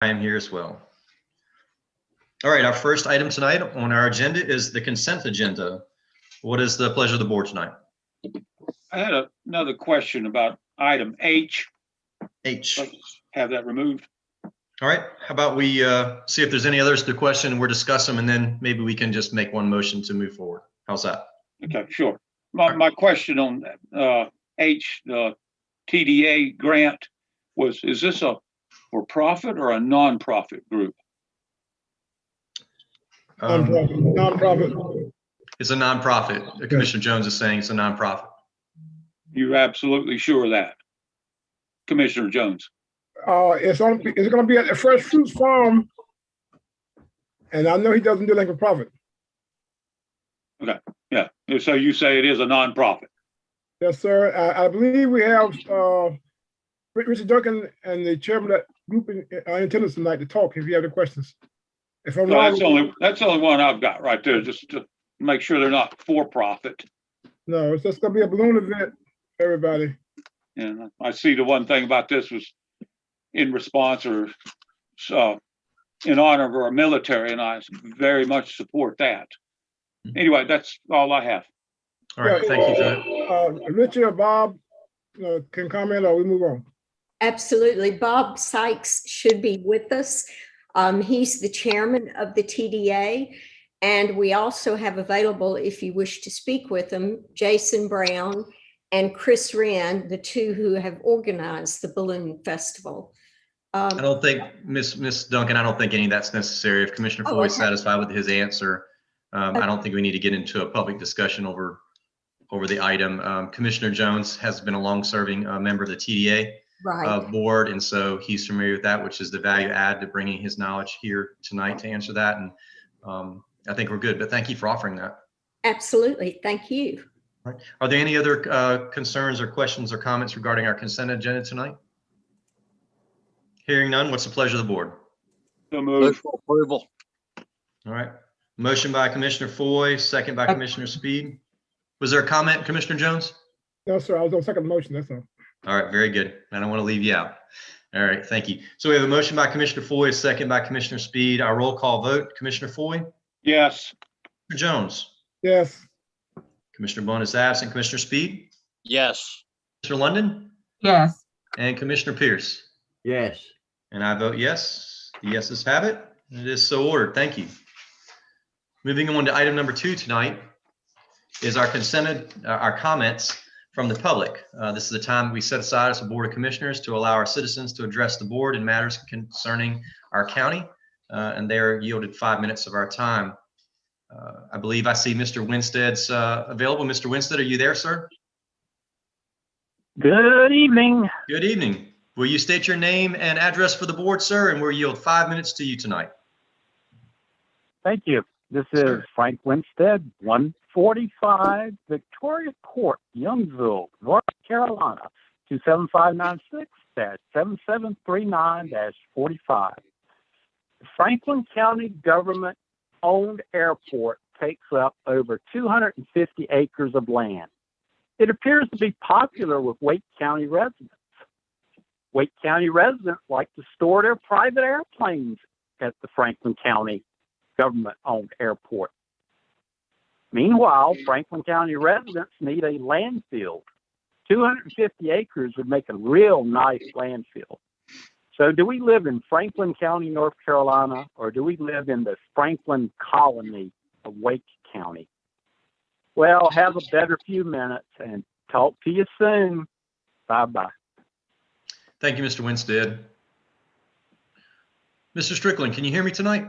I am here as well. All right, our first item tonight on our agenda is the consent agenda. What is the pleasure of the board tonight? I had another question about item H. H. Let's have that removed. All right, how about we see if there's any others to the question, we'll discuss them, and then maybe we can just make one motion to move forward. How's that? Okay, sure. My question on H, the TDA grant was, is this a for-profit or a nonprofit group? Nonprofit. It's a nonprofit. Commissioner Jones is saying it's a nonprofit. You're absolutely sure of that, Commissioner Jones? It's going to be at the Fresh Fruits Farm, and I know he doesn't do anything for profit. Okay, yeah. So you say it is a nonprofit? Yes, sir. I believe we have Richard Duncan and the chairman of that group in attendance tonight to talk. If you have any questions, if I'm wrong, that's the only one I've got right there, just to make sure they're not for profit. No, it's just going to be a balloon event, everybody. And I see the one thing about this was in response or in honor of our military, and I very much support that. Anyway, that's all I have. All right, thank you for that. Richard or Bob can comment, or we move on. Absolutely. Bob Sykes should be with us. He's the chairman of the TDA. And we also have available, if you wish to speak with him, Jason Brown and Chris Wren, the two who have organized the Balloon Festival. I don't think, Miss Duncan, I don't think any of that's necessary. If Commissioner Foy is satisfied with his answer, I don't think we need to get into a public discussion over the item. Commissioner Jones has been a long-serving member of the TDA board, and so he's familiar with that, which is the value add to bringing his knowledge here tonight to answer that. And I think we're good, but thank you for offering that. Absolutely. Thank you. All right. Are there any other concerns or questions or comments regarding our consent agenda tonight? Hearing none, what's the pleasure of the board? So moved. Approval. All right. Motion by Commissioner Foy, second by Commissioner Speed. Was there a comment, Commissioner Jones? No, sir. I was on second motion. That's all. All right. Very good. I don't want to leave you out. All right. Thank you. So we have a motion by Commissioner Foy, second by Commissioner Speed. Our roll call vote. Commissioner Foy? Yes. Commissioner Jones? Yes. Commissioner Bond is absent. Commissioner Speed? Yes. Commissioner London? Yes. And Commissioner Pierce? Yes. And I vote yes. The yeses have it. It is so ordered. Thank you. Moving on to item number 2 tonight is our comments from the public. This is the time we set aside as a Board of Commissioners to allow our citizens to address the board in matters concerning our county, and they're yielded 5 minutes of our time. I believe I see Mr. Winstead's available. Mr. Winstead, are you there, sir? Good evening. Good evening. Will you state your name and address for the board, sir, and we'll yield 5 minutes to you tonight. Thank you. This is Frank Winstead, 145 Victoria Court, Youngsville, North Carolina, 27596-7739-45. The Franklin County government-owned airport takes up over 250 acres of land. It appears to be popular with Wake County residents. Wake County residents like to store their private airplanes at the Franklin County government-owned airport. Meanwhile, Franklin County residents need a landfill. 250 acres would make a real nice landfill. So do we live in Franklin County, North Carolina, or do we live in the Franklin colony of Wake County? Well, have a better few minutes and talk to you soon. Bye-bye. Thank you, Mr. Winstead. Mr. Strickland, can you hear me tonight?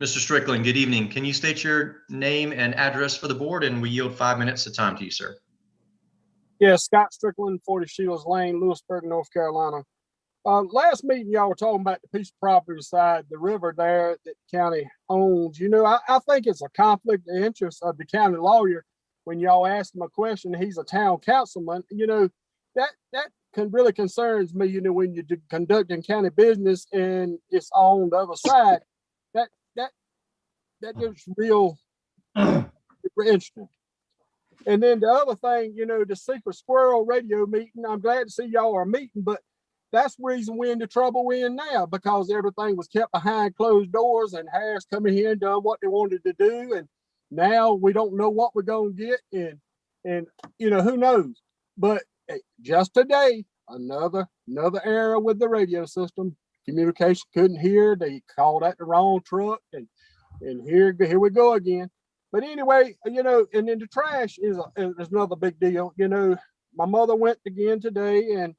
Mr. Strickland, good evening. Can you state your name and address for the board, and we yield 5 minutes of time to you, sir? Yeah, Scott Strickland, 40 Shields Lane, Lewisburg, North Carolina. Last meeting, y'all were talking about the piece of property beside the river there that the county owns. You know, I think it's a conflict of interest of the county lawyer when y'all ask him a question. He's a town councilman. You know, that really concerns me. You know, when you're conducting county business and it's on the other side, that gets real interesting. And then the other thing, the secret squirrel radio meeting, I'm glad to see y'all are meeting, but that's the reason we're in the trouble we're in now, because everything was kept behind closed doors and Harris come in here and done what they wanted to do. And now we don't know what we're going to get. And who knows? But just today, another error with the radio system. Communication couldn't hear. They called at the wrong truck, and here we go again. But anyway, and then the trash is another big deal. My mother went again today, and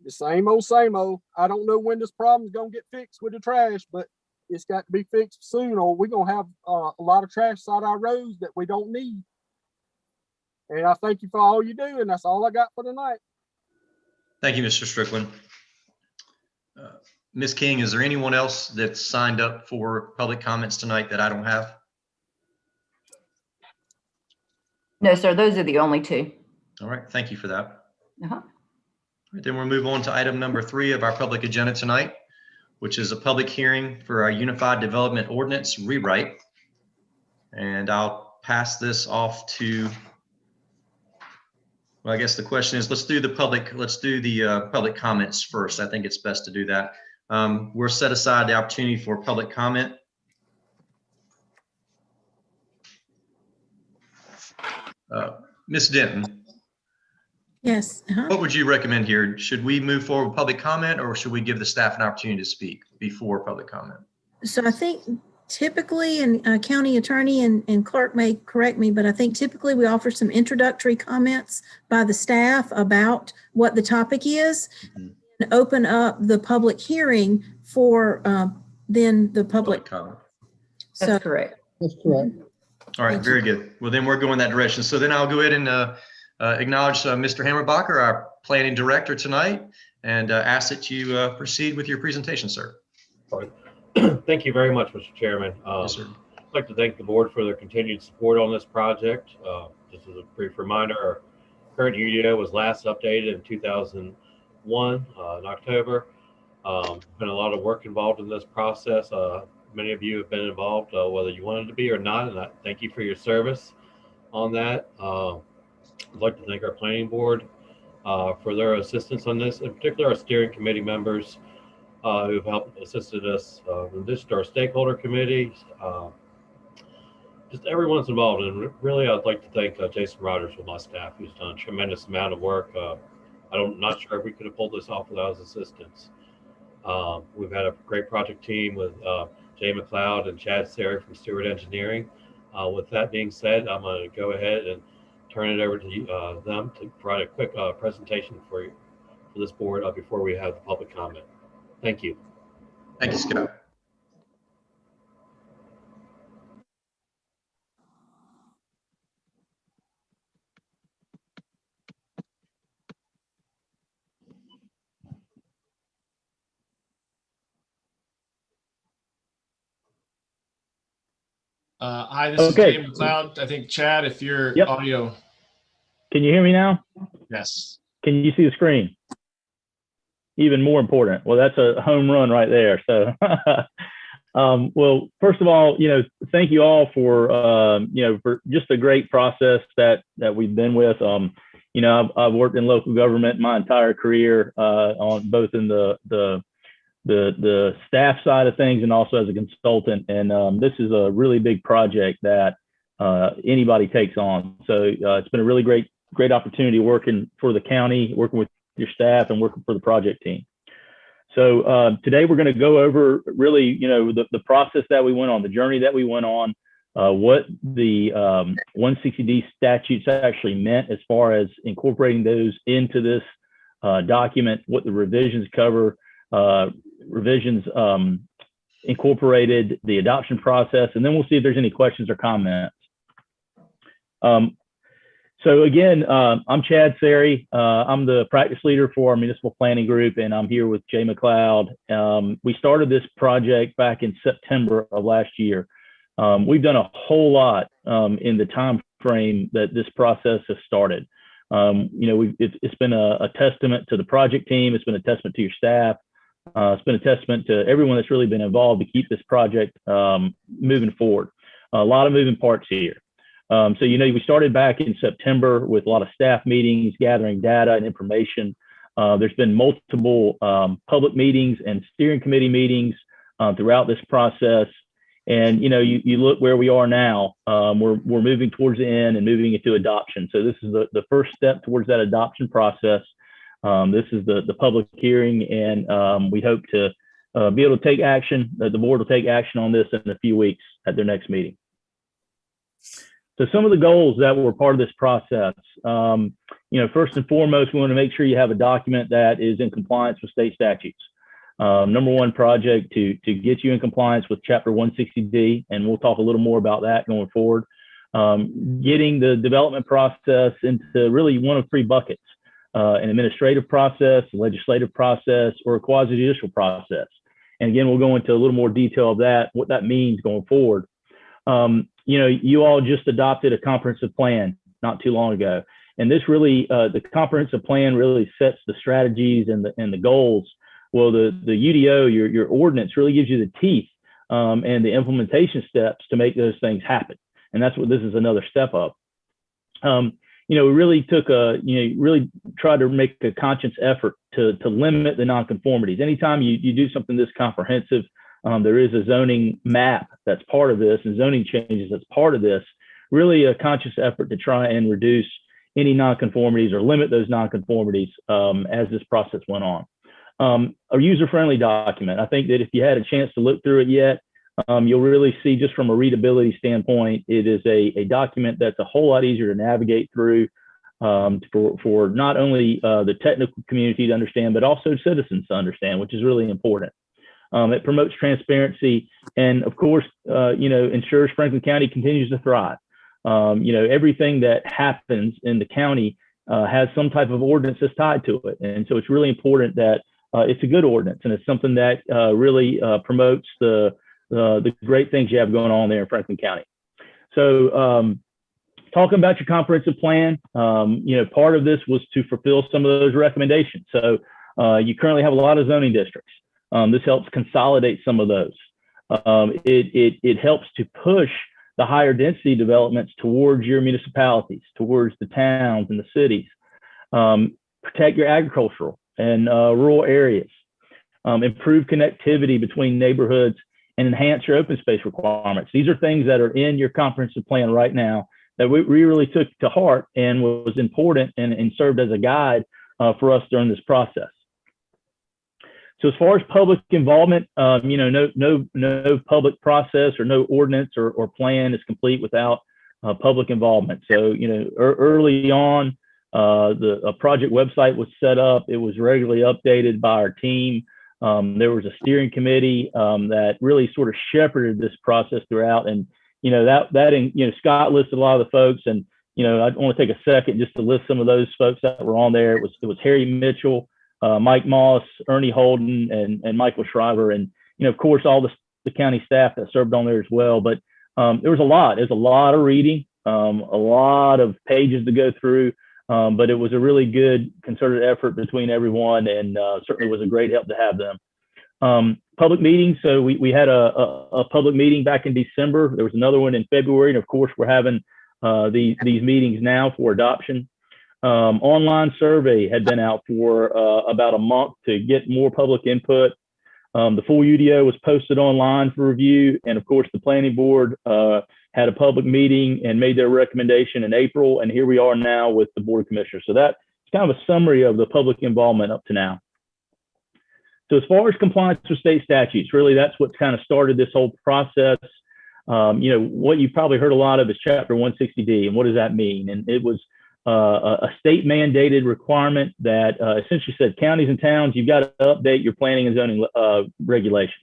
the same old. I don't know when this problem's gonna get fixed with the trash, but it's got to be fixed soon, or we're gonna have a lot of trash on our roads that we don't need. And I thank you for all you do, and that's all I got for tonight. Thank you, Mr. Strickland. Ms. King, is there anyone else that's signed up for public comments tonight that I don't have? No, sir, those are the only two. All right, thank you for that. Uh-huh. All right, then we'll move on to item number 3 of our public agenda tonight, which is a public hearing for our Unified Development Ordinance rewrite. And I'll pass this off to, well, I guess the question is, let's do the public comments first. I think it's best to do that. We'll set aside the opportunity for public comment. Ms. Denton, Yes. what would you recommend here? Should we move forward with public comment, or should we give the staff an opportunity to speak before public comment? So I think typically, and county attorney and clerk may correct me, but I think typically we offer some introductory comments by the staff about what the topic is, and open up the public hearing for then the public. Comment. So That's correct. That's correct. All right, very good. Well, then we're going that direction. So then I'll go ahead and acknowledge Mr. Hammerbacher, our planning director tonight, and ask that you proceed with your presentation, sir. Thank you very much, Mr. Chairman. Yes, sir. I'd like to thank the board for their continued support on this project. Just as a brief reminder, our current UDO was last updated in 2001 in October. Been a lot of work involved in this process. Many of you have been involved, whether you wanted to be or not, and I thank you for your service on that. I'd like to thank our planning board for their assistance on this, in particular our steering committee members who've helped assisted us, in addition to our stakeholder committees, just everyone's involved. And really, I'd like to thank Jason Rogers with my staff, who's done a tremendous amount of work. I'm not sure if we could have pulled this off without his assistance. We've had a great project team with Jay McLeod and Chad Sari from Stewart Engineering. With that being said, I'm going to go ahead and turn it over to them to provide a quick presentation for this board before we have the public comment. Thank you. Thank you, Scott. Hi, this is Jay McLeod. I think Chad, if your audio. Can you hear me now? Yes. Can you see the screen? Even more important. Well, that's a home run right there. So, well, first of all, thank you all for, for just a great process that we've been with. I've worked in local government my entire career, on both in the staff side of things and also as a consultant. And this is a really big project that anybody takes on. So it's been a really great opportunity working for the county, working with your staff and working for the project team. So today we're going to go over really, the process that we went on, the journey that we went on, what the 160D statutes actually meant as far as incorporating those into this document, what the revisions cover, revisions incorporated, the adoption process, and then we'll see if there's any questions or comments. So again, I'm Chad Sari. I'm the practice leader for our municipal planning group, and I'm here with Jay McLeod. We started this project back in September of last year. We've done a whole lot in the time frame that this process has started. It's been a testament to the project team. It's been a testament to your staff. It's been a testament to everyone that's really been involved to keep this project moving forward. A lot of moving parts here. So, we started back in September with a lot of staff meetings, gathering data and information. There's been multiple public meetings and steering committee meetings throughout this process. And, you look where we are now, we're moving towards the end and moving into adoption. So this is the first step towards that adoption process. This is the public hearing, and we hope to be able to take action. The board will take action on this in a few weeks at their next meeting. So some of the goals that were part of this process, first and foremost, we want to make sure you have a document that is in compliance with state statutes. Number one project to get you in compliance with Chapter 160D, and we'll talk a little more about that going forward. Getting the development process into really one of three buckets, an administrative process, a legislative process, or a quasi-judicial process. And again, we'll go into a little more detail of that, what that means going forward. You all just adopted a comprehensive plan not too long ago. And this really, the comprehensive plan really sets the strategies and the goals. Well, the UDO, your ordinance really gives you the teeth and the implementation steps to make those things happen. And that's what this is another step of. We really took really tried to make a conscious effort to limit the nonconformities. Anytime you do something this comprehensive, there is a zoning map that's part of this and zoning changes that's part of this, really a conscious effort to try and reduce any nonconformities or limit those nonconformities as this process went on. A user-friendly document. I think that if you had a chance to look through it yet, you'll really see just from a readability standpoint, it is a document that's a whole lot easier to navigate through for not only the technical community to understand, but also citizens to understand, which is really important. It promotes transparency and, of course, ensures Franklin County continues to thrive. Everything that happens in the county has some type of ordinance that's tied to it. And so it's really important that it's a good ordinance and it's something that really promotes the great things you have going on there in Franklin County. So talking about your comprehensive plan, part of this was to fulfill some of those recommendations. So you currently have a lot of zoning districts. This helps consolidate some of those. It helps to push the higher density developments towards your municipalities, towards the towns and the cities. Protect your agricultural and rural areas. Improve connectivity between neighborhoods and enhance your open space requirements. These are things that are in your comprehensive plan right now that we really took to heart and was important and served as a guide for us during this process. So as far as public involvement, no public process or no ordinance or plan is complete without public involvement. So, early on, a project website was set up. It was regularly updated by our team. There was a steering committee that really sort of shepherded this process throughout. And, Scott listed a lot of the folks. And, I want to take a second just to list some of those folks that were on there. It was Harry Mitchell, Mike Moss, Ernie Holden, and Michael Shriver. And, of course, all the county staff that served on there as well. But there was a lot. There's a lot of reading, a lot of pages to go through. But it was a really good concerted effort between everyone and certainly was a great help to have them. Public meetings. So we had a public meeting back in December. There was another one in February. And of course, we're having these meetings now for adoption. Online survey had been out for about a month to get more public input. The full UDO was posted online for review. And of course, the planning board had a public meeting and made their recommendation in April. And here we are now with the Board of Commissioners. So that's kind of a summary of the public involvement up to now. So as far as compliance with state statutes, really that's what kind of started this whole process. What you've probably heard a lot of is Chapter 160D. And what does that mean? And it was a state mandated requirement that essentially said counties and towns, you've got to update your planning and zoning regulations.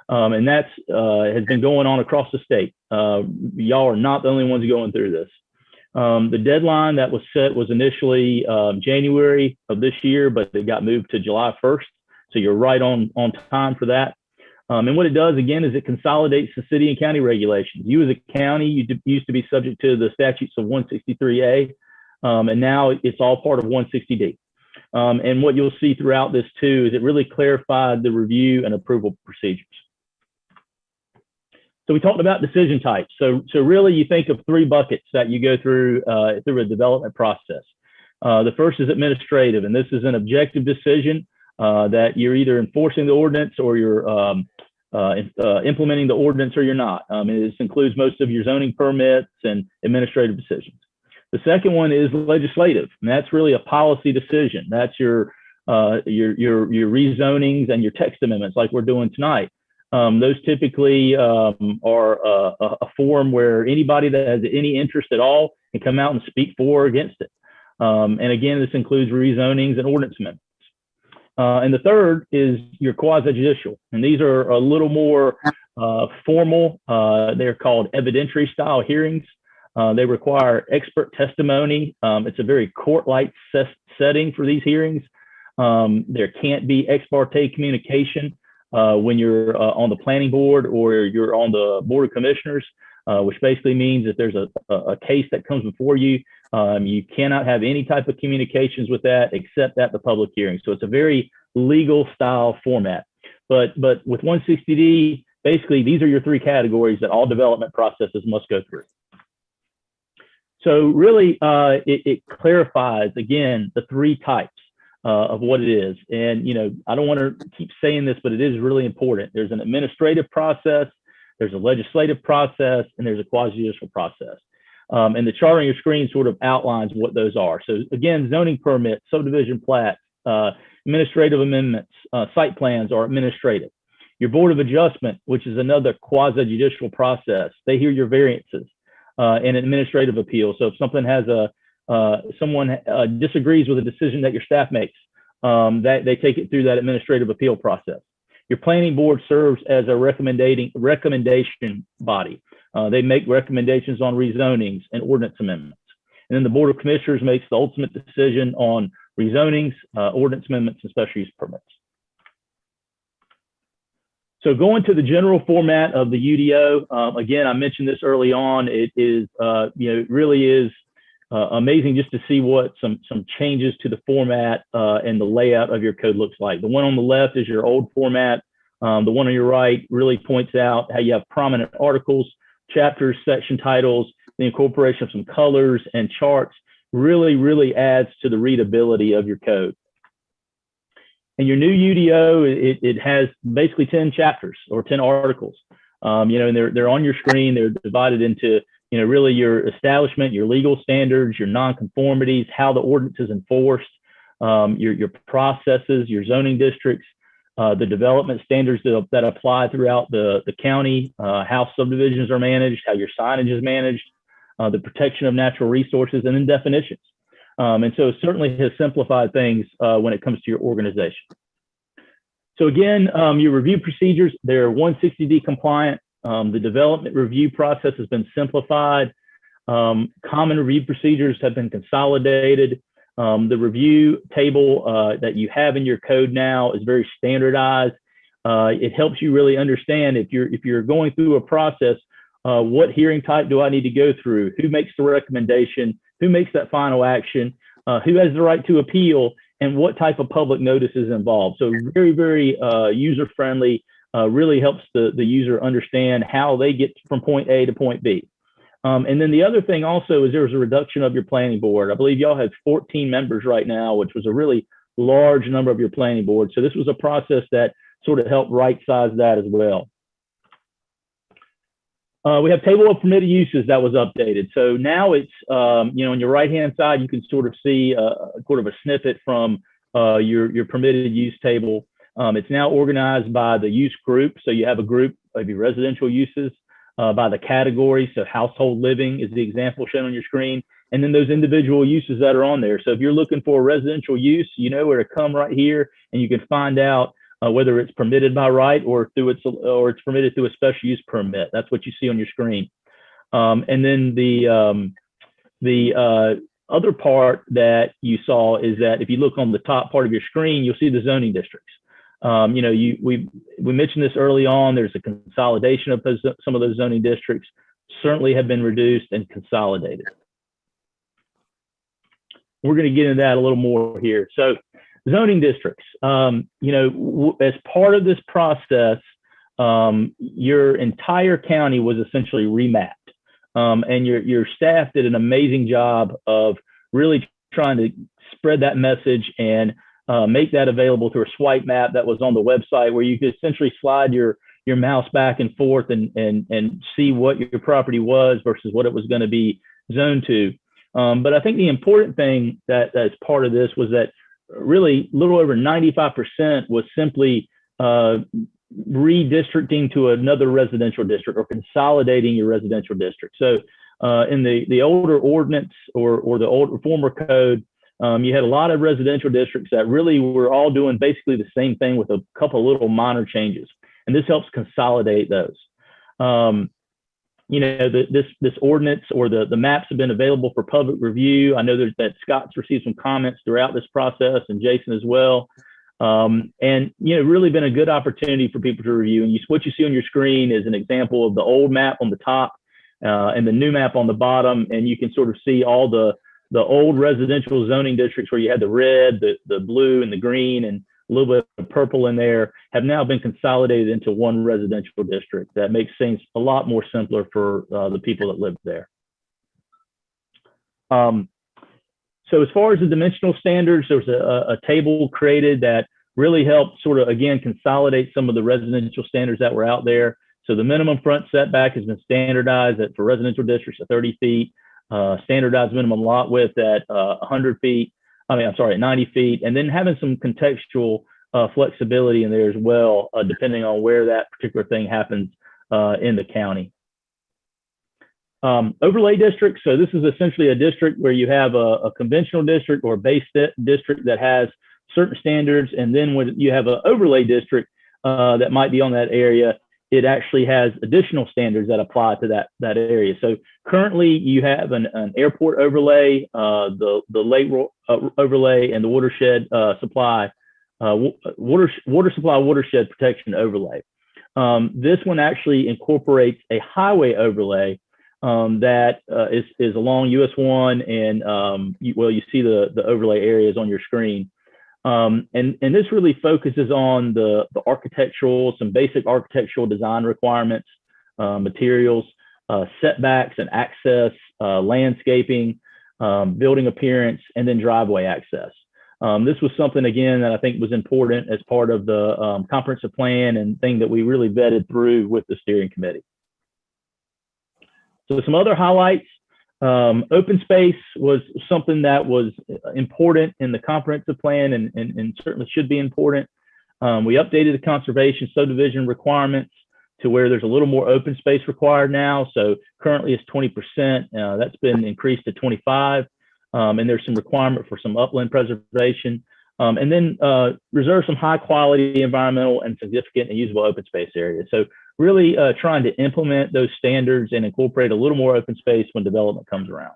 And that's has been going on across the state. Y'all are not the only ones going through this. The deadline that was set was initially January of this year, but it got moved to July 1st. So you're right on time for that. And what it does, again, is it consolidates the city and county regulations. You as a county, you used to be subject to the statutes of 163A, and now it's all part of 160D. And what you'll see throughout this, too, is it really clarified the review and approval procedures. So we talked about decision types. So really you think of three buckets that you go through through a development process. The first is administrative, and this is an objective decision that you're either enforcing the ordinance or you're implementing the ordinance or you're not. And this includes most of your zoning permits and administrative decisions. The second one is legislative, and that's really a policy decision. That's your rezonings and your text amendments like we're doing tonight. Those typically are a forum where anybody that has any interest at all can come out and speak for or against it. And again, this includes rezonings and ordinance amendments. And the third is your quasi-judicial, and these are a little more formal. They're called evidentiary style hearings. They require expert testimony. It's a very court-like setting for these hearings. There can't be ex parte communication when you're on the planning board or you're on the board of commissioners, which basically means if there's a case that comes before you, you cannot have any type of communications with that except at the public hearing. So it's a very legal style format. But with 160D, basically these are your three categories that all development processes must go through. So really, it clarifies again the three types of what it is. And I don't want to keep saying this, but it is really important. There's an administrative process, there's a legislative process, and there's a quasi-judicial process. And the chart on your screen sort of outlines what those are. So again, zoning permits, subdivision plats, administrative amendments, site plans are administrative. Your Board of Adjustment, which is another quasi-judicial process, they hear your variances and administrative appeal. So if something has someone disagrees with a decision that your staff makes, that they take it through that administrative appeal process. Your Planning Board serves as a recommendation body. They make recommendations on rezonings and ordinance amendments. And then the Board of Commissioners makes the ultimate decision on rezonings, ordinance amendments, and special use permits. So going to the general format of the UDO, again, I mentioned this early on. It is, it really is amazing just to see what some changes to the format and the layout of your code looks like. The one on the left is your old format. The one on your right really points out how you have prominent articles, chapters, section titles. The incorporation of some colors and charts really adds to the readability of your code. And your new UDO, it has basically 10 chapters or 10 articles, and they're on your screen. They're divided into, really your establishment, your legal standards, your nonconformities, how the ordinance is enforced, your processes, your zoning districts, the development standards that apply throughout the county, how subdivisions are managed, how your signage is managed, the protection of natural resources, and then definitions. And so it certainly has simplified things when it comes to your organization. So again, your review procedures, they're 160D compliant. The development review process has been simplified. Common review procedures have been consolidated. The review table that you have in your code now is very standardized. It helps you really understand if you're going through a process, what hearing type do I need to go through? Who makes the recommendation? Who makes that final action? Who has the right to appeal? And what type of public notice is involved? So very user-friendly, really helps the user understand how they get from point A to point B. And then the other thing also is there's a reduction of your planning board. I believe y'all have 14 members right now, which was a really large number of your planning board. So this was a process that sort of helped right-size that as well. We have table of permitted uses that was updated. So now it's, on your right-hand side, you can sort of see sort of a snippet from your permitted use table. It's now organized by the use group. So you have a group of your residential uses by the category. So household living is the example shown on your screen. And then those individual uses that are on there. So if you're looking for a residential use, you know where to come right here, and you can find out whether it's permitted by right or it's permitted through a special use permit. That's what you see on your screen. And then the other part that you saw is that if you look on the top part of your screen, you'll see the zoning districts. We mentioned this early on. There's a consolidation of some of those zoning districts certainly have been reduced and consolidated. We're going to get into that a little more here. So zoning districts, as part of this process, your entire county was essentially remapped. And your staff did an amazing job of really trying to spread that message and make that available through a swipe map that was on the website, where you could essentially slide your mouse back and forth and see what your property was versus what it was going to be zoned to. But I think the important thing that's part of this was that really a little over 95% was simply redistricting to another residential district or consolidating your residential district. So in the older ordinance or the older former code, you had a lot of residential districts that really were all doing basically the same thing with a couple little minor changes. And this helps consolidate those. This ordinance or the maps have been available for public review. I know that Scott's received some comments throughout this process, and Jason as well. Really been a good opportunity for people to review. And what you see on your screen is an example of the old map on the top and the new map on the bottom. And you can sort of see all the old residential zoning districts where you had the red, the blue, and the green, and a little bit of purple in there, have now been consolidated into one residential district. That makes things a lot more simpler for the people that live there. So as far as the dimensional standards, there was a table created that really helped sort of, again, consolidate some of the residential standards that were out there. So the minimum front setback has been standardized for residential districts at 30 feet, standardized minimum lot width at 100 feet. At 90 feet, and then having some contextual flexibility in there as well, depending on where that particular thing happens in the county. Overlay districts. So this is essentially a district where you have a conventional district or a base district that has certain standards, and then when you have an overlay district that might be on that area, it actually has additional standards that apply to that area. So currently you have an airport overlay, the lake overlay, and the watershed supply, water supply watershed protection overlay. This one actually incorporates a highway overlay that is along US 1, and you see the overlay areas on your screen. And this really focuses on the architectural, some basic architectural design requirements, materials, setbacks and access, landscaping, building appearance, and then driveway access. This was something, again, that I think was important as part of the comprehensive plan and thing that we really vetted through with the steering committee. So some other highlights. Open space was something that was important in the comprehensive plan and certainly should be important. We updated the conservation subdivision requirements to where there's a little more open space required now. So currently it's 20%. That's been increased to 25%. And there's some requirement for some upland preservation. And then reserve some high quality environmental and significant and usable open space areas. So really trying to implement those standards and incorporate a little more open space when development comes around.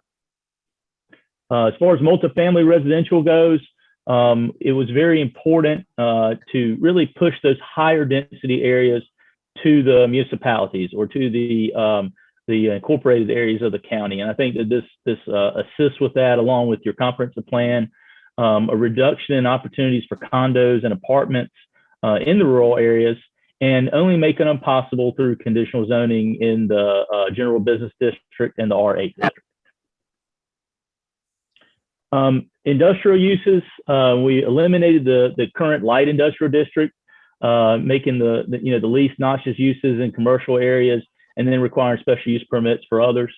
As far as multifamily residential goes, it was very important to really push those higher density areas to the municipalities or to the incorporated areas of the county. And I think that this assists with that, along with your comprehensive plan, a reduction in opportunities for condos and apartments in the rural areas, and only making them possible through conditional zoning in the general business district and the R8 district. Industrial uses, we eliminated the current light industrial district, making the least noxious uses in commercial areas, and then requiring special use permits for others.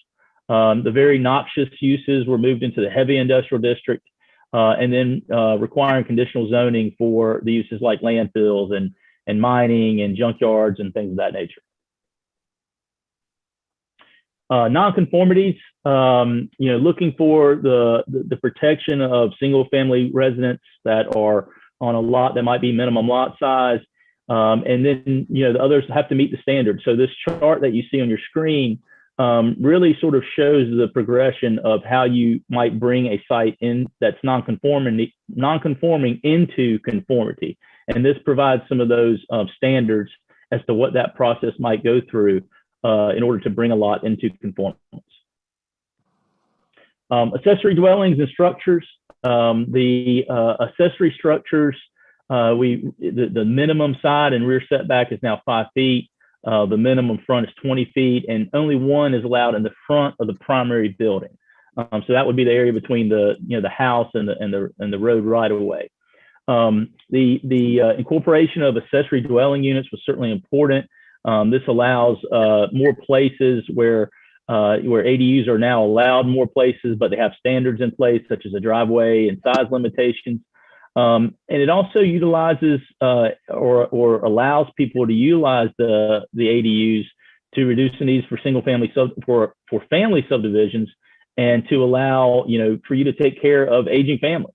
The very noxious uses were moved into the heavy industrial district, and then requiring conditional zoning for the uses like landfills and mining and junkyards and things of that nature. Nonconformities, looking for the protection of single family residents that are on a lot that might be minimum lot size. And then, the others have to meet the standards. So this chart that you see on your screen really sort of shows the progression of how you might bring a site in that's non-conforming into conformity. And this provides some of those standards as to what that process might go through in order to bring a lot into conformance. Accessory dwellings and structures. The accessory structures, the minimum side and rear setback is now 5 feet. The minimum front is 20 feet, and only one is allowed in the front of the primary building. So that would be the area between the the house and the road right away. The incorporation of accessory dwelling units was certainly important. This allows more places where ADUs are now allowed more places, but they have standards in place such as a driveway and size limitations. And it also utilizes or allows people to utilize the ADUs to reduce the needs for for family subdivisions, and to allow for you to take care of aging families.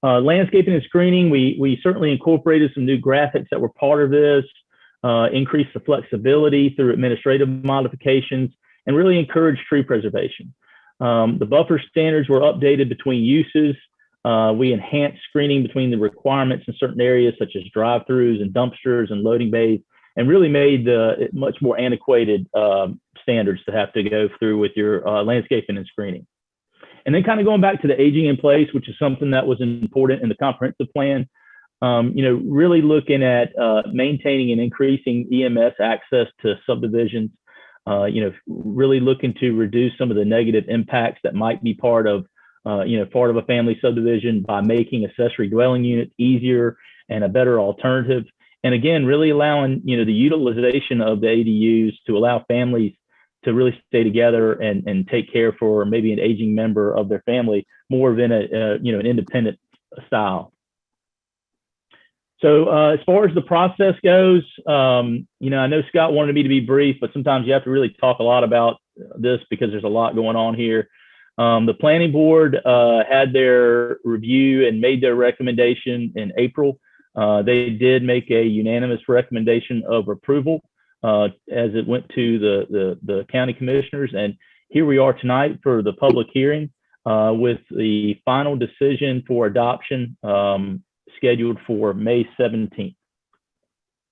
Landscaping and screening, we certainly incorporated some new graphics that were part of this, increased the flexibility through administrative modifications, and really encouraged tree preservation. The buffer standards were updated between uses. We enhanced screening between the requirements in certain areas such as drive-throughs and dumpsters and loading bays, and really made much more antiquated standards to have to go through with your landscaping and screening. And then kind of going back to the aging in place, which is something that was important in the comprehensive plan, really looking at maintaining and increasing EMS access to subdivisions, really looking to reduce some of the negative impacts that might be part of a family subdivision by making accessory dwelling units easier and a better alternative. And again, really allowing, the utilization of the ADUs to allow families to really stay together and take care for maybe an aging member of their family more than an independent style. So as far as the process goes, I know Scott wanted me to be brief, but sometimes you have to really talk a lot about this because there's a lot going on here. The planning board had their review and made their recommendation in April. They did make a unanimous recommendation of approval as it went to the county commissioners. And here we are tonight for the public hearing with the final decision for adoption scheduled for May 17th.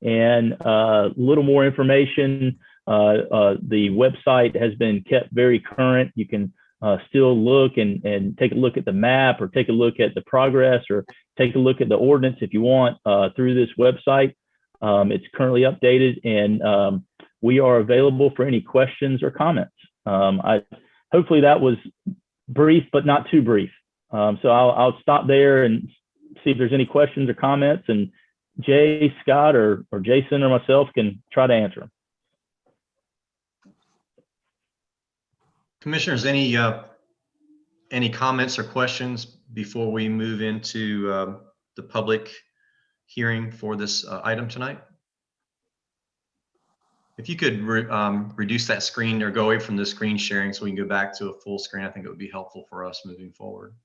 And a little more information, the website has been kept very current. You can still look and take a look at the map, or take a look at the progress, or take a look at the ordinance if you want through this website. It's currently updated, and we are available for any questions or comments. Hopefully that was brief, but not too brief. So I'll stop there and see if there's any questions or comments, and Jay, Scott, or Jason or myself can try to answer them. Commissioners, any comments or questions before we move into the public hearing for this item tonight? If you could reduce that screen or go away from the screen sharing so we can go back to a full screen, I think it would be helpful for us moving forward.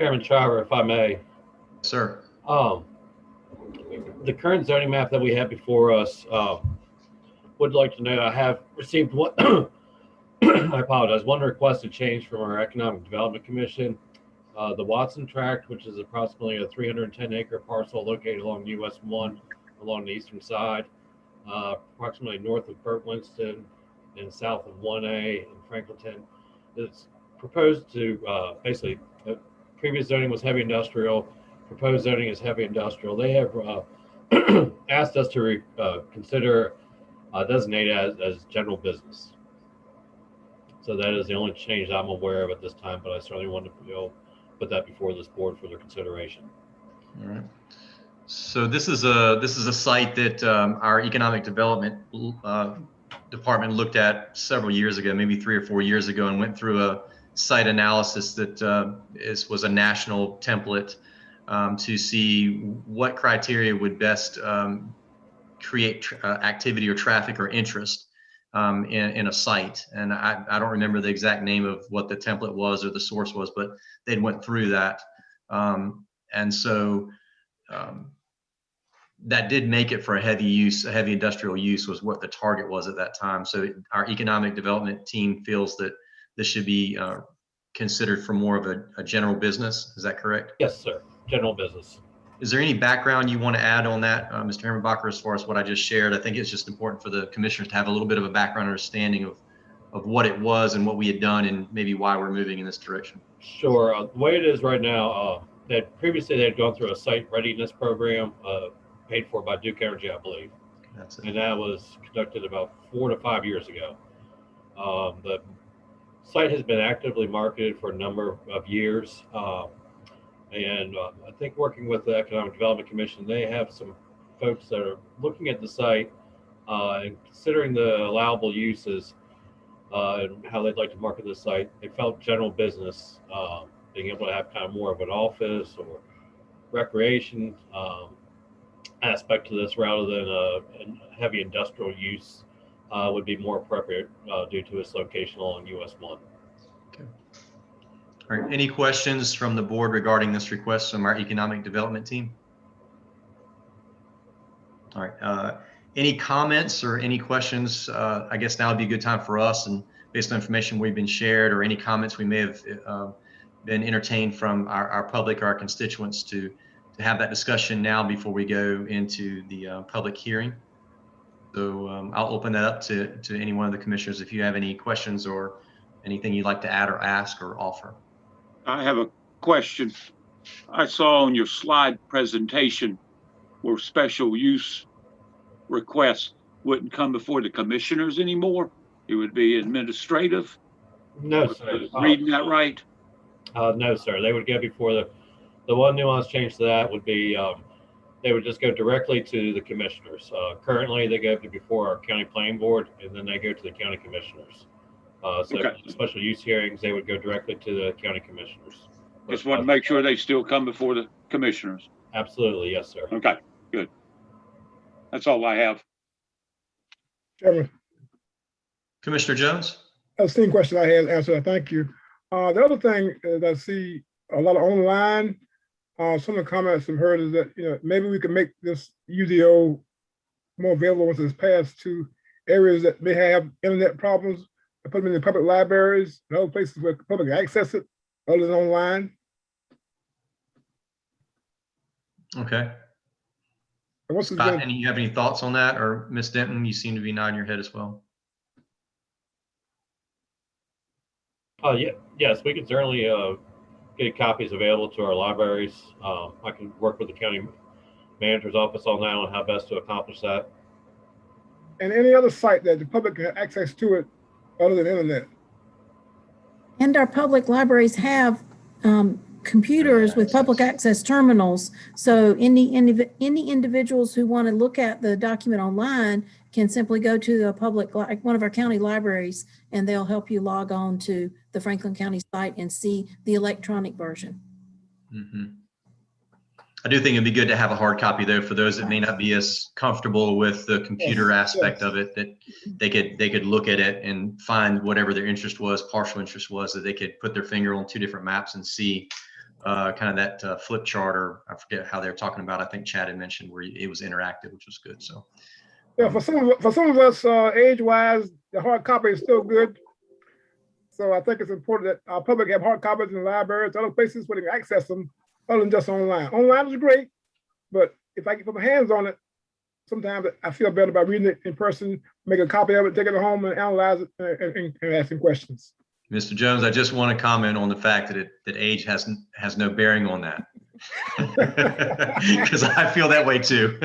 Chairman Shriver, if I may. Sir. The current zoning map that we have before us, would like to know, I have received what I apologize, one request to change from our Economic Development Commission. The Watson Tract, which is approximately a 310-acre parcel located along US 1 along the eastern side, approximately north of Burt Winston and south of 1A in Franklinton. It's proposed to basically, previous zoning was heavy industrial, proposed zoning is heavy industrial. They have asked us to consider designate as general business. So that is the only change I'm aware of at this time, but I certainly wanted to put that before this board for their consideration. All right. So this is a site that our economic development department looked at several years ago, maybe 3 or 4 years ago, and went through a site analysis that was a national template to see what criteria would best create activity or traffic or interest in a site. And I don't remember the exact name of what the template was or the source was, but they went through that. And so that did make it for a heavy industrial use was what the target was at that time. So our economic development team feels that this should be considered for more of a general business. Is that correct? Yes, sir. General business. Is there any background you want to add on that, Mr. Herrenbacher, as far as what I just shared? I think it's just important for the commissioners to have a little bit of a background understanding of what it was and what we had done and maybe why we're moving in this direction. Sure. The way it is right now, that previously they had gone through a site readiness program paid for by Duke Energy, I believe. That's it. And that was conducted about 4 to 5 years ago. The site has been actively marketed for a number of years. And I think working with the Economic Development Commission, they have some folks that are looking at the site and considering the allowable uses and how they'd like to market the site. They felt general business, being able to have kind of more of an office or recreation aspect to this rather than a heavy industrial use would be more appropriate due to its location along US 1. Okay. All right, any questions from the board regarding this request from our economic development team? All right, any comments or any questions? I guess now would be a good time for us, and based on information we've been shared or any comments we may have been entertained from our public or our constituents to have that discussion now before we go into the public hearing. So I'll open that up to any one of the commissioners if you have any questions or anything you'd like to add or ask or offer. I have a question. I saw on your slide presentation where special use requests wouldn't come before the commissioners anymore. It would be administrative. No, sir. Reading that right? No, sir. They would go before the one nuance change to that would be they would just go directly to the commissioners. Currently, they go before our county planning board, and then they go to the county commissioners. So Okay. special use hearings, they would go directly to the county commissioners. Just want to make sure they still come before the commissioners. Absolutely, yes, sir. Okay, good. That's all I have. Chairman, Commissioner Jones? that's the same question I had answered. Thank you. The other thing that I see a lot of online, some of the comments I've heard is that, maybe we can make this UDO more available once it's passed to areas that may have internet problems, and put them in the public libraries and other places where the public can access it other than online. Okay. And once it's Scott, been- you have any thoughts on that? Or Ms. Denton, you seem to be nodding your head as well. Yes, we can certainly get copies available to our libraries. I can work with the county manager's office on that on how best to accomplish that. And any other site that the public can have access to it other than internet. And our public libraries have computers with public access terminals. So any individuals who want to look at the document online can simply go to the one of our county libraries, and they'll help you log on to the Franklin County site and see the electronic version. Mm-hmm. I do think it'd be good to have a hard copy though, for those that may not be as comfortable with the computer aspect of it, that they could look at it and find whatever their interest was, partial interest was, that they could put their finger on 2 different maps and see kind of that flip chart, or I forget how they're talking about. I think Chad had mentioned where it was interactive, which was good. So Yeah, for some of us, age-wise, the hard copy is still good. So I think it's important that our public have hard copies in the libraries, other places where they can access them, other than just online. Online is great, but if I can put my hands on it, sometimes I feel better about reading it in person, make a copy of it, take it home and analyze it and asking questions. Mr. Jones, I just want to comment on the fact that age has no bearing on that. Because I feel that way too.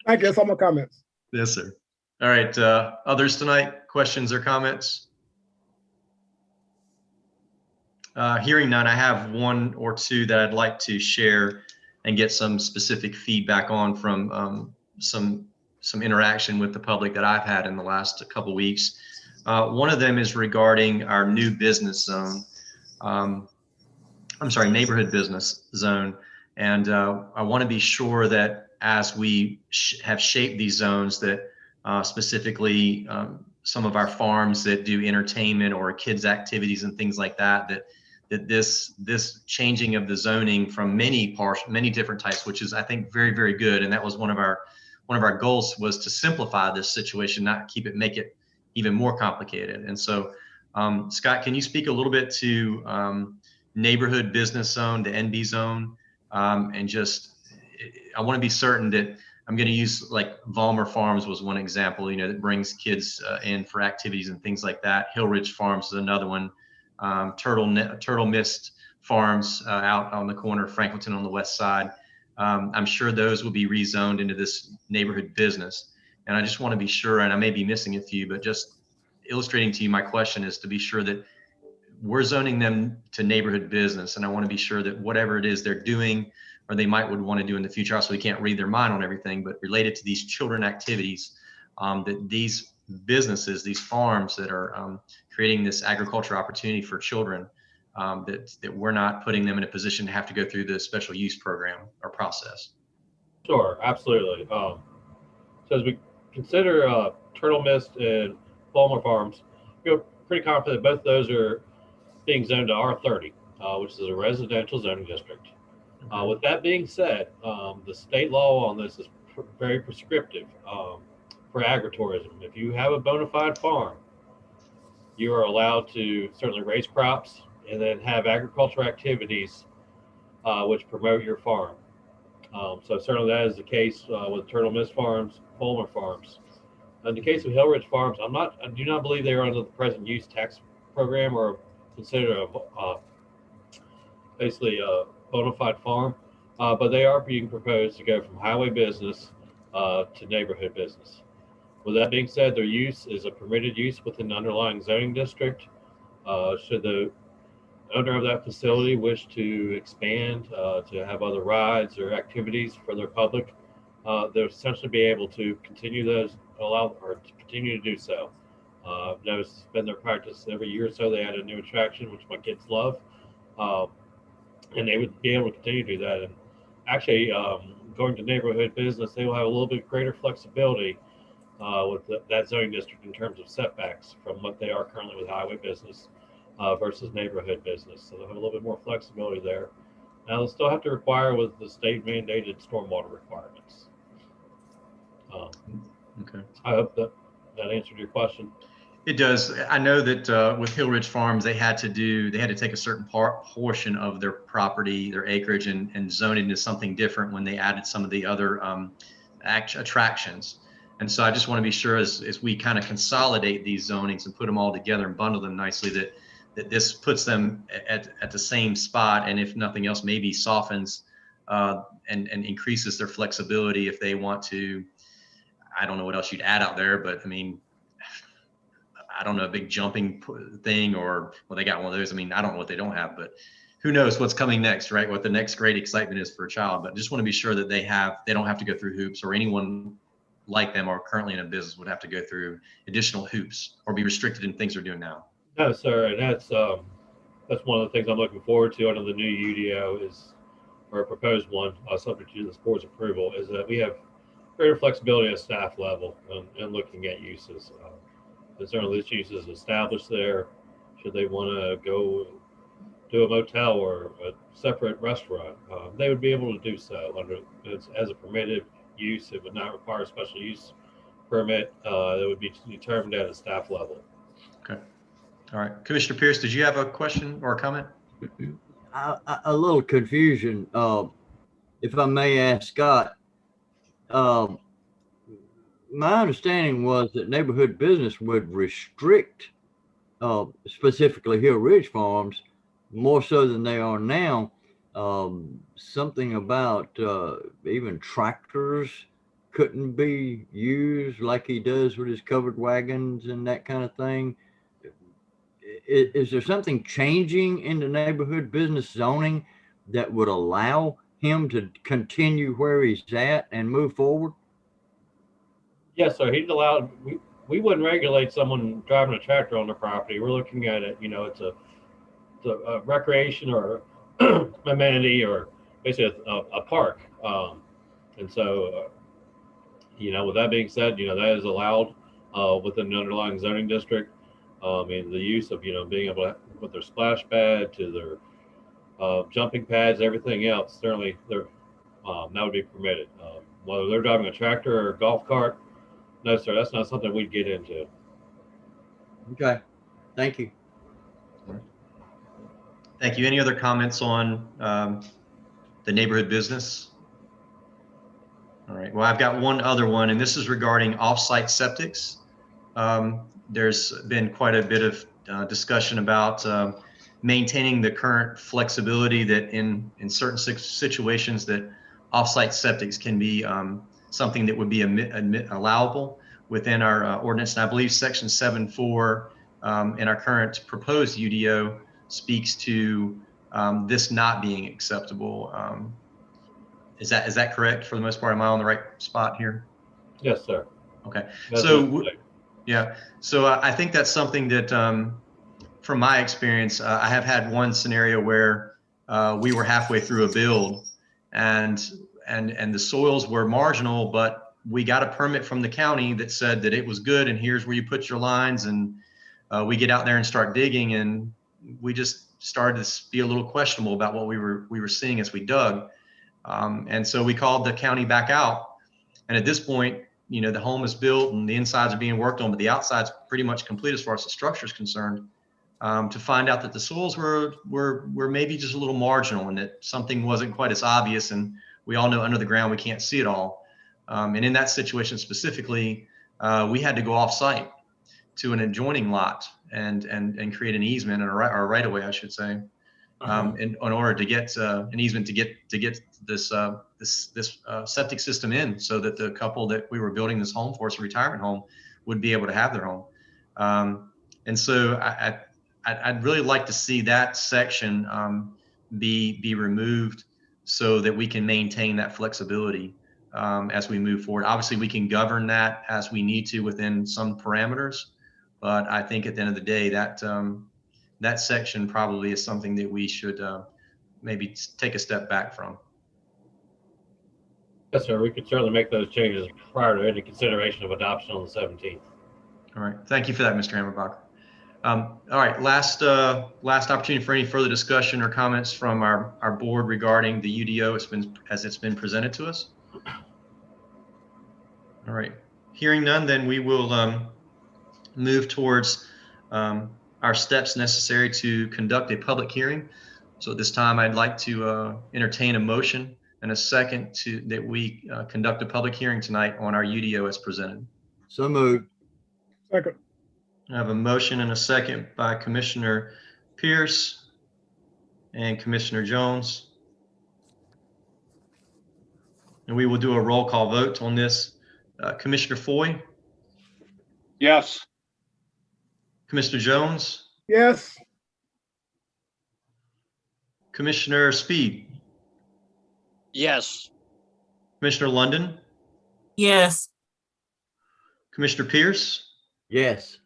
I guess all my comments. Yes, sir. All right, others tonight, questions or comments? Hearing none, I have 1 or 2 that I'd like to share and get some specific feedback on from some interaction with the public that I've had in the last couple weeks. One of them is regarding our new business zone. I'm sorry, neighborhood business zone. And I want to be sure that as we have shaped these zones, that specifically some of our farms that do entertainment or kids activities and things like that, that this changing of the zoning from many different types, which is I think very, very good. And that was one of our goals, was to simplify this situation, not make it even more complicated. And so Scott, can you speak a little bit to neighborhood business zone, the NB zone, and just, I want to be certain that I'm going to use, like, Vollmer Farms was one example, that brings kids in for activities and things like that. Hill Ridge Farms is another one. Turtle Mist farms out on the corner of Franklinton on the west side. I'm sure those will be rezoned into this neighborhood business. And I just want to be sure, and I may be missing a few, but just illustrating to you my question is to be sure that we're zoning them to neighborhood business. And I want to be sure that whatever it is they're doing or they would want to do in the future, also we can't read their mind on everything, but related to these children activities, that these businesses, these farms that are creating this agriculture opportunity for children, that we're not putting them in a position to have to go through the special use program or process. Sure, absolutely. So as we consider Turtle Mist and Palmer Farms, we're pretty confident both of those are being zoned to R30, which is a residential zoning district. With that being said, the state law on this is very prescriptive for agritourism. If you have a bona fide farm, you are allowed to certainly raise crops and then have agricultural activities which promote your farm. So certainly that is the case with Turtle Mist Farms, Palmer Farms. In the case of Hill Ridge Farms, I do not believe they are under the present use tax program or considered basically a bona fide farm, but they are being proposed to go from highway business to neighborhood business. With that being said, their use is a permitted use within the underlying zoning district. Should the owner of that facility wish to expand to have other rides or activities for their public, they'll essentially be able to continue those, allow or to continue to do so. I've noticed it's been their practice every year or so. They add a new attraction, which my kids love, and they would be able to continue to do that. And actually, going to neighborhood business, they will have a little bit greater flexibility with that zoning district in terms of setbacks from what they are currently with highway business versus neighborhood business. So they'll have a little bit more flexibility there. Now they'll still have to require with the state mandated stormwater requirements. Okay. I hope that answered your question. It does. I know that with Hill Ridge Farms, they had to take a certain portion of their property, their acreage, and zone it into something different when they added some of the other attractions. And so I just want to be sure as we kind of consolidate these zonings and put them all together and bundle them nicely, that this puts them at the same spot, and if nothing else, maybe softens and increases their flexibility if they want to. I don't know what else you'd add out there, but I mean, I don't know, a big jumping thing, or, well, they got one of those. I mean, I don't know what they don't have, but who knows what's coming next, right? What the next great excitement is for a child. But just want to be sure that they don't have to go through hoops, or anyone like them or currently in a business would have to go through additional hoops or be restricted in things they're doing now. No, sir, and that's one of the things I'm looking forward to under the new UDO or a proposed one, subject to this board's approval, is that we have greater flexibility at staff level and looking at uses. And certainly this use is established there. Should they want to go to a motel or a separate restaurant, they would be able to do so as a permitted use. It would not require a special use permit. That would be determined at a staff level. Okay. All right. Commissioner Pierce, did you have a question or a comment? A little confusion. If I may ask Scott, my understanding was that neighborhood business would restrict specifically Hill Ridge Farms more so than they are now. Something about even tractors couldn't be used like he does with his covered wagons and that kind of thing. Is there something changing in the neighborhood business zoning that would allow him to continue where he's at and move forward? Yes, sir. He's allowed. We wouldn't regulate someone driving a tractor on their property. We're looking at it. It's a recreation or amenity, or basically a park. And so, with that being said, that is allowed within the underlying zoning district. And the use of being able to put their splash pad to their jumping pads, everything else, certainly that would be permitted. Whether they're driving a tractor or a golf cart, no, sir, that's not something we'd get into. Okay, thank you. Thank you. Any other comments on the neighborhood business? All right. Well, I've got one other one, and this is regarding off-site septics. There's been quite a bit of discussion about maintaining the current flexibility that in certain situations that offsite septics can be something that would be allowable within our ordinance. And I believe section 7.4 in our current proposed UDO speaks to this not being acceptable. Is that correct for the most part? Am I on the right spot here? Yes, sir. Okay. That's So, it. yeah. So I think that's something that, from my experience, I have had one scenario where we were halfway through a build and the soils were marginal, but we got a permit from the county that said that it was good and here's where you put your lines. And we get out there and start digging, and we just started to be a little questionable about what we were seeing as we dug. And so we called the county back out. And at this point, you know, the home is built and the insides are being worked on, but the outside's pretty much complete as far as the structure is concerned. To find out that the soils were maybe just a little marginal and that something wasn't quite as obvious. And we all know under the ground we can't see it all. And in that situation specifically, we had to go off site to an adjoining lot and create an easement or right of way, I should say, in order to get an easement to get this septic system in, so that the couple that we were building this home for, a retirement home, would be able to have their home. And so I'd really like to see that section be removed so that we can maintain that flexibility as we move forward. Obviously, we can govern that as we need to within some parameters, but I think at the end of the day, that section probably is something that we should maybe take a step back from. Yes, sir. We could certainly make those changes prior to any consideration of adoption on the 17th. All right. Thank you for that, Mr. Hammerbacher. All right. Last opportunity for any further discussion or comments from our board regarding the UDO as it's been presented to us. All right. Hearing none, then we will move towards our steps necessary to conduct a public hearing. So at this time, I'd like to entertain a motion and a second that we conduct a public hearing tonight on our UDO as presented. So moved. Second. I have a motion and a second by Commissioner Pierce and Commissioner Jones. And we will do a roll call vote on this. Commissioner Foy? Yes. Commissioner Jones? Yes. Commissioner Speed? Yes. Commissioner London? Yes. Commissioner Pierce? Yes.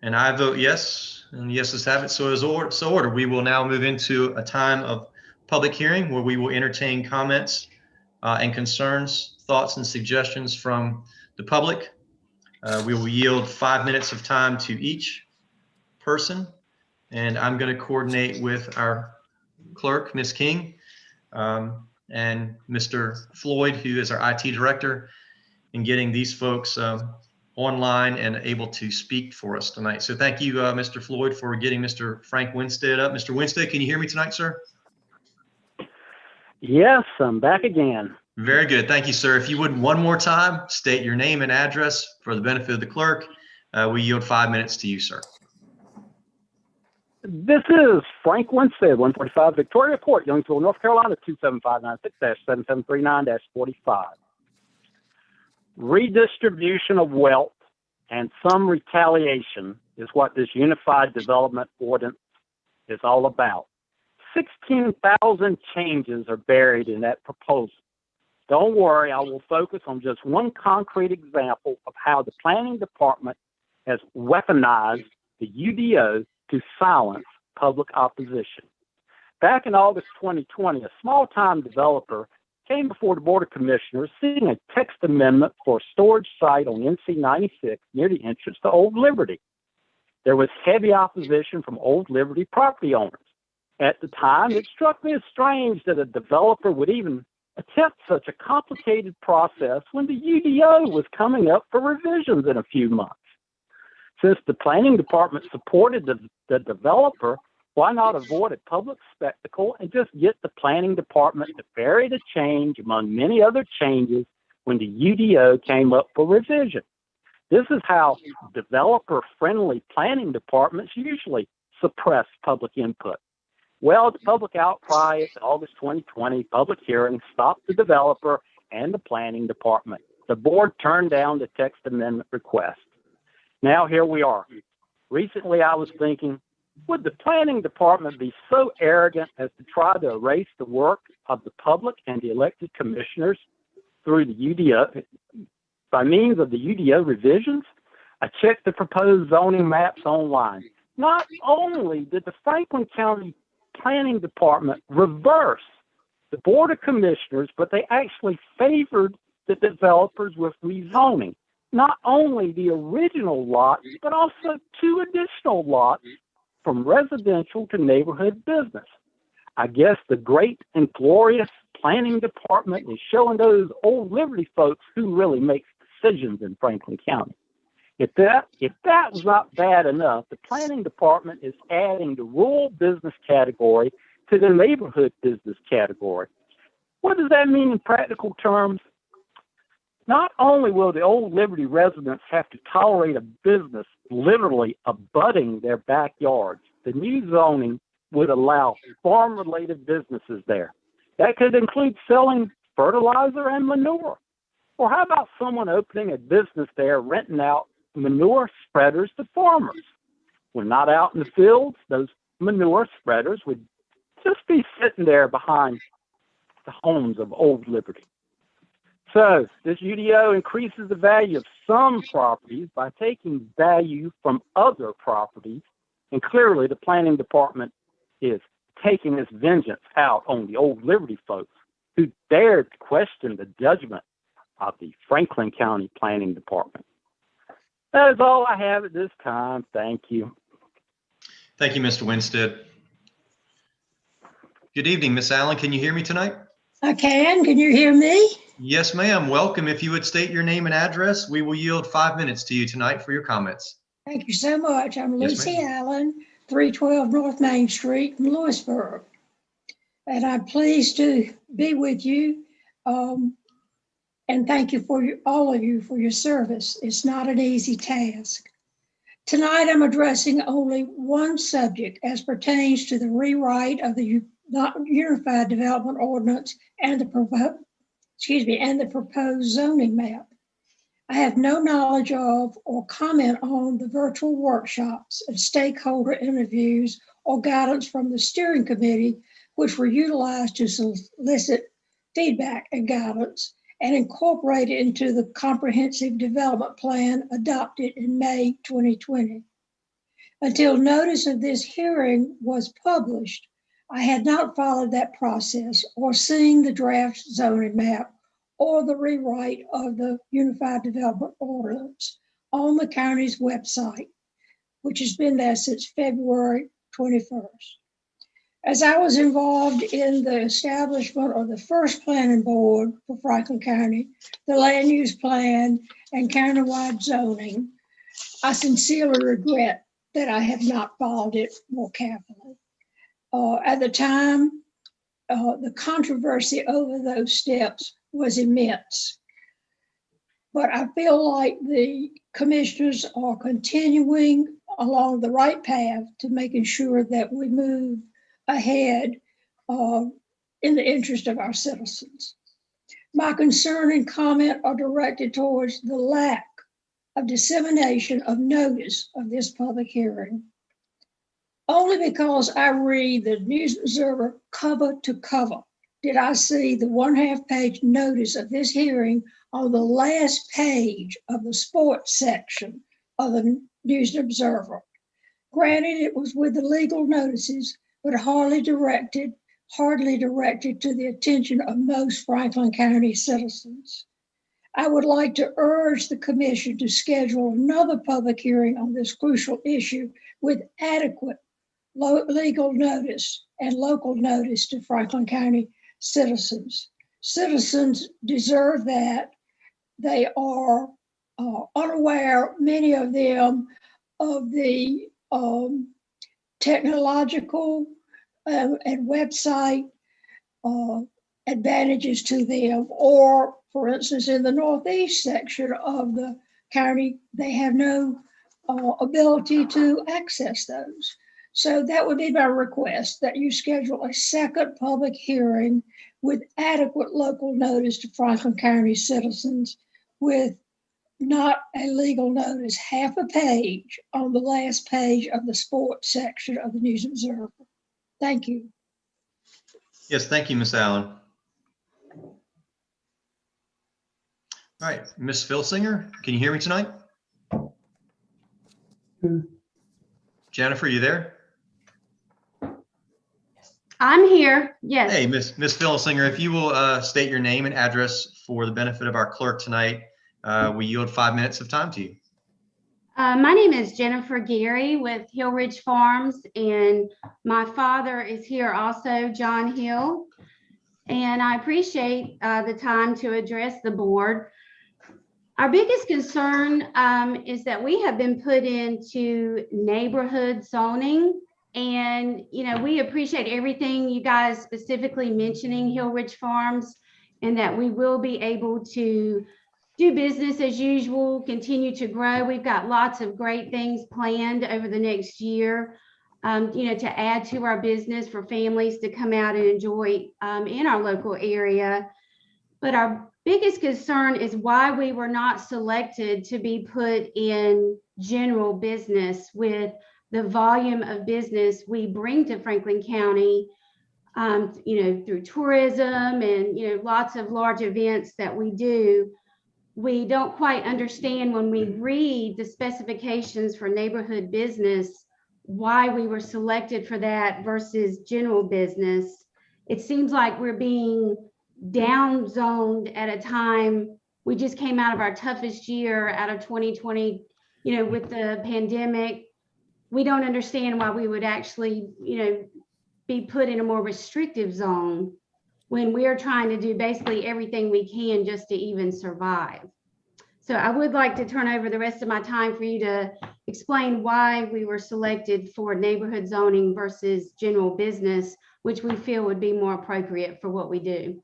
And I vote yes, and yeses have it, so ordered. We will now move into a time of public hearing where we will entertain comments and concerns, thoughts, and suggestions from the public. We will yield 5 minutes of time to each person, and I'm going to coordinate with our clerk, Ms. King, and Mr. Floyd, who is our IT director, in getting these folks online and able to speak for us tonight. So thank you, Mr. Floyd, for getting Mr. Frank Winstead up. Mr. Winstead, can you hear me tonight, sir? Yes, I'm back again. Very good. Thank you, sir. If you would, one more time, state your name and address for the benefit of the clerk. We yield 5 minutes to you, sir. This is Frank Winstead, 145 Victoria Court, Youngsville, North Carolina, 27596-7739-45. Redistribution of wealth and some retaliation is what this Unified Development Ordinance is all about. 16,000 changes are buried in that proposal. Don't worry, I will focus on just one concrete example of how the Planning Department has weaponized the UDO to silence public opposition. Back in August 2020, a small-time developer came before the Board of Commissioners seeking a text amendment for a storage site on NC 96 near the entrance to Old Liberty. There was heavy opposition from Old Liberty property owners. At the time, it struck me as strange that a developer would even attempt such a complicated process when the UDO was coming up for revisions in a few months. Since the Planning Department supported the developer, why not avoid a public spectacle and just get the Planning Department to bury the change among many other changes when the UDO came up for revision? This is how developer-friendly planning departments usually suppress public input. Well, the public outcry at the August 2020 public hearing stopped the developer and the planning department. The board turned down the text amendment request. Now here we are. Recently, I was thinking, would the planning department be so arrogant as to try to erase the work of the public and the elected commissioners through the UDO, by means of the UDO revisions? I checked the proposed zoning maps online. Not only did the Franklin County Planning Department reverse the Board of Commissioners, but they actually favored the developers with rezoning. Not only the original lots, but also 2 additional lots from residential to neighborhood business. I guess the great and glorious planning department is showing those old Liberty folks who really makes decisions in Franklin County. If that was not bad enough, the planning department is adding the rural business category to the neighborhood business category. What does that mean in practical terms? Not only will the old Liberty residents have to tolerate a business literally abutting their backyards, the new zoning would allow farm-related businesses there. That could include selling fertilizer and manure. Or how about someone opening a business there, renting out manure spreaders to farmers? When not out in the fields, those manure spreaders would just be sitting there behind the homes of Old Liberty. So this UDO increases the value of some properties by taking value from other properties. And clearly the planning department is taking its vengeance out on the Old Liberty folks who dared to question the judgment of the Franklin County Planning Department. That is all I have at this time. Thank you. Thank you, Mr. Winstead. Good evening, Miss Allen. Can you hear me tonight? I can. Can you hear me? Yes, ma'am. Welcome. If you would state your name and address, we will yield 5 minutes to you tonight for your comments. Thank you so much. I'm Yes, Lucy ma'am. Allen, 312 North Main Street in Lewisburg. And I'm pleased to be with you. And thank you for all of you for your service. It's not an easy task. Tonight, I'm addressing only one subject as pertains to the rewrite of the Unified Development Ordinance and the proposed zoning map. I have no knowledge of or comment on the virtual workshops and stakeholder interviews or guidance from the steering committee, which were utilized to solicit feedback and guidance and incorporated into the comprehensive development plan adopted in May 2020. Until notice of this hearing was published, I had not followed that process or seen the draft zoning map or the rewrite of the Unified Development Ordinance on the county's website, which has been there since February 21st. As I was involved in the establishment of the first planning board for Franklin County, the land use plan and countywide zoning, I sincerely regret that I have not followed it more carefully. At the time, the controversy over those steps was immense. But I feel like the commissioners are continuing along the right path to making sure that we move ahead in the interest of our citizens. My concern and comment are directed towards the lack of dissemination of notice of this public hearing. Only because I read the News Observer cover to cover did I see the 1/2 page notice of this hearing on the last page of the sports section of the News Observer. Granted, it was with the legal notices, but hardly directed to the attention of most Franklin County citizens. I would like to urge the commission to schedule another public hearing on this crucial issue with adequate legal notice and local notice to Franklin County citizens. Citizens deserve that. They are unaware, many of them, of the technological and website advantages to them, or for instance, in the Northeast section of the county, they have no ability to access those. So that would be my request, that you schedule a second public hearing with adequate local notice to Franklin County citizens, with not a legal notice, half a page on the last page of the sports section of the News Observer. Thank you. Yes, thank you, Ms. Allen. All right, Ms. Filsinger, can you hear me tonight? Jennifer, you there? I'm here, yes. Hey, Ms. Filsinger, if you will state your name and address for the benefit of our clerk tonight, we yield 5 minutes of time to you. My name is Jennifer Gary with Hill Ridge Farms, and my father is here also, John Hill. And I appreciate the time to address the board. Our biggest concern is that we have been put into neighborhood zoning. And, you know, we appreciate everything you guys specifically mentioning Hill Ridge Farms, and that we will be able to do business as usual, continue to grow. We've got lots of great things planned over the next year, you know, to add to our business for families to come out and enjoy in our local area. But our biggest concern is why we were not selected to be put in general business with the volume of business we bring to Franklin County, you know, through tourism and, you know, lots of large events that we do. We don't quite understand when we read the specifications for neighborhood business, why we were selected for that versus general business. It seems like we're being down zoned at a time. We just came out of our toughest year out of 2020, you know, with the pandemic. We don't understand why we would actually, you know, be put in a more restrictive zone when we're trying to do basically everything we can just to even survive. So I would like to turn over the rest of my time for you to explain why we were selected for neighborhood zoning versus general business, which we feel would be more appropriate for what we do.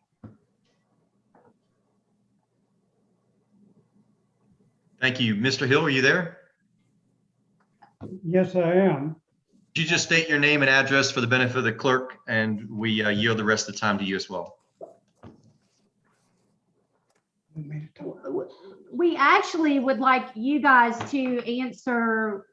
Thank you. Mr. Hill, are you there? Yes, I am. Could you just state your name and address for the benefit of the clerk, and we yield the rest of the time to you as well. We actually would like you guys to answer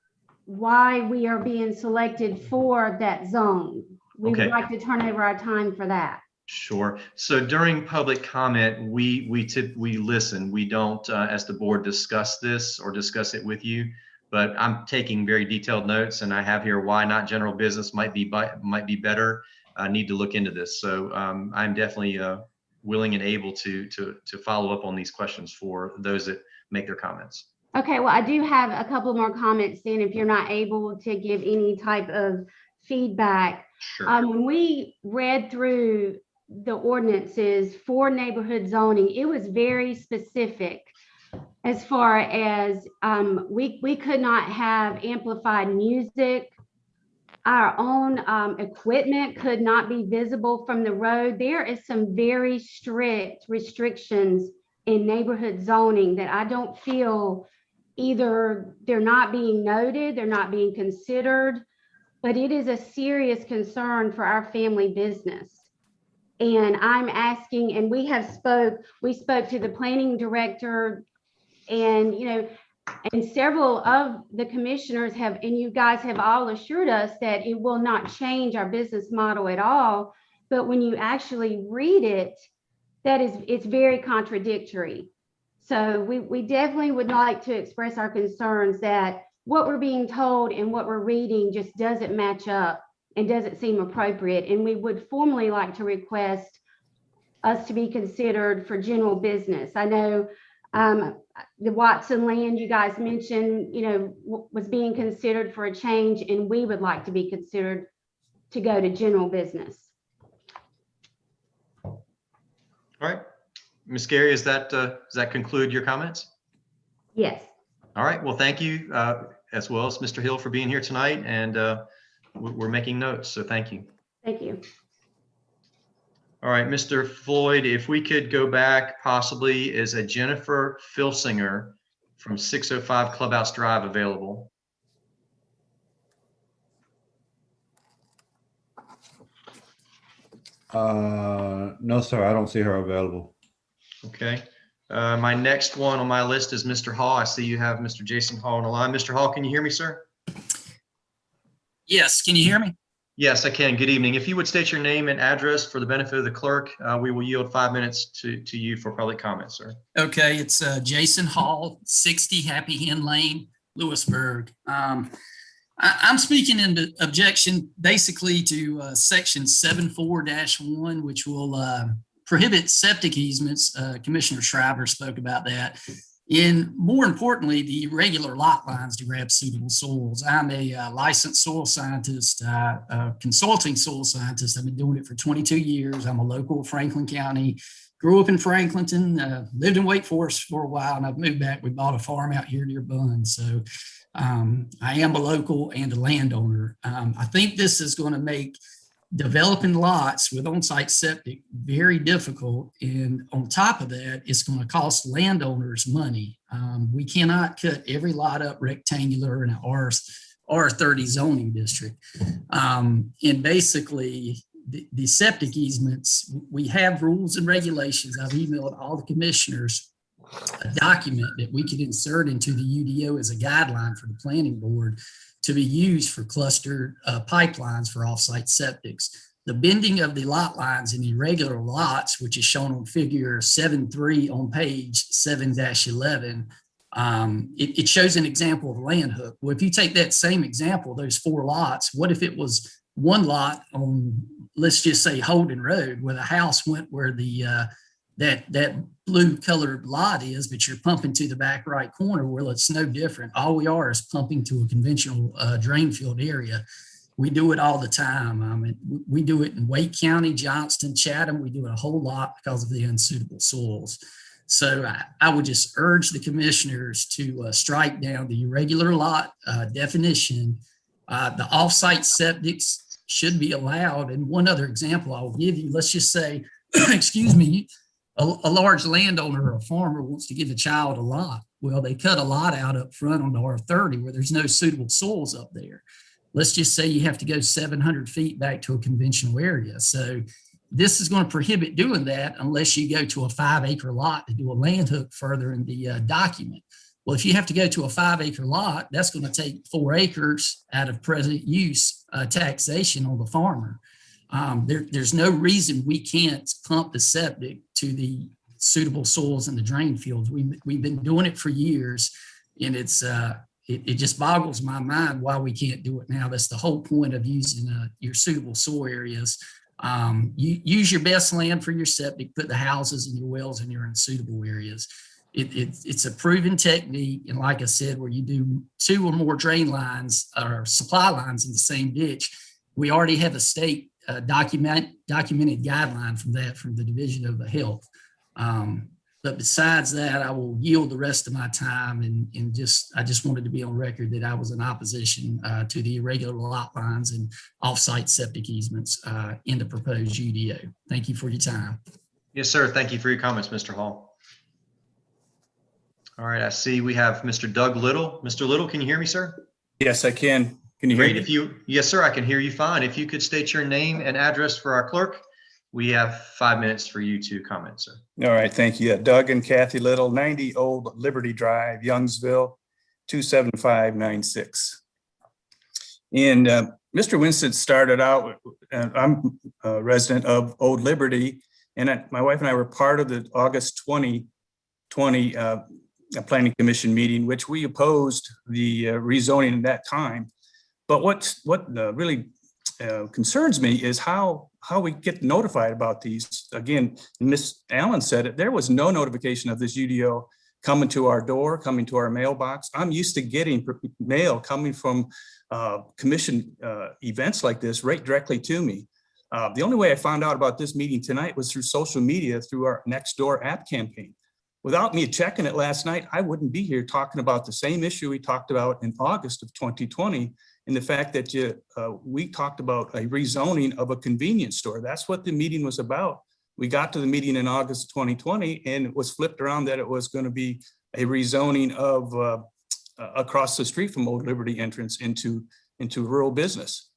why we are being selected for that zone. We Okay. would like to turn over our time for that. Sure. So during public comment, we listen. We don't, as the board, discuss this or discuss it with you. But I'm taking very detailed notes, and I have here why not general business might be better. I need to look into this. So I'm definitely willing and able to follow up on these questions for those that make their comments. Okay, well, I do have a couple more comments then if you're not able to give any type of feedback. Sure. When we read through the ordinances for neighborhood zoning, it was very specific as far as we could not have amplified music. Our own equipment could not be visible from the road. There is some very strict restrictions in neighborhood zoning that I don't feel either they're not being noted, they're not being considered, but it is a serious concern for our family business. And I'm asking, and we spoke to the planning director, and, you know, and several of the commissioners have, and you guys have all assured us that it will not change our business model at all. But when you actually read it, it's very contradictory. So we definitely would like to express our concerns that what we're being told and what we're reading just doesn't match up and doesn't seem appropriate. And we would formally like to request us to be considered for general business. I know the Watson land you guys mentioned, you know, was being considered for a change, and we would like to be considered to go to general business. All right. Ms. Gary, does that conclude your comments? Yes. All right. Well, thank you, as well as Mr. Hill, for being here tonight, and we're making notes, so thank you. Thank you. All right, Mr. Floyd, if we could go back, possibly, is a Jennifer Filsinger from 605 Clubhouse Drive available? No, sir, I don't see her available. Okay. My next one on my list is Mr. Hall. I see you have Mr. Jason Hall on the line. Mr. Hall, can you hear me, sir? Yes, can you hear me? Yes, I can. Good evening. If you would state your name and address for the benefit of the clerk, we will yield 5 minutes to you for public comment, sir. Okay, it's Jason Hall, 60 Happy Hen Lane, Lewisburg. I'm speaking in objection basically to section 74-1, which will prohibit septic easements. Commissioner Shriver spoke about that. And more importantly, the irregular lot lines to grab suitable soils. I'm a licensed soil scientist, consulting soil scientist. I've been doing it for 22 years. I'm a local Franklin County, grew up in Franklinton, lived in Wake Forest for a while, and I've moved back. We bought a farm out here near Bunn. So I am a local and a landowner. I think this is going to make developing lots with on-site septic very difficult, and on top of that, it's going to cost landowners money. We cannot cut every lot up rectangular in an R30 zoning district. And basically, the septic easements, we have rules and regulations. I've emailed all the commissioners a document that we could insert into the UDO as a guideline for the planning board to be used for clustered pipelines for offsite septics. The bending of the lot lines in irregular lots, which is shown on figure 7.3 on page 7-11, it shows an example of land hook. Well, if you take that same example, those 4 lots, what if it was one lot on, let's just say Holden Road, where the house went where the that blue colored lot is, but you're pumping to the back right corner? Well, it's no different. All we are is pumping to a conventional drain field area. We do it all the time. We do it in Wake County, Johnston, Chatham. We do it a whole lot because of the unsuitable soils. So I would just urge the commissioners to strike down the irregular lot definition. The offsite septics should be allowed. And one other example I'll give you, let's just say, excuse me, a large landowner or a farmer wants to give a child a lot. Well, they cut a lot out up front on the R30 where there's no suitable soils up there. Let's just say you have to go 700 feet back to a conventional area. So this is going to prohibit doing that unless you go to a 5-acre lot to do a land hook further in the document. Well, if you have to go to a 5-acre lot, that's going to take 4 acres out of present use taxation on the farmer. There's no reason we can't pump the septic to the suitable soils in the drain fields. We've been doing it for years, and it just boggles my mind why we can't do it now. That's the whole point of using your suitable soil areas. You use your best land for your septic, put the houses and your wells in your unsuitable areas. It's a proven technique, and like I said, where you do 2 or more drain lines or supply lines in the same ditch, we already have a state documented guideline from the Division of Health. But besides that, I will yield the rest of my time and I just wanted to be on record that I was in opposition to the irregular lot lines and offsite septic easements in the proposed UDO. Thank you for your time. Yes, sir. Thank you for your comments, Mr. Hall. All right, I see we have Mr. Doug Little. Mr. Little, can you hear me, sir? Yes, I can. Can you hear me? Yes, sir, I can hear you fine. If you could state your name and address for our clerk, we have 5 minutes for you to comment, sir. All right, thank you. Doug and Kathy Little, 90 Old Liberty Drive, Youngsville, 27596. And Mr. Winston started out, I'm a resident of Old Liberty, and my wife and I were part of the August 2020 Planning Commission meeting, which we opposed the rezoning at that time. But what really concerns me is how we get notified about these. Again, Ms. Allen said it, there was no notification of this UDO coming to our door, coming to our mailbox. I'm used to getting mail coming from commission events like this right directly to me. The only way I found out about this meeting tonight was through social media, through our Nextdoor app campaign. Without me checking it last night, I wouldn't be here talking about the same issue we talked about in August of 2020. And the fact that we talked about a rezoning of a convenience store. That's what the meeting was about. We got to the meeting in August 2020 and it was flipped around that it was going to be a rezoning of across the street from Old Liberty entrance into rural business.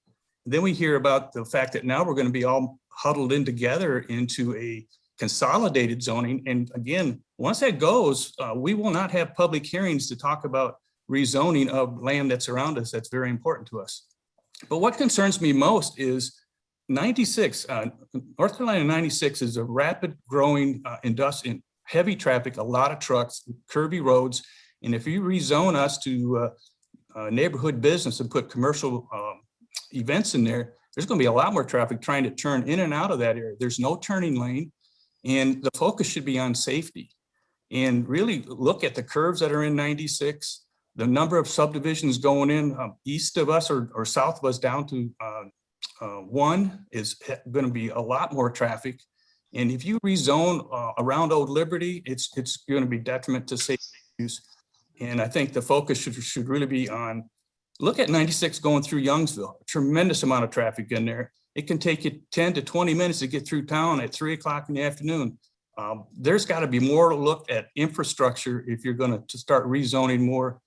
then we hear about the fact that now we're going to be all huddled in together into a consolidated zoning. And again, once that goes, we will not have public hearings to talk about rezoning of land that's around us. That's very important to us. But what concerns me most is 96, North Carolina 96 is a rapid growing industrial, heavy traffic, a lot of trucks, curvy roads. And if you rezone us to neighborhood business and put commercial events in there, there's going to be a lot more traffic trying to turn in and out of that area. There's no turning lane, and the focus should be on safety. And really look at the curves that are in 96, the number of subdivisions going in east of us or south of us down to 1 is going to be a lot more traffic. And if you rezone around Old Liberty, it's going to be detriment to safety use. And I think the focus should really be on, look at 96 going through Youngsville, a tremendous amount of traffic in there. It can take you 10 to 20 minutes to get through town at 3 o'clock in the afternoon. There's got to be more look at infrastructure if you're going to start rezoning more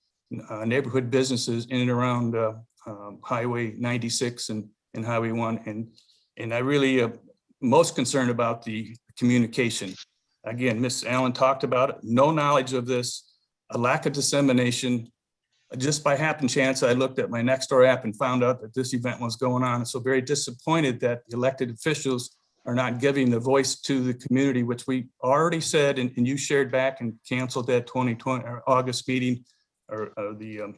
neighborhood businesses in and around Highway 96 and Highway 1. And I really most concerned about the communication. Again, Ms. Allen talked about it, no knowledge of this, a lack of dissemination. Just by happen chance, I looked at my Nextdoor app and found out that this event was going on. So very disappointed that the elected officials are not giving the voice to the community, which we already said, and you shared back and canceled that 2020 or August meeting or the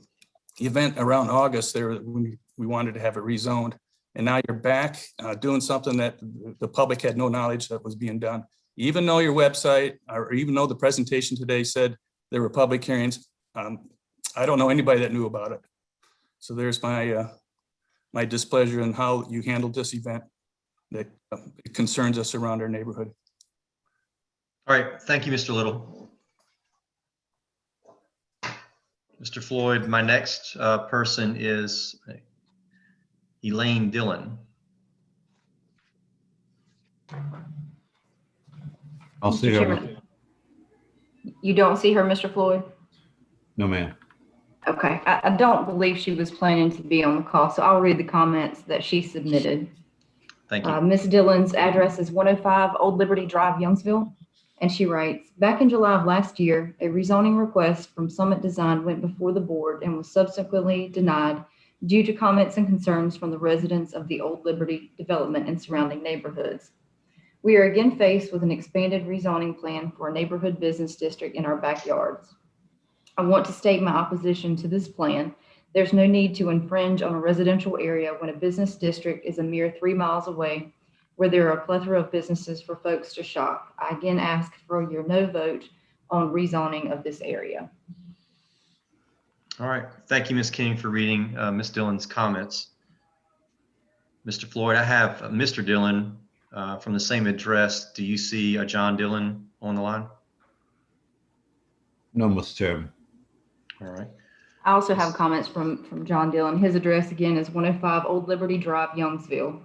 event around August there when we wanted to have it rezoned. And now you're back doing something that the public had no knowledge that was being done. Even though your website, or even though the presentation today said there were public hearings, I don't know anybody that knew about it. So there's my my displeasure in how you handled this event that concerns us around our neighborhood. All right, thank you, Mr. Little. Mr. Floyd, my next person is Elaine Dillon. I'll see her. You don't see her, Mr. Floyd? No, ma'am. Okay, I don't believe she was planning to be on the call, so I'll read the comments that she submitted. Thank you. Ms. Dillon's address is 105 Old Liberty Drive, Youngsville. And she writes, back in July of last year, a rezoning request from Summit Design went before the board and was subsequently denied due to comments and concerns from the residents of the Old Liberty development and surrounding neighborhoods. We are again faced with an expanded rezoning plan for a neighborhood business district in our backyards. I want to state my opposition to this plan. There's no need to infringe on a residential area when a business district is a mere 3 miles away, where there are a plethora of businesses for folks to shop. I again ask for your no vote on rezoning of this area. All right, thank you, Ms. King, for reading Ms. Dillon's comments. Mr. Floyd, I have Mr. Dillon from the same address. Do you see John Dillon on the line? No, Mr. Chairman. All right. I also have comments from John Dillon. His address again is 105 Old Liberty Drive, Youngsville.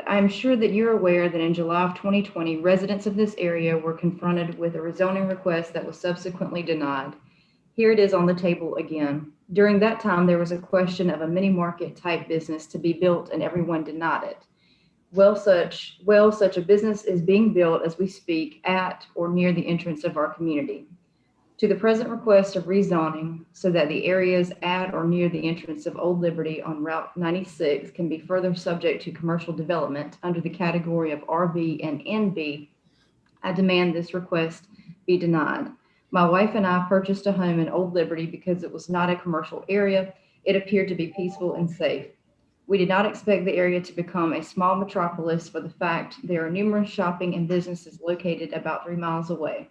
I'm sure that you're aware that in July of 2020, residents of this area were confronted with a rezoning request that was subsequently denied. Here it is on the table again. During that time, there was a question of a mini market type business to be built and everyone denied it. Well, such a business is being built as we speak at or near the entrance of our community. To the present request of rezoning so that the areas at or near the entrance of Old Liberty on Route 96 can be further subject to commercial development under the category of RB and NB, I demand this request be denied. My wife and I purchased a home in Old Liberty because it was not a commercial area. It appeared to be peaceful and safe. We did not expect the area to become a small metropolis for the fact there are numerous shopping and businesses located about 3 miles away.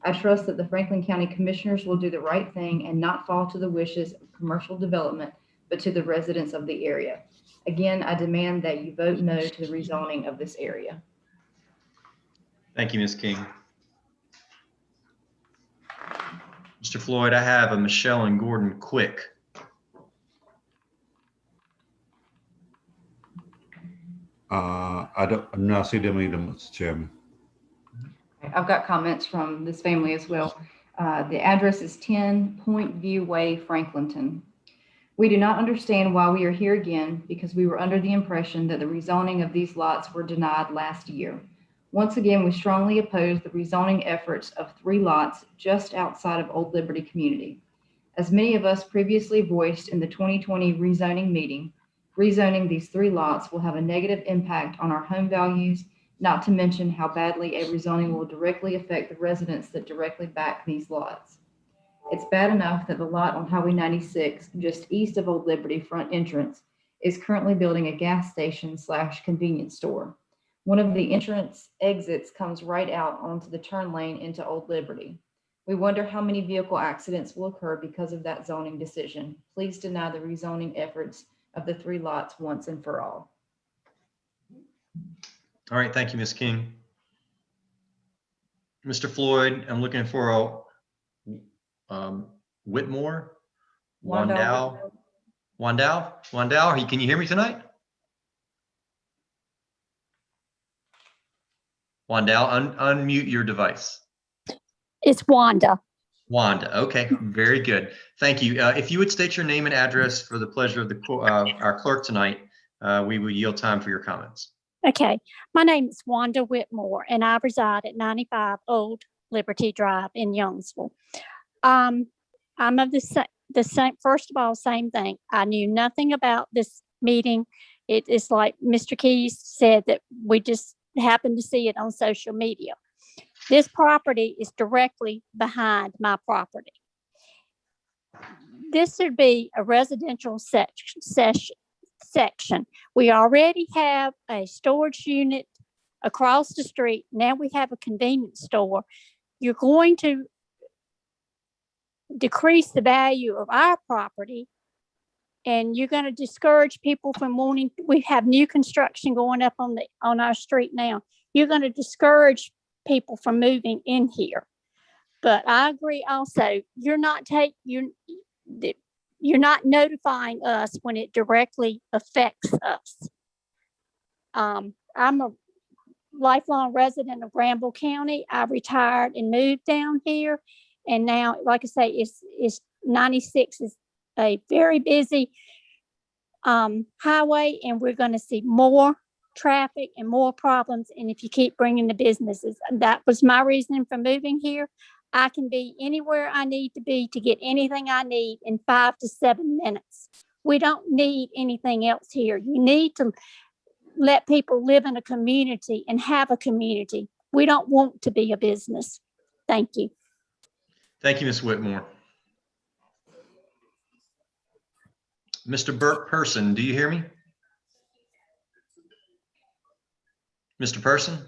I trust that the Franklin County Commissioners will do the right thing and not fall to the wishes of commercial development, but to the residents of the area. Again, I demand that you vote no to the rezoning of this area. Thank you, Ms. King. Mr. Floyd, I have a Michelle and Gordon Quick. I do not see them either, Mr. Chairman. I've got comments from this family as well. The address is 10 Point View Way, Franklinton. We do not understand why we are here again because we were under the impression that the rezoning of these lots were denied last year. Once again, we strongly oppose the rezoning efforts of 3 lots just outside of Old Liberty community. As many of us previously voiced in the 2020 rezoning meeting, rezoning these 3 lots will have a negative impact on our home values, not to mention how badly a rezoning will directly affect the residents that directly back these lots. It's bad enough that the lot on Highway 96, just east of Old Liberty front entrance, is currently building a gas station / convenience store. One of the entrance exits comes right out onto the turn lane into Old Liberty. We wonder how many vehicle accidents will occur because of that zoning decision. Please deny the rezoning efforts of the 3 lots once and for all. All right, thank you, Ms. King. Mr. Floyd, I'm looking for Whitmore, Wandau. Can you hear me tonight? Wandau, unmute your device. It's Wanda. Wanda, okay, very good. Thank you. If you would state your name and address for the pleasure of our clerk tonight, we will yield time for your comments. Okay, my name is Wanda Whitmore, and I reside at 95 Old Liberty Drive in Youngsville. I'm of the same. First of all, same thing. I knew nothing about this meeting. It is like Mr. Keys said that we just happened to see it on social media. This property is directly behind my property. This should be a residential section. We already have a storage unit across the street. Now we have a convenience store. You're going to decrease the value of our property, and you're going to discourage people from wanting. We have new construction going up on our street now. You're going to discourage people from moving in here. But I agree also, you're not notifying us when it directly affects us. I'm a lifelong resident of Granville County. I retired and moved down here. And now, like I say, it's 96 is a very busy highway, and we're going to see more traffic and more problems. And if you keep bringing the businesses, that was my reasoning for moving here. I can be anywhere I need to be to get anything I need in 5 to 7 minutes. We don't need anything else here. You need to let people live in a community and have a community. We don't want to be a business. Thank you. Thank you, Ms. Whitmore. Mr. Burt Person, do you hear me? Mr. Person?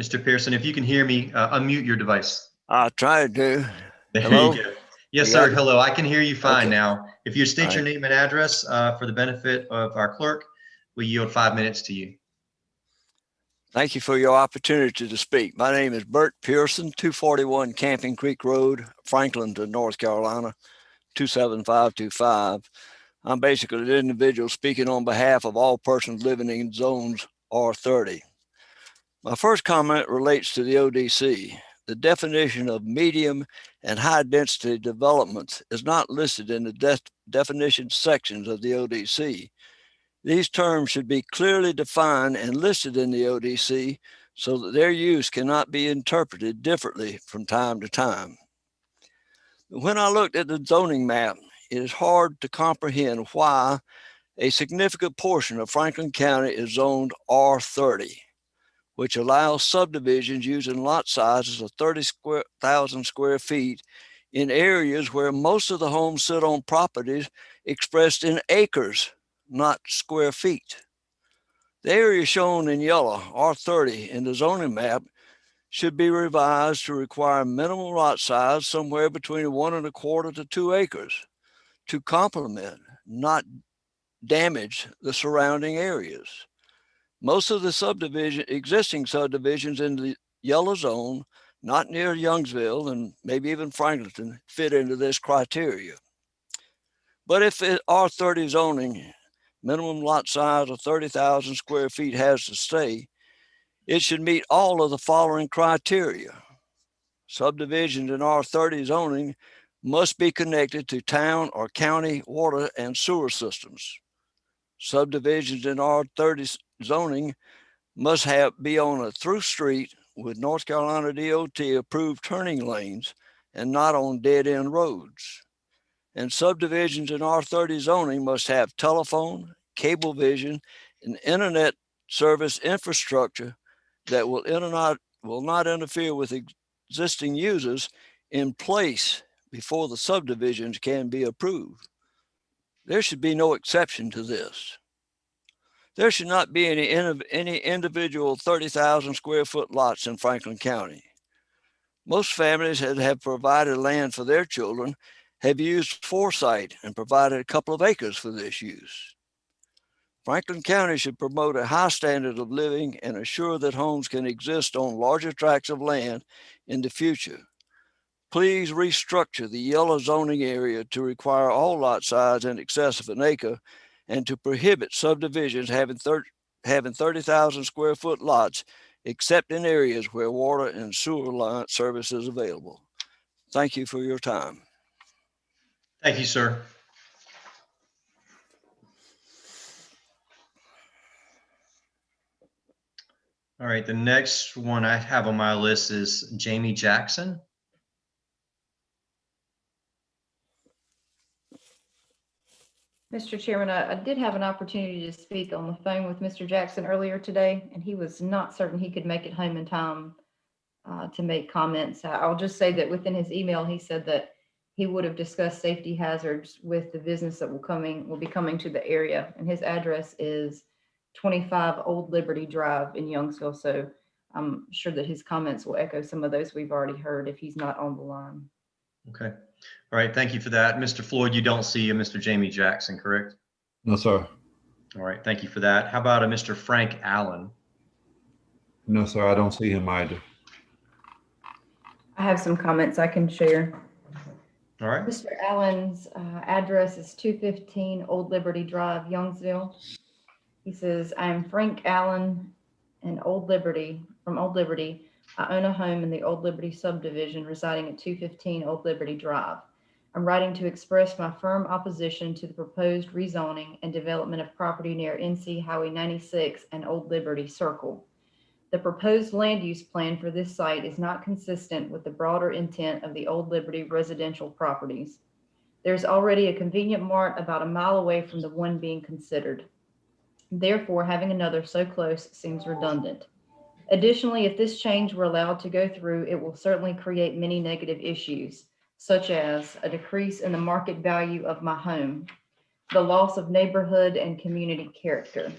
Mr. Pearson, if you can hear me, unmute your device. I tried to. There Hello? you go. Yes, You sir. got it? Hello. I can hear you fine Okay. now. If you state All your right. name and address for the benefit of our clerk, we yield 5 minutes to you. Thank you for your opportunity to speak. My name is Bert Pearson, 241 Camping Creek Road, Franklinton, North Carolina, 27525. I'm basically the individual speaking on behalf of all persons living in zones R30. My first comment relates to the ODC. The definition of medium and high density developments is not listed in the definition sections of the ODC. These terms should be clearly defined and listed in the ODC so that their use cannot be interpreted differently from time to time. When I looked at the zoning map, it is hard to comprehend why a significant portion of Franklin County is zoned R30, which allows subdivisions using lot sizes of 30,000 square feet in areas where most of the homes sit on properties expressed in acres, not square feet. The area shown in yellow, R30, in the zoning map should be revised to require minimum lot size somewhere between 1 1/4 to 2 acres to complement, not damage, the surrounding areas. Most of the existing subdivisions in the yellow zone, not near Youngsville and maybe even Franklinton, fit into this criteria. But if R30 zoning, minimum lot size of 30,000 square feet has to stay, it should meet all of the following criteria. Subdivisions in R30 zoning must be connected to town or county water and sewer systems. Subdivisions in R30 zoning must be on a through street with North Carolina DOT approved turning lanes and not on dead end roads. And subdivisions in R30 zoning must have telephone, cable vision, and internet service infrastructure that will not interfere with existing users in place before the subdivisions can be approved. There should be no exception to this. There should not be any individual 30,000 square foot lots in Franklin County. Most families that have provided land for their children have used foresight and provided a couple of acres for this use. Franklin County should promote a high standard of living and assure that homes can exist on larger tracts of land in the future. Please restructure the yellow zoning area to require all lot size in excess of an acre and to prohibit subdivisions having 30,000 square foot lots except in areas where water and sewer line service is available. Thank you for your time. Thank you, sir. All right, the next one I have on my list is Jamie Jackson. Mr. Chairman, I did have an opportunity to speak on the phone with Mr. Jackson earlier today, and he was not certain he could make it home in time to make comments. I'll just say that within his email, he said that he would have discussed safety hazards with the business that will be coming to the area, and his address is 25 Old Liberty Drive in Youngsville. So I'm sure that his comments will echo some of those we've already heard if he's not on the line. Okay. All right. Thank you for that. Mr. Floyd, you don't see a Mr. Jamie Jackson, correct? No, sir. All right. Thank you for that. How about a Mr. Frank Allen? No, sir. I don't see him either. I have some comments I can share. All right. Mr. Allen's address is 215 Old Liberty Drive, Youngsville. He says, I'm Frank Allen and from Old Liberty. I own a home in the Old Liberty subdivision residing at 215 Old Liberty Drive. I'm writing to express my firm opposition to the proposed rezoning and development of property near NC Highway 96 and Old Liberty Circle. The proposed land use plan for this site is not consistent with the broader intent of the Old Liberty residential properties. There's already a convenient mart about a mile away from the one being considered. Therefore, having another so close seems redundant. Additionally, if this change were allowed to go through, it will certainly create many negative issues, such as a decrease in the market value of my home, the loss of neighborhood and community character,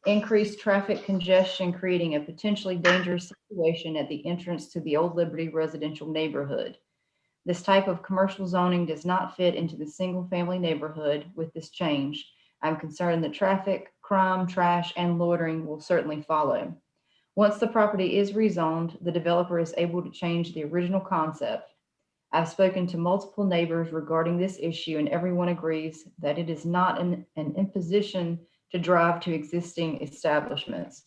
increased traffic congestion, creating a potentially dangerous situation at the entrance to the Old Liberty residential neighborhood. This type of commercial zoning does not fit into the single-family neighborhood with this change. I'm concerned that traffic, crime, trash, and loitering will certainly follow. Once the property is rezoned, the developer is able to change the original concept. I've spoken to multiple neighbors regarding this issue, and everyone agrees that it is not an imposition to drive to existing establishments.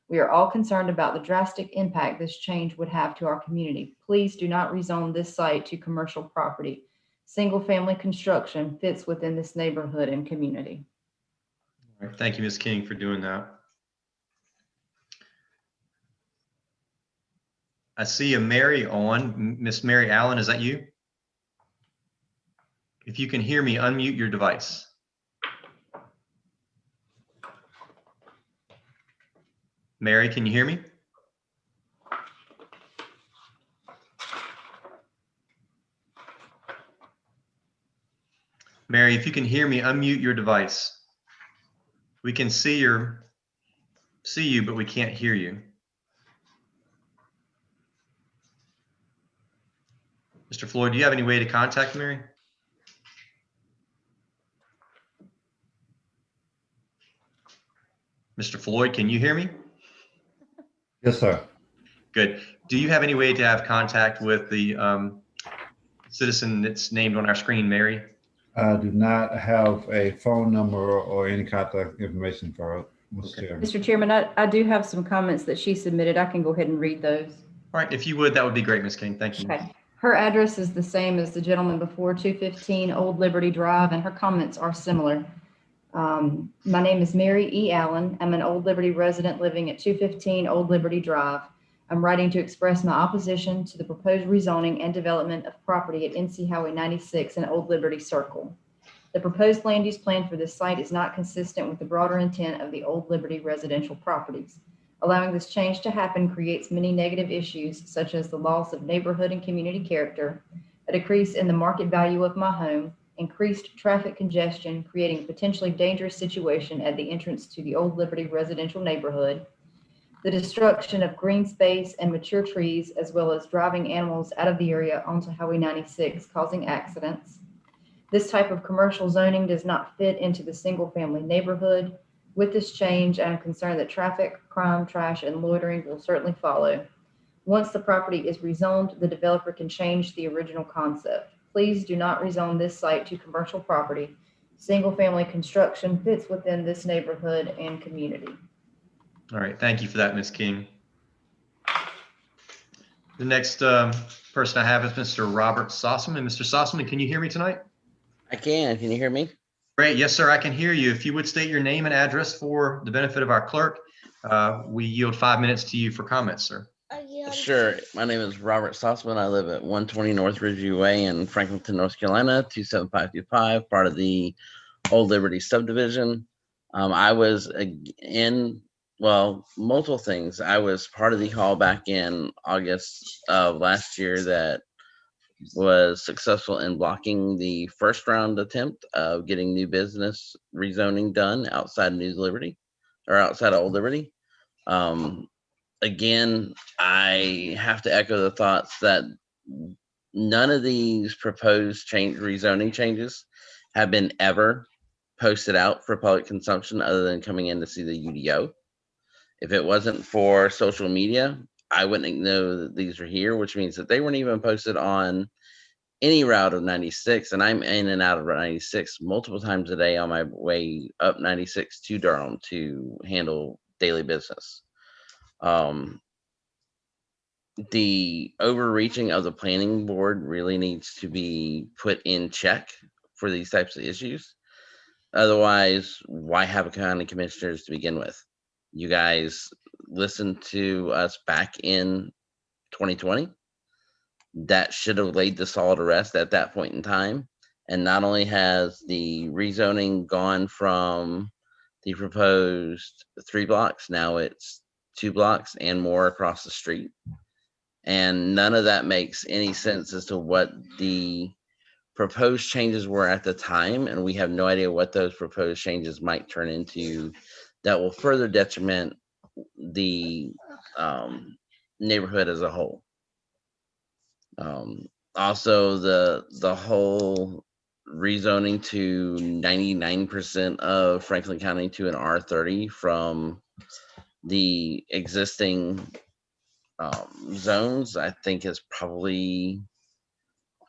We are all concerned about the drastic impact this change would have to our community. Please do not rezone this site to commercial property. Single-family construction fits within this neighborhood and community. All right. Thank you, Ms. King, for doing that. I see a Mary on. Miss Mary Allen, is that you? If you can hear me, unmute your device. Mary, can you hear me? Mary, if you can hear me, unmute your device. We can see you, but we can't hear you. Mr. Floyd, do you have any way to contact Mary? Mr. Floyd, can you hear me? Yes, sir. Good. Do you have any way to have contact with the citizen that's named on our screen, Mary? I do not have a phone number or any contact information for Mr. Chairman. Mr. Chairman, I do have some comments that she submitted. I can go ahead and read those. All right, if you would, that would be great, Ms. King. Thank you. Okay. Her address is the same as the gentleman before, 215 Old Liberty Drive, and her comments are similar. My name is Mary E. Allen. I'm an Old Liberty resident living at 215 Old Liberty Drive. I'm writing to express my opposition to the proposed rezoning and development of property at NC Highway 96 and Old Liberty Circle. The proposed land use plan for this site is not consistent with the broader intent of the Old Liberty residential properties. Allowing this change to happen creates many negative issues, such as the loss of neighborhood and community character, a decrease in the market value of my home, increased traffic congestion, creating a potentially dangerous situation at the entrance to the Old Liberty residential neighborhood, the destruction of green space and mature trees, as well as driving animals out of the area onto Highway 96, causing accidents. This type of commercial zoning does not fit into the single-family neighborhood. With this change, I am concerned that traffic, crime, trash, and loitering will certainly follow. Once the property is rezoned, the developer can change the original concept. Please do not rezone this site to commercial property. Single-family construction fits within this neighborhood and community. All right, thank you for that, Ms. King. The next person I have is Mr. Robert Sossaman. Mr. Sossaman, can you hear me tonight? I can. Can you hear me? Great. Yes, sir. I can hear you. If you would state your name and address for the benefit of our clerk, we yield 5 minutes to you for comments, sir. Sure. My name is Robert Sossman. I live at 120 North Ridgeview Way in Franklinton, North Carolina, 27525, part of the Old Liberty subdivision. I was multiple things. I was part of the haul back in August of last year that was successful in blocking the first round attempt of getting new business rezoning done outside New Liberty or outside of Old Liberty. Again, I have to echo the thoughts that none of these proposed rezoning changes have been ever posted out for public consumption other than coming in to see the UDO. If it wasn't for social media, I wouldn't know that these are here, which means that they weren't even posted on any route of 96. And I'm in and out of 96 multiple times a day on my way up 96 to Durham to handle daily business. The overreaching of the planning board really needs to be put in check for these types of issues. Otherwise, why have a county commissioners to begin with? You guys listened to us back in 2020. That should have laid this all to rest at that point in time. And not only has the rezoning gone from the proposed 3 blocks, now it's 2 blocks and more across the street. And none of that makes any sense as to what the proposed changes were at the time. And we have no idea what those proposed changes might turn into that will further detriment the neighborhood as a whole. Also, the whole rezoning to 99% of Franklin County to an R30 from the existing zones, I think is probably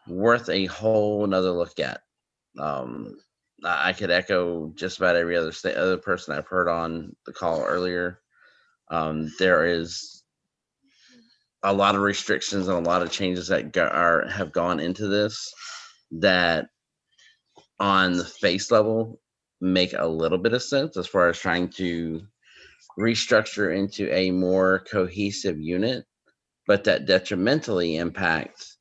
worth a whole another look at. I could echo just about every other person I've heard on the call earlier. There is a lot of restrictions and a lot of changes that have gone into this that on the face level make a little bit of sense as far as trying to restructure into a more cohesive unit, but that detrimentally impacts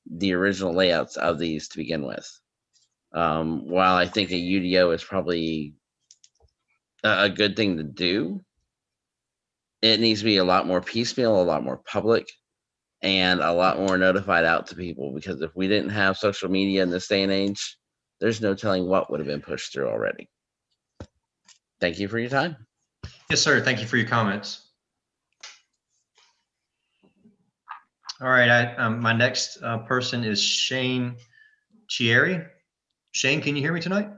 the original layouts of these to begin with. While I think a UDO is probably a good thing to do, it needs to be a lot more piecemeal, a lot more public, and a lot more notified out to people, because if we didn't have social media in this day and age, there's no telling what would have been pushed through already. Thank you for your time. Yes, sir. Thank you for your comments. All right, my next person is Shane Chieri. Shane, can you hear me tonight?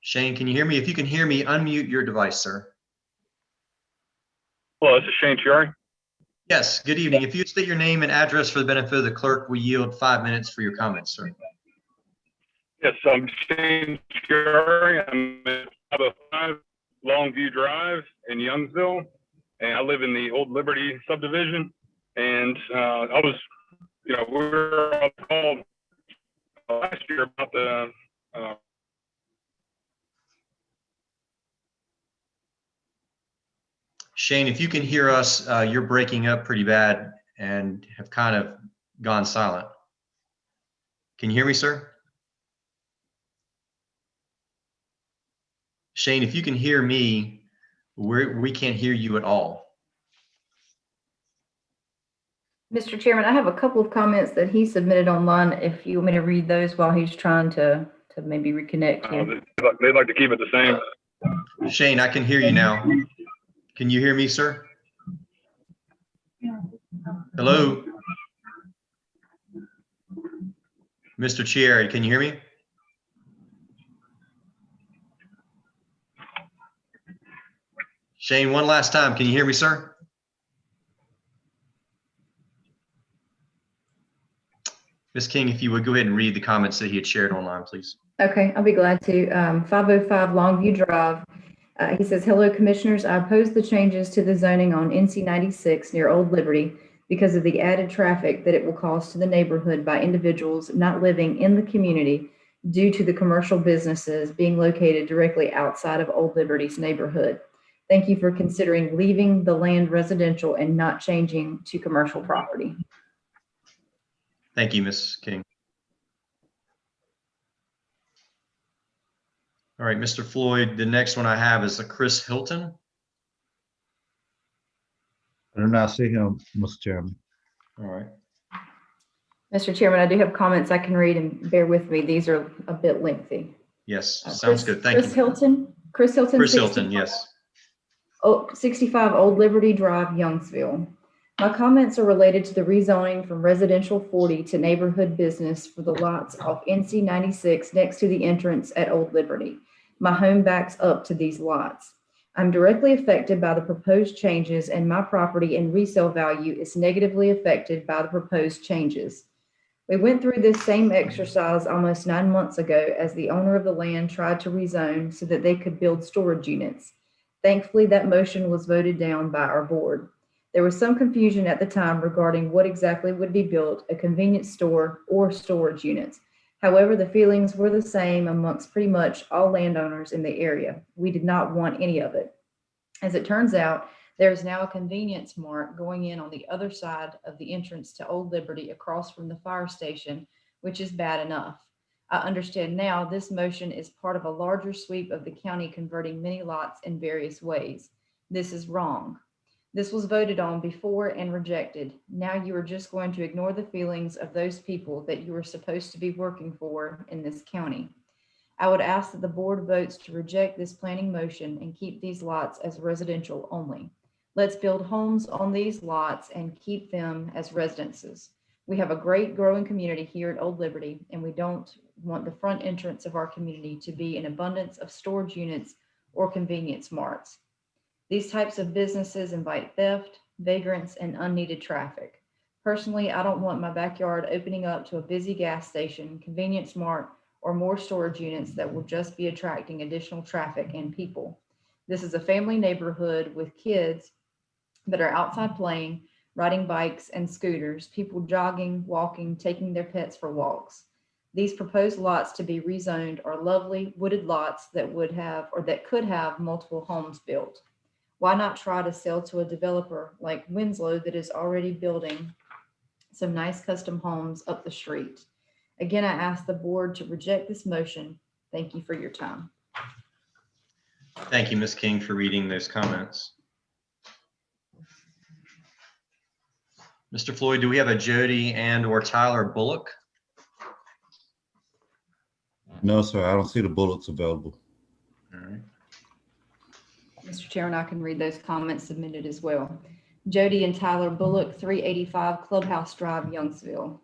Shane, can you hear me? If you can hear me, unmute your device, sir. Hello, this is Shane Chieri. Yes, good evening. If you state your name and address for the benefit of the clerk, we yield 5 minutes for your comments, sir. Yes, I'm Shane Chieri. I'm at 505 Longview Drive in Youngsville. and I live in the Old Liberty subdivision. And I was, we were on the call last year about the Shane, if you can hear us, you're breaking up pretty bad and have kind of gone silent. Can you hear me, sir? Shane, if you can hear me, we can't hear you at all. Mr. Chairman, I have a couple of comments that he submitted online. If you want me to read those while he's trying to maybe reconnect here. they'd like to keep it the same. Shane, I can hear you now. Can you hear me, sir? Hello? Mr. Chiari, can you hear me? Shane, one last time. Can you hear me, sir? Ms. King, if you would go ahead and read the comments that he had shared online, please. Okay, I'll be glad to. 505 Longview Drive. He says, hello, commissioners. I oppose the changes to the zoning on NC 96 near Old Liberty because of the added traffic that it will cause to the neighborhood by individuals not living in the community due to the commercial businesses being located directly outside of Old Liberty's neighborhood. Thank you for considering leaving the land residential and not changing to commercial property. Thank you, Ms. King. All right, Mr. Floyd, the next one I have is Chris Hilton. I do not see him, Mr. Chairman. All right. Mr. Chairman, I do have comments I can read, and bear with me. These are a bit lengthy. Yes, sounds good. Thank Chris you. Hilton. Chris Hilton. Chris Hilton, yes. 65 Old Liberty Drive, Youngsville. My comments are related to the rezoning from residential 40 to neighborhood business for the lots off NC 96 next to the entrance at Old Liberty. My home backs up to these lots. I'm directly affected by the proposed changes, and my property and resale value is negatively affected by the proposed changes. We went through this same exercise almost 9 months ago as the owner of the land tried to rezone so that they could build storage units. Thankfully, that motion was voted down by our board. There was some confusion at the time regarding what exactly would be built, a convenience store or storage units. However, the feelings were the same amongst pretty much all landowners in the area. We did not want any of it. As it turns out, there is now a convenience mart going in on the other side of the entrance to Old Liberty across from the fire station, which is bad enough. I understand now this motion is part of a larger sweep of the county converting many lots in various ways. This is wrong. This was voted on before and rejected. Now you are just going to ignore the feelings of those people that you are supposed to be working for in this county. I would ask that the board votes to reject this planning motion and keep these lots as residential only. Let's build homes on these lots and keep them as residences. We have a great growing community here at Old Liberty, and we don't want the front entrance of our community to be an abundance of storage units or convenience marts. These types of businesses invite theft, vagrants, and unneeded traffic. Personally, I don't want my backyard opening up to a busy gas station, convenience mart, or more storage units that will just be attracting additional traffic and people. This is a family neighborhood with kids that are outside playing, riding bikes and scooters, people jogging, walking, taking their pets for walks. These proposed lots to be rezoned are lovely wooded lots that would have or that could have multiple homes built. Why not try to sell to a developer like Winslow that is already building some nice custom homes up the street? Again, I ask the board to reject this motion. Thank you for your time. Thank you, Ms. King, for reading those comments. Mr. Floyd, do we have a Jody and/or Tyler Bullock? No, sir, I don't see the bullets available. All right. Mr. Chairman, I can read those comments submitted as well. Jody and Tyler Bullock, 385 Clubhouse Drive, Youngsville.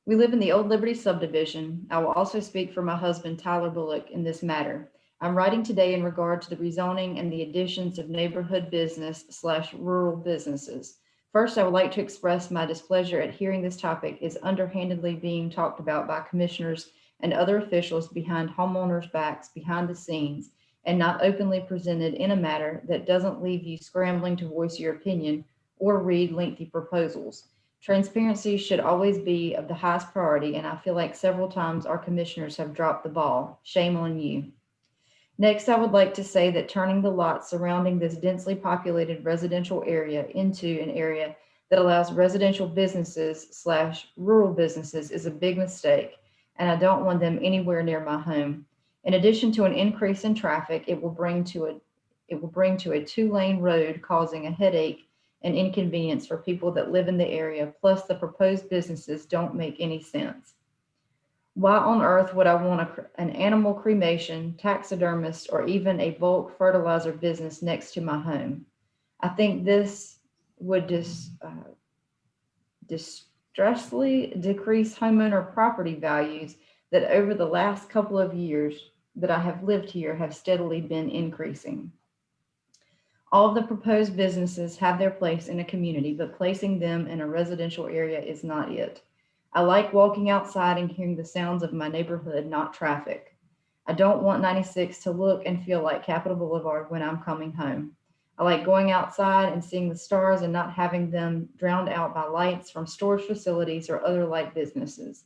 We live in the Old Liberty subdivision. I will also speak for my husband, Tyler Bullock, in this matter. I'm writing today in regard to the rezoning and the additions of neighborhood business/rural businesses. First, I would like to express my displeasure at hearing this topic is underhandedly being talked about by commissioners and other officials behind homeowners' backs behind the scenes and not openly presented in a manner that doesn't leave you scrambling to voice your opinion or read lengthy proposals. Transparency should always be of the highest priority, and I feel like several times our commissioners have dropped the ball. Shame on you. Next, I would like to say that turning the lots surrounding this densely populated residential area into an area that allows residential businesses / rural businesses is a big mistake, and I don't want them anywhere near my home. In addition to an increase in traffic, it will bring to a 2-lane road, causing a headache and inconvenience for people that live in the area, plus the proposed businesses don't make any sense. Why on earth would I want an animal cremation, taxidermist, or even a bulk fertilizer business next to my home? I think this would distressingly decrease homeowner property values that over the last couple of years that I have lived here have steadily been increasing. All of the proposed businesses have their place in a community, but placing them in a residential area is not it. I like walking outside and hearing the sounds of my neighborhood, not traffic. I don't want 96 to look and feel like Capitol Boulevard when I'm coming home. I like going outside and seeing the stars and not having them drowned out by lights from storage facilities or other light businesses.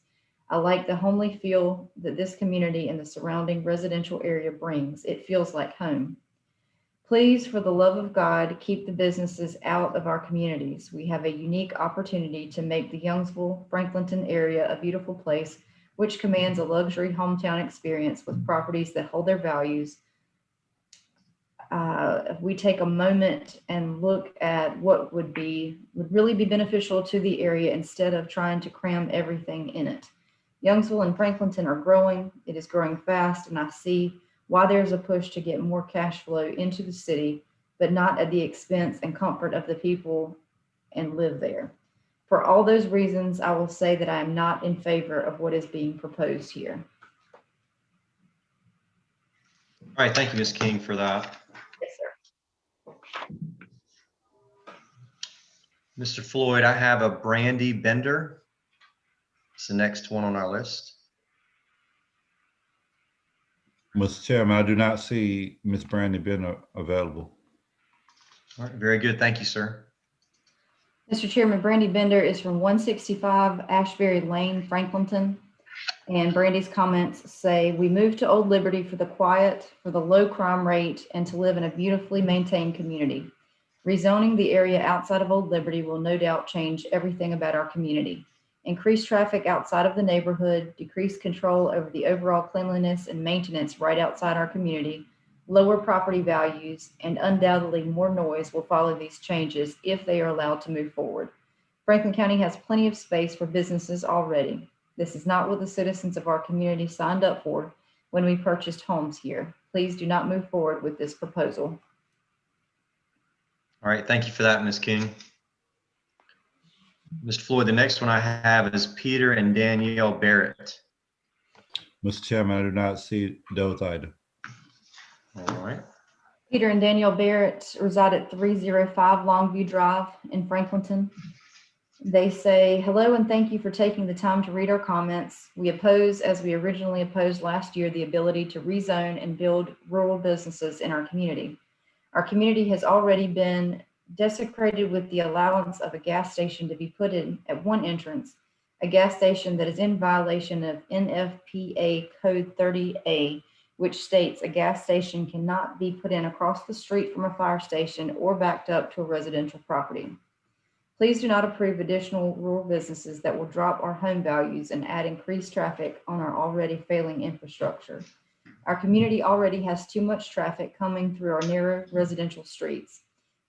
I like the homely feel that this community and the surrounding residential area brings. It feels like home. Please, for the love of God, keep the businesses out of our communities. We have a unique opportunity to make the Youngsville, Franklinton area a beautiful place, which commands a luxury hometown experience with properties that hold their values. If we take a moment and look at what would really be beneficial to the area instead of trying to cram everything in it. Youngsville and Franklinton are growing. It is growing fast, and I see why there's a push to get more cash flow into the city, but not at the expense and comfort of the people and live there. For all those reasons, I will say that I am not in favor of what is being proposed here. All right, thank you, Ms. King, for that. Yes, sir. Mr. Floyd, I have a Brandy Bender. It's the next one on our list. Mr. Chairman, I do not see Ms. Brandy Bender available. All right, very good. Thank you, sir. Mr. Chairman, Brandy Bender is from 165 Ashbury Lane, Franklinton. And Brandy's comments say, we moved to Old Liberty for the quiet, for the low crime rate, and to live in a beautifully maintained community. Rezoning the area outside of Old Liberty will no doubt change everything about our community. Increased traffic outside of the neighborhood, decreased control over the overall cleanliness and maintenance right outside our community, lower property values, and undoubtedly more noise will follow these changes if they are allowed to move forward. Franklin County has plenty of space for businesses already. This is not what the citizens of our community signed up for when we purchased homes here. Please do not move forward with this proposal. All right, thank you for that, Ms. King. Mr. Floyd, the next one I have is Peter and Danielle Barrett. Mr. Chairman, I do not see those either. All right. Peter and Danielle Barrett reside at 305 Longview Drive in Franklinton. They say, hello and thank you for taking the time to read our comments. We oppose, as we originally opposed last year, the ability to rezone and build rural businesses in our community. Our community has already been desecrated with the allowance of a gas station to be put in at one entrance, a gas station that is in violation of NFPA Code 30A, which states a gas station cannot be put in across the street from a fire station or backed up to a residential property. Please do not approve additional rural businesses that will drop our home values and add increased traffic on our already failing infrastructure. Our community already has too much traffic coming through our narrow residential streets.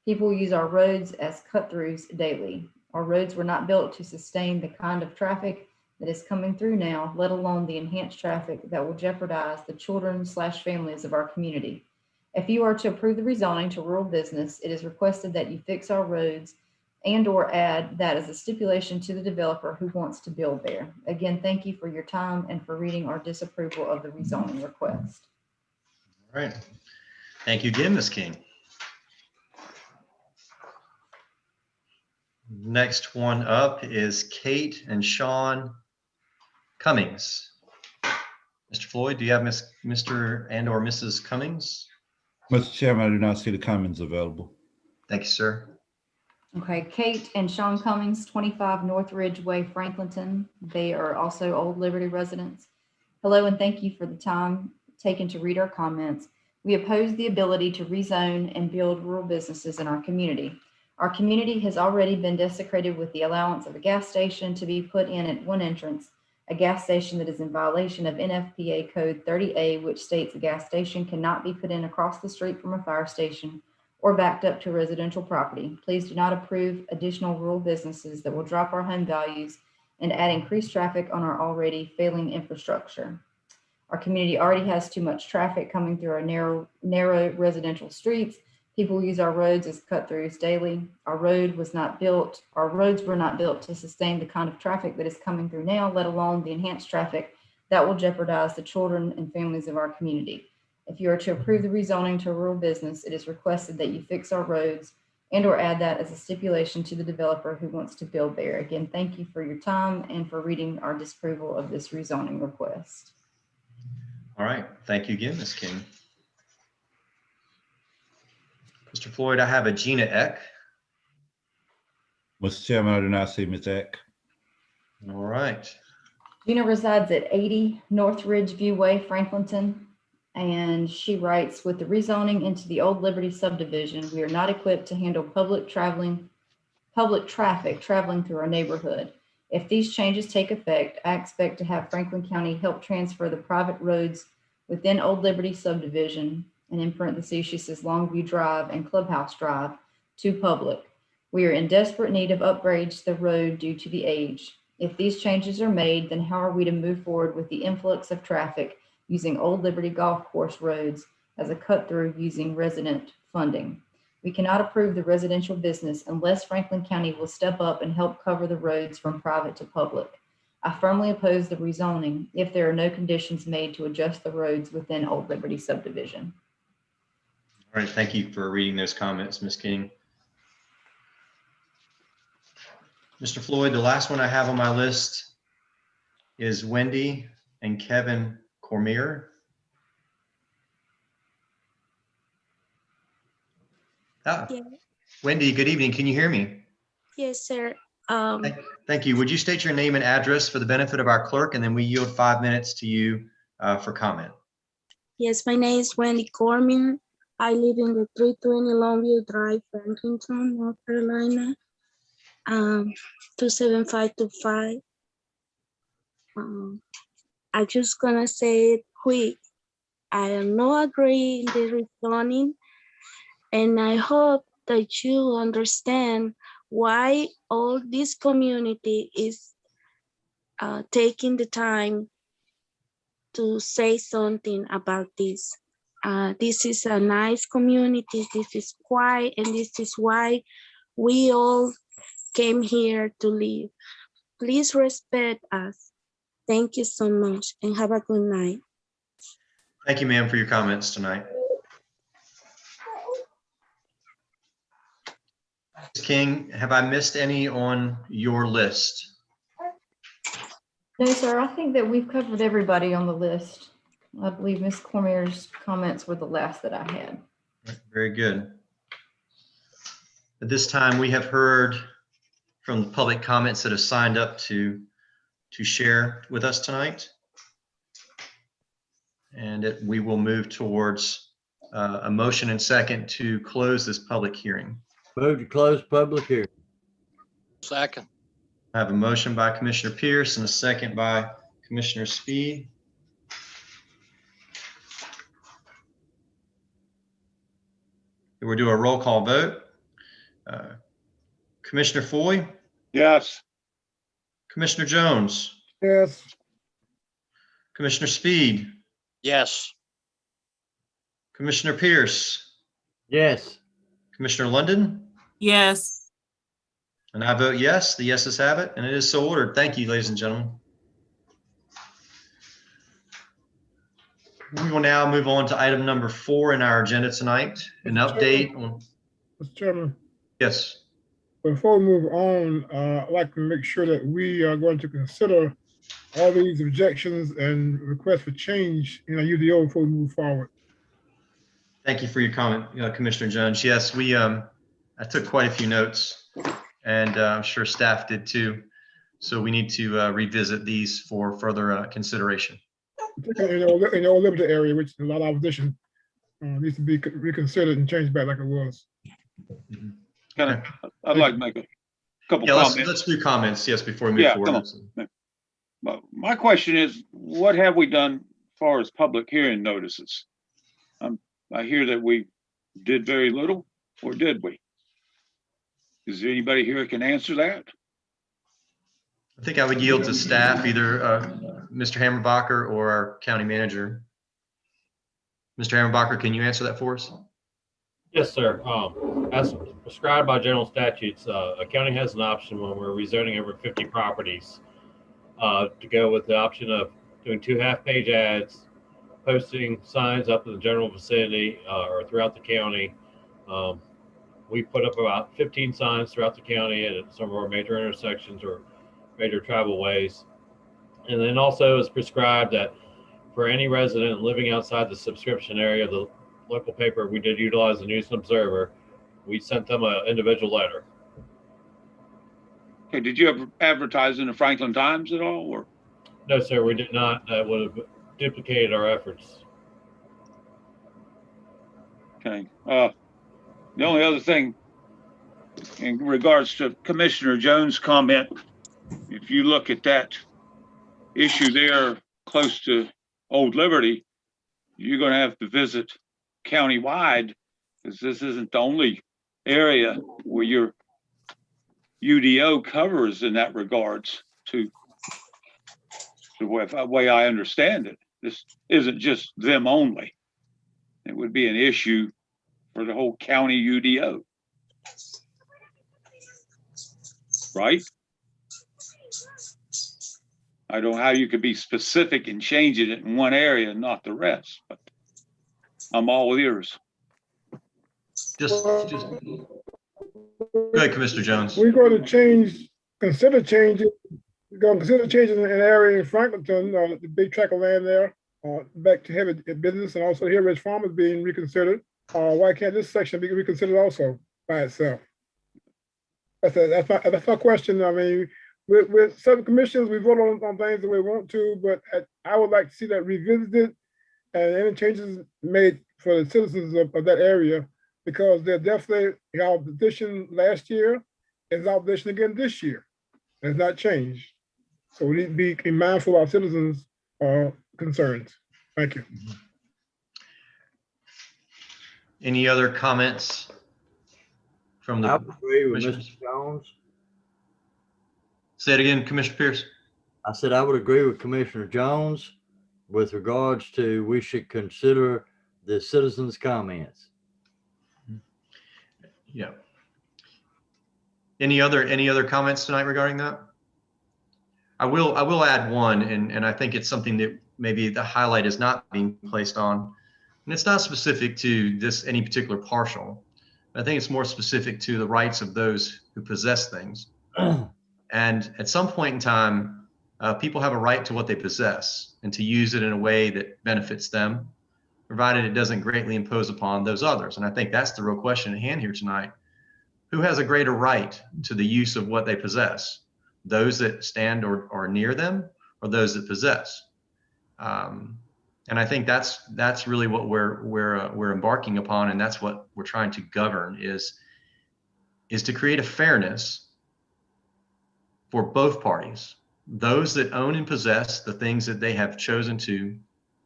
People use our roads as cut-throughs daily. Our roads were not built to sustain the kind of traffic that is coming through now, let alone the enhanced traffic that will jeopardize the children/families of our community. If you are to approve the rezoning to rural business, it is requested that you fix our roads and/or add that as a stipulation to the developer who wants to build there. Again, thank you for your time and for reading our disapproval of the rezoning request. All right. Thank you again, Ms. King. Next one up is Kate and Sean Cummings. Mr. Floyd, do you have Mr. and or Mrs. Cummings? Mr. Chairman, I do not see the comments available. Thank you, sir. Okay, Kate and Sean Cummings, 25 North Ridge Way, Franklinton. They are also Old Liberty residents. Hello, and thank you for the time taken to read our comments. We oppose the ability to rezone and build rural businesses in our community. Our community has already been desecrated with the allowance of a gas station to be put in at one entrance, a gas station that is in violation of NFPA Code 30A, which states a gas station cannot be put in across the street from a fire station or backed up to residential property. Please do not approve additional rural businesses that will drop our home values and add increased traffic on our already failing infrastructure. Our community already has too much traffic coming through our narrow residential streets. People use our roads as cut-throughs daily. Our roads were not built to sustain the kind of traffic that is coming through now, let alone the enhanced traffic that will jeopardize the children and families of our community. If you are to approve the rezoning to a rural business, it is requested that you fix our roads and or add that as a stipulation to the developer who wants to build there. Again, thank you for your time and for reading our disapproval of this rezoning request. All right. Thank you again, Ms. King. Mr. Floyd, I have a Gina Eck. Mr. Chairman, I do not see Ms. Eck. All right. Gina resides at 80 North Ridge View Way, Franklinton. And she writes, with the rezoning into the Old Liberty subdivision, we are not equipped to handle public traffic traveling through our neighborhood. If these changes take effect, I expect to have Franklin County help transfer the private roads within Old Liberty subdivision, and in parentheses, she says Longview Drive and Clubhouse Drive, to public. We are in desperate need of upgrades to the road due to the age. If these changes are made, then how are we to move forward with the influx of traffic using Old Liberty Golf Course roads as a cut through using resident funding? We cannot approve the residential business unless Franklin County will step up and help cover the roads from private to public. I firmly oppose the rezoning if there are no conditions made to adjust the roads within Old Liberty subdivision. All right. Thank you for reading those comments, Ms. King. Mr. Floyd, the last one I have on my list is Wendy and Kevin Cormier. Yeah. Wendy, good evening. Can you hear me? Yes, sir. Thank you. Would you state your name and address for the benefit of our clerk, and then we yield 5 minutes to you for comment. Yes, my name is Wendy Cormier. I live in the 320 Longview Drive, Franklinton, North Carolina, 27525. I just gonna say it quick. I am not agree in the rezoning, and I hope that you understand why all this community is taking the time to say something about this. This is a nice community, this is quiet, and this is why we all came here to live. Please respect us. Thank you so much and have a good night. Thank you, ma'am, for your comments tonight. Ms. King, have I missed any on your list? No, sir. I think that we've covered everybody on the list. I believe Ms. Cormier's comments were the last that I had. Very good. At this time, we have heard from the public comments that have signed up to share with us tonight. And we will move towards a motion and second to close this public hearing. Move to close public hearing. Second. I have a motion by Commissioner Pierce and a second by Commissioner Speed. We'll do a roll call vote. Commissioner Foy? Yes. Commissioner Jones? Yes. Commissioner Speed? Yes. Commissioner Pierce? Yes. Commissioner London? Yes. And I vote yes. The yeses have it, and it is so ordered. Thank you, ladies and gentlemen. We will now move on to item number 4 in our agenda tonight, an update on. Mr. Chairman, Yes. before we move on, I'd like to make sure that we are going to consider all these objections and requests for change in our UDO before we move forward. Thank you for your comment, Commissioner Jones. Yes, I took quite a few notes, and I'm sure staff did too. So we need to revisit these for further consideration. Particularly in the old Liberty area, which a lot of opposition needs to be reconsidered and changed back like it was. I'd like to make a couple Yeah, comments. let's do comments, yes, before we move Yeah, forward. come on. My question is, what have we done as far as public hearing notices? I hear that we did very little, or did we? Is there anybody here who can answer that? I think I would yield to staff, either Mr. Hammerbacher or our county manager. Mr. Hammerbacher, can you answer that for us? Yes, sir. As prescribed by general statutes, a county has an option when we're rezoning over 50 properties to go with the option of doing 2 half-page ads, posting signs up in the general vicinity or throughout the county. We put up about 15 signs throughout the county at some of our major intersections or major travel ways. And then also is prescribed that for any resident living outside the subscription area of the local paper, we did utilize the News and Observer. We sent them an individual letter. Okay, did you ever advertise in the Franklin Times at all, or? No, sir, we did not. That would have duplicated our efforts. Okay. The only other thing in regards to Commissioner Jones' comment, if you look at that issue there close to Old Liberty, you're going to have to visit countywide, because this isn't the only area where your UDO covers in that regards to the way I understand it. This isn't just them only. It would be an issue for the whole county UDO. Right? I don't know how you could be specific and changing it in one area and not the rest, but I'm all ears. Go ahead, Commissioner Jones. We're going to consider changing an area in Franklinton, the big tract of land there, back to heavy business, and also Hill Ridge Farm is being reconsidered. Why can't this section be reconsidered also by itself? That's my question. I mean, with some commissions, we vote on things that we want to, but I would like to see that revisited and any changes made for the citizens of that area, because they're definitely in opposition last year, and opposition again this year. It has not changed. So we need to be mindful of our citizens' concerns. Thank you. Any other comments from the? I agree with Mr. Jones. Say it again, Commissioner Pierce. I said I would agree with Commissioner Jones with regards to we should consider the citizens' comments. Yeah. Any other comments tonight regarding that? I will add one, and I think it's something that maybe the highlight is not being placed on, and it's not specific to any particular parcel. I think it's more specific to the rights of those who possess things. And at some point in time, people have a right to what they possess and to use it in a way that benefits them, provided it doesn't greatly impose upon those others. And I think that's the real question at hand here tonight. Who has a greater right to the use of what they possess? Those that stand or near them, or those that possess? And I think that's really what we're embarking upon, and that's what we're trying to govern is to create a fairness for both parties. Those that own and possess the things that they have chosen to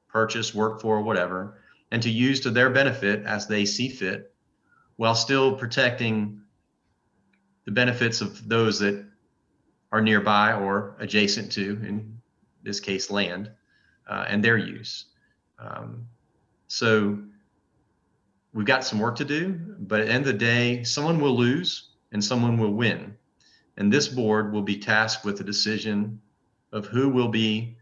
purchase, work for, whatever, and to use to their benefit as they see fit, while still protecting the benefits of those that are nearby or adjacent to, in this case, land, and their use. So we've got some work to do, but at the end of the day, someone will lose and someone will win. And this board will be tasked with the decision of who will be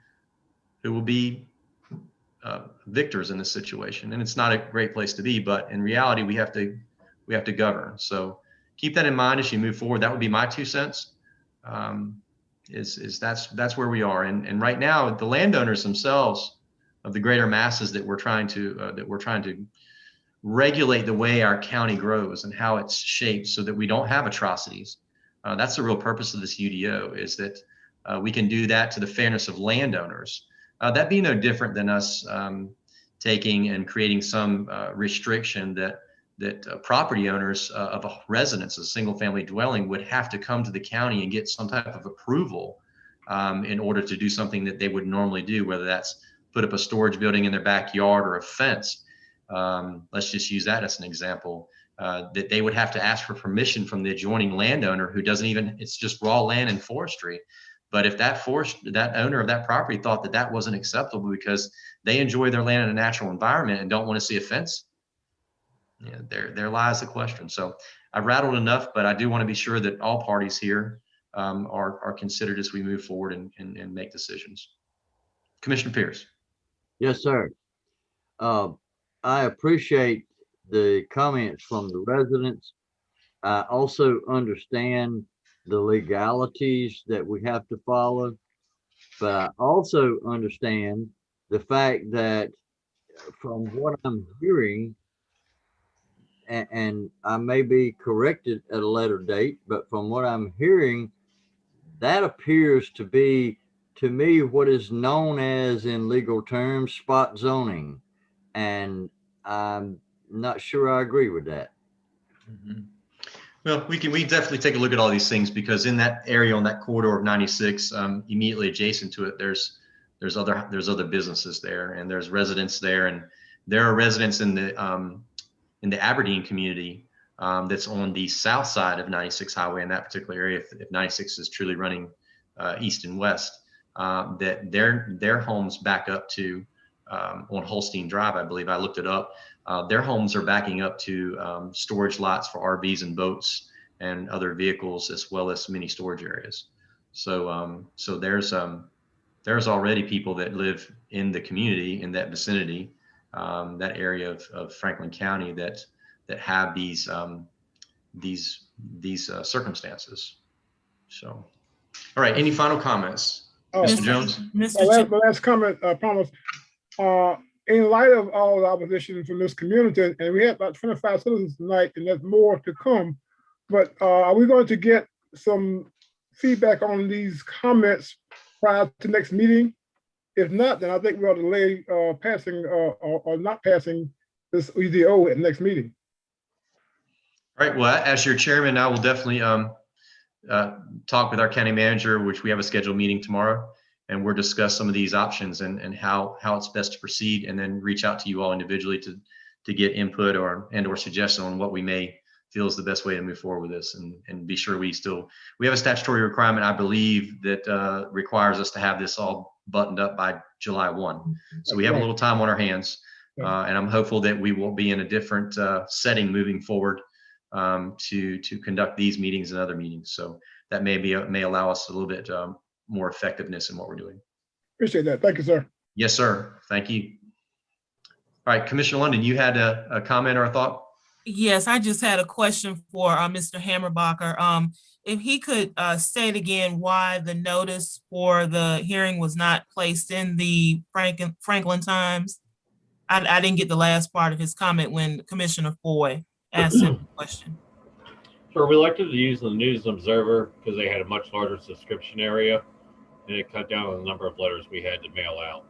victors in this situation. And it's not a great place to be, but in reality, we have to govern. So keep that in mind as you move forward. That would be my 2 cents. That's where we are. And right now, the landowners themselves of the greater masses that we're trying to regulate the way our county grows and how it's shaped so that we don't have atrocities. That's the real purpose of this UDO, is that we can do that to the fairness of landowners. That'd be no different than us taking and creating some restriction that property owners of a residence, a single family dwelling, would have to come to the county and get some type of approval in order to do something that they would normally do, whether that's put up a storage building in their backyard or a fence. Let's just use that as an example, that they would have to ask for permission from the adjoining landowner who doesn't even, it's just raw land and forestry. But if that owner of that property thought that that wasn't acceptable because they enjoy their land in a natural environment and don't want to see a fence, yeah, there lies the question. So I rattled enough, but I do want to be sure that all parties here are considered as we move forward and make decisions. Commissioner Pierce. Yes, sir. I appreciate the comments from the residents. I also understand the legalities that we have to follow, but I also understand the fact that from what I'm hearing, and I may be corrected at a later date, but from what I'm hearing, that appears to be, to me, what is known as, in legal terms, spot zoning. And I'm not sure I agree with that. Mm-hmm. Well, we definitely take a look at all these things, because in that area on that corridor of 96, immediately adjacent to it, there's other businesses there, and there's residents there, and there are residents in the Aberdeen community that's on the south side of 96 highway in that particular area. If 96 is truly running east and west, that their homes back up to on Holstein Drive, I believe I looked it up. Their homes are backing up to storage lots for RVs and boats and other vehicles, as well as many storage areas. So so there's already people that live in the community, in that vicinity, that area of Franklin County, that have these circumstances. So, all right. Any final comments, Mr. Jones? My last comment, I promise. In light of all the opposition from this community, and we had about 25 citizens tonight, and there's more to come, but are we going to get some feedback on these comments prior to next meeting? If not, then I think we ought to delay passing or not passing this UDO at next meeting. All right. Well, as your chairman, I will definitely talk with our county manager, which we have a scheduled meeting tomorrow, and we'll discuss some of these options and how it's best to proceed, and then reach out to you all individually to get input or suggestion on what we may feel is the best way to move forward with this, and be sure we have a statutory requirement, I believe, that requires us to have this all buttoned up by July 1. So we have a little time on our hands, and I'm hopeful that we will be in a different setting moving forward to conduct these meetings and other meetings. So that may allow us a little bit more effectiveness in what we're doing. Appreciate that. Thank you, sir. Yes, sir. Thank you. All right, Commissioner London, you had a comment or a thought? Yes, I just had a question for Mr. Hammerbacher. If he could state again why the notice for the hearing was not placed in the Franklin Times. I didn't get the last part of his comment when Commissioner Foy asked him the question. Sure, we elected to use the News Observer because they had a much larger subscription area, and it cut down on the number of letters we had to mail out,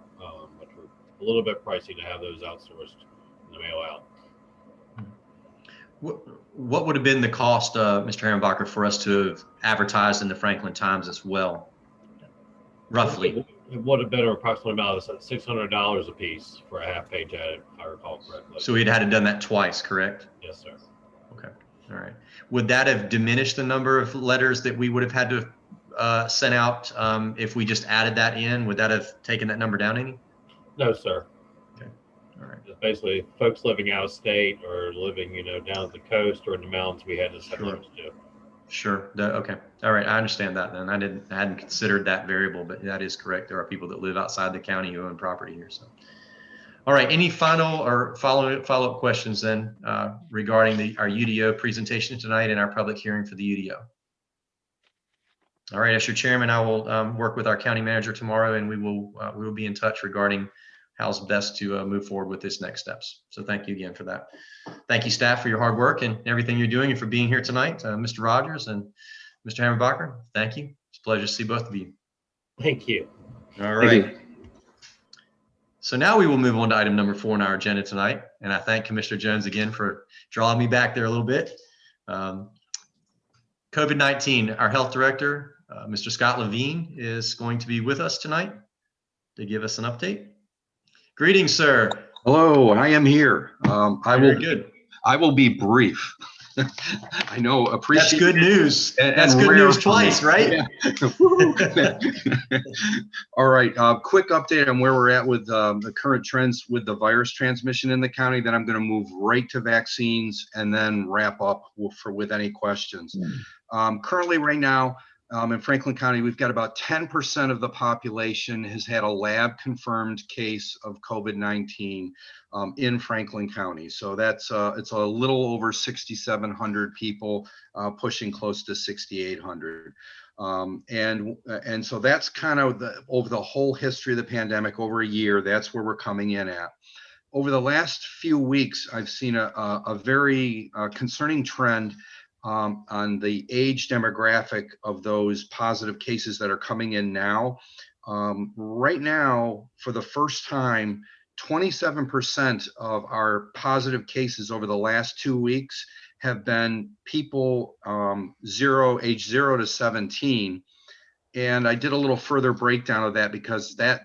which were a little bit pricey to have those outsourced in the mail out. What would have been the cost, Mr. Hammerbacher, for us to have advertised in the Franklin Times as well, roughly? It would have been approximately about $600 a piece for a half-page ad, if I recall correctly. So we'd had to done that twice, correct? Yes, sir. Okay. All right. Would that have diminished the number of letters that we would have had to send out if we just added that in? Would that have taken that number down any? No, sir. Okay. All right. Just basically folks living out of state or living, down at the coast or in the mountains, we had to send letters to. Sure. Okay. All right. I understand that then. I hadn't considered that variable, but that is correct. There are people that live outside the county who own property here. So, all right. Any final or follow-up questions then regarding our UDO presentation tonight and our public hearing for the UDO? All right. As your chairman, I will work with our county manager tomorrow, and we will be in touch regarding how's best to move forward with this next steps. So thank you again for that. Thank you, staff, for your hard work and everything you're doing and for being here tonight. Mr. Rogers and Mr. Hammerbacher, thank you. It's a pleasure to see both of you. Thank you. All right. So now we will move on to item number 4 on our agenda tonight. And I thank Commissioner Jones again for drawing me back there a little bit. COVID-19, our health director, Mr. Scott Levine, is going to be with us tonight to give us an update. Greetings, sir. Hello, I am here. I will be brief. I know, appreciate. That's good news. That's good news twice, right? Yeah. All right, quick update on where we're at with the current trends with the virus transmission in the county. Then I'm going to move right to vaccines and then wrap up with any questions. Currently, right now, in Franklin County, we've got about 10% of the population has had a lab confirmed case of COVID-19 in Franklin County. So that's it's a little over 6,700 people, pushing close to 6,800. And so that's kind of over the whole history of the pandemic, over a year, that's where we're coming in at. Over the last few weeks, I've seen a very concerning trend on the age demographic of those positive cases that are coming in now. Right now, for the first time, 27% of our positive cases over the last 2 weeks have been people age 0 to 17. And I did a little further breakdown of that because that's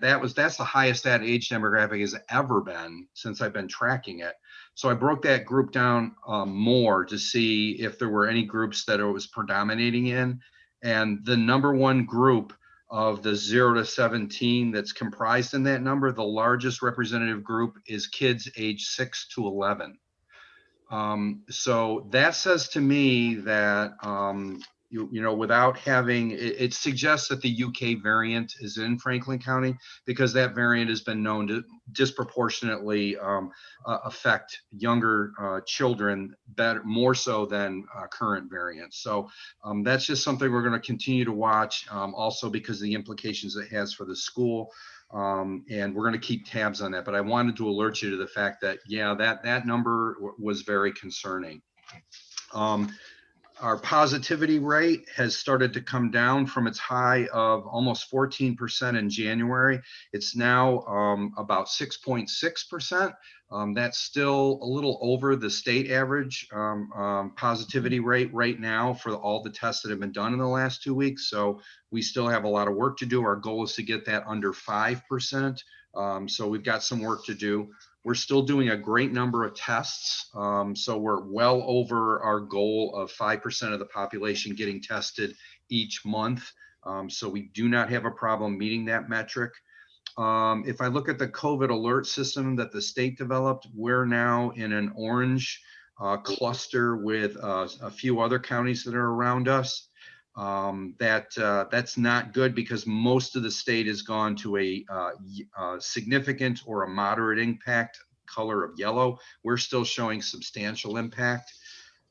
the highest that age demographic has ever been since I've been tracking it. So I broke that group down more to see if there were any groups that it was predominating in. And the number one group of the 0 to 17 that's comprised in that number, the largest representative group is kids age 6 to 11. So that says to me that, you know, without having, it suggests that the UK variant is in Franklin County because that variant has been known to disproportionately affect younger children more so than current variants. So that's just something we're going to continue to watch, also because of the implications it has for the school. And we're going to keep tabs on that. But I wanted to alert you to the fact that, yeah, that number was very concerning. Our positivity rate has started to come down from its high of almost 14% in January. It's now about 6.6%. That's still a little over the state average positivity rate right now for all the tests that have been done in the last 2 weeks. So we still have a lot of work to do. Our goal is to get that under 5%. So we've got some work to do. We're still doing a great number of tests. So we're well over our goal of 5% of the population getting tested each month. So we do not have a problem meeting that metric. If I look at the COVID alert system that the state developed, we're now in an orange cluster with a few other counties that are around us. That's not good because most of the state has gone to a significant or a moderate impact color of yellow. We're still showing substantial impact.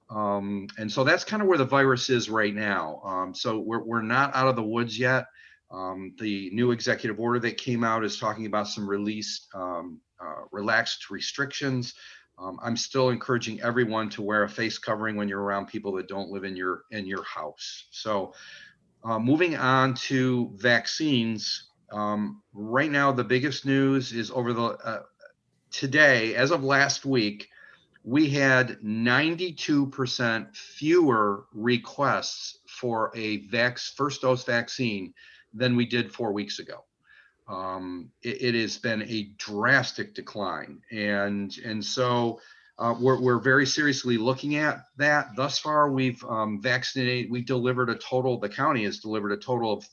And so that's kind of where the virus is right now. So we're not out of the woods yet. The new executive order that came out is talking about some relaxed restrictions. I'm still encouraging everyone to wear a face covering when you're around people that don't live in your house. So moving on to vaccines, right now the biggest news is over the today, as of last week, we had 92% fewer requests for a first dose vaccine than we did 4 weeks ago. It has been a drastic decline. And so we're very seriously looking at that. Thus far, we've delivered a total, the county has delivered a total of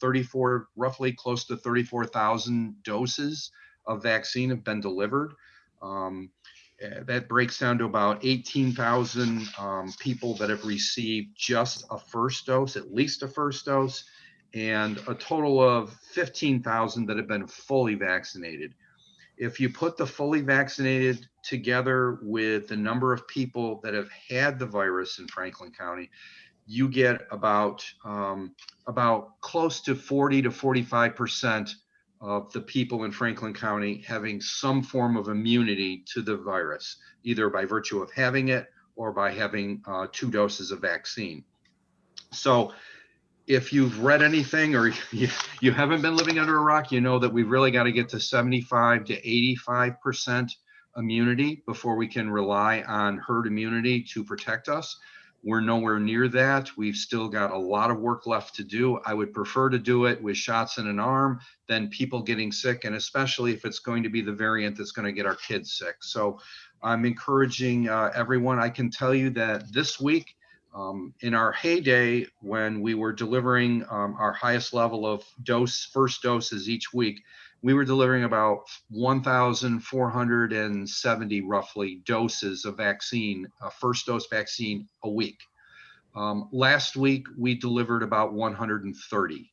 roughly close to 34,000 doses of vaccine have been delivered. That breaks down to about 18,000 people that have received just a first dose, at least a first dose, and a total of 15,000 that have been fully vaccinated. If you put the fully vaccinated together with the number of people that have had the virus in Franklin County, you get about close to 40 to 45% of the people in Franklin County having some form of immunity to the virus, either by virtue of having it or by having 2 doses of vaccine. So if you've read anything or you haven't been living under a rock, you know that we've really got to get to 75 to 85% immunity before we can rely on herd immunity to protect us. We're nowhere near that. We've still got a lot of work left to do. I would prefer to do it with shots in an arm than people getting sick, and especially if it's going to be the variant that's going to get our kids sick. So I'm encouraging everyone. I can tell you that this week, in our heyday, when we were delivering our highest level of first doses each week, we were delivering about 1,470 roughly doses of vaccine, first dose vaccine a week. Last week, we delivered about 130.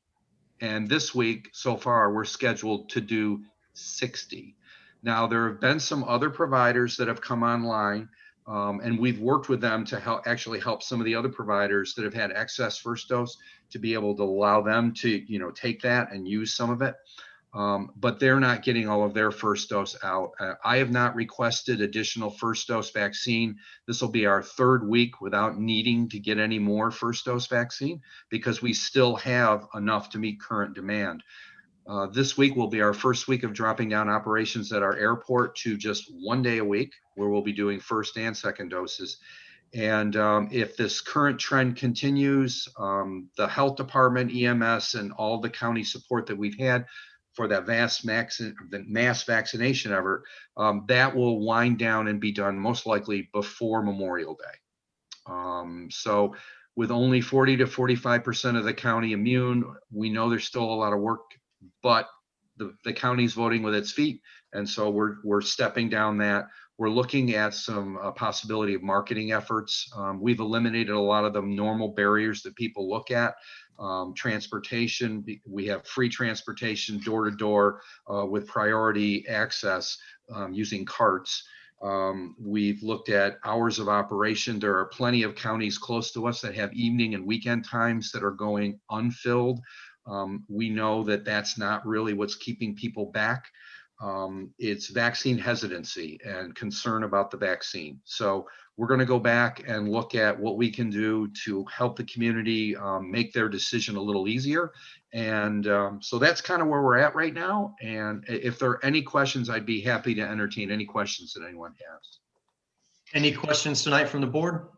And this week, so far, we're scheduled to do 60. Now, there have been some other providers that have come online, and we've worked with them to help some of the other providers that have had excess first dose to be able to allow them to, take that and use some of it. But they're not getting all of their first dose out. I have not requested additional first dose vaccine. This will be our 3rd week without needing to get any more first dose vaccine because we still have enough to meet current demand. This week will be our first week of dropping down operations at our airport to just 1 day a week, where we'll be doing first and second doses. And if this current trend continues, the health department, EMS, and all the county support that we've had for that mass vaccination effort, that will wind down and be done most likely before Memorial Day. So with only 40 to 45% of the county immune, we know there's still a lot of work, but the county's voting with its feet. And so we're stepping down that. We're looking at some possibility of marketing efforts. We've eliminated a lot of the normal barriers that people look at. Transportation, we have free transportation door to door with priority access using carts. We've looked at hours of operation. There are plenty of counties close to us that have evening and weekend times that are going unfilled. We know that that's not really what's keeping people back. It's vaccine hesitancy and concern about the vaccine. So we're going to go back and look at what we can do to help the community make their decision a little easier. And so that's kind of where we're at right now. And if there are any questions, I'd be happy to entertain any questions that anyone has. Any questions tonight from the board?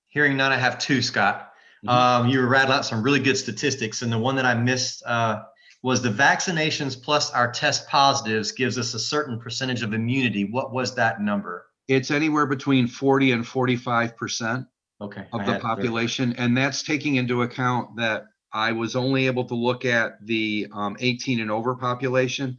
Hearing none, I have 2, Scott. You were rattling out some really good statistics, and the one that I missed was the vaccinations plus our test positives gives us a certain percentage of immunity. What was that number? It's anywhere between 40 and 45% of the population. And that's taking into account that I was only able to look at the 18 and over population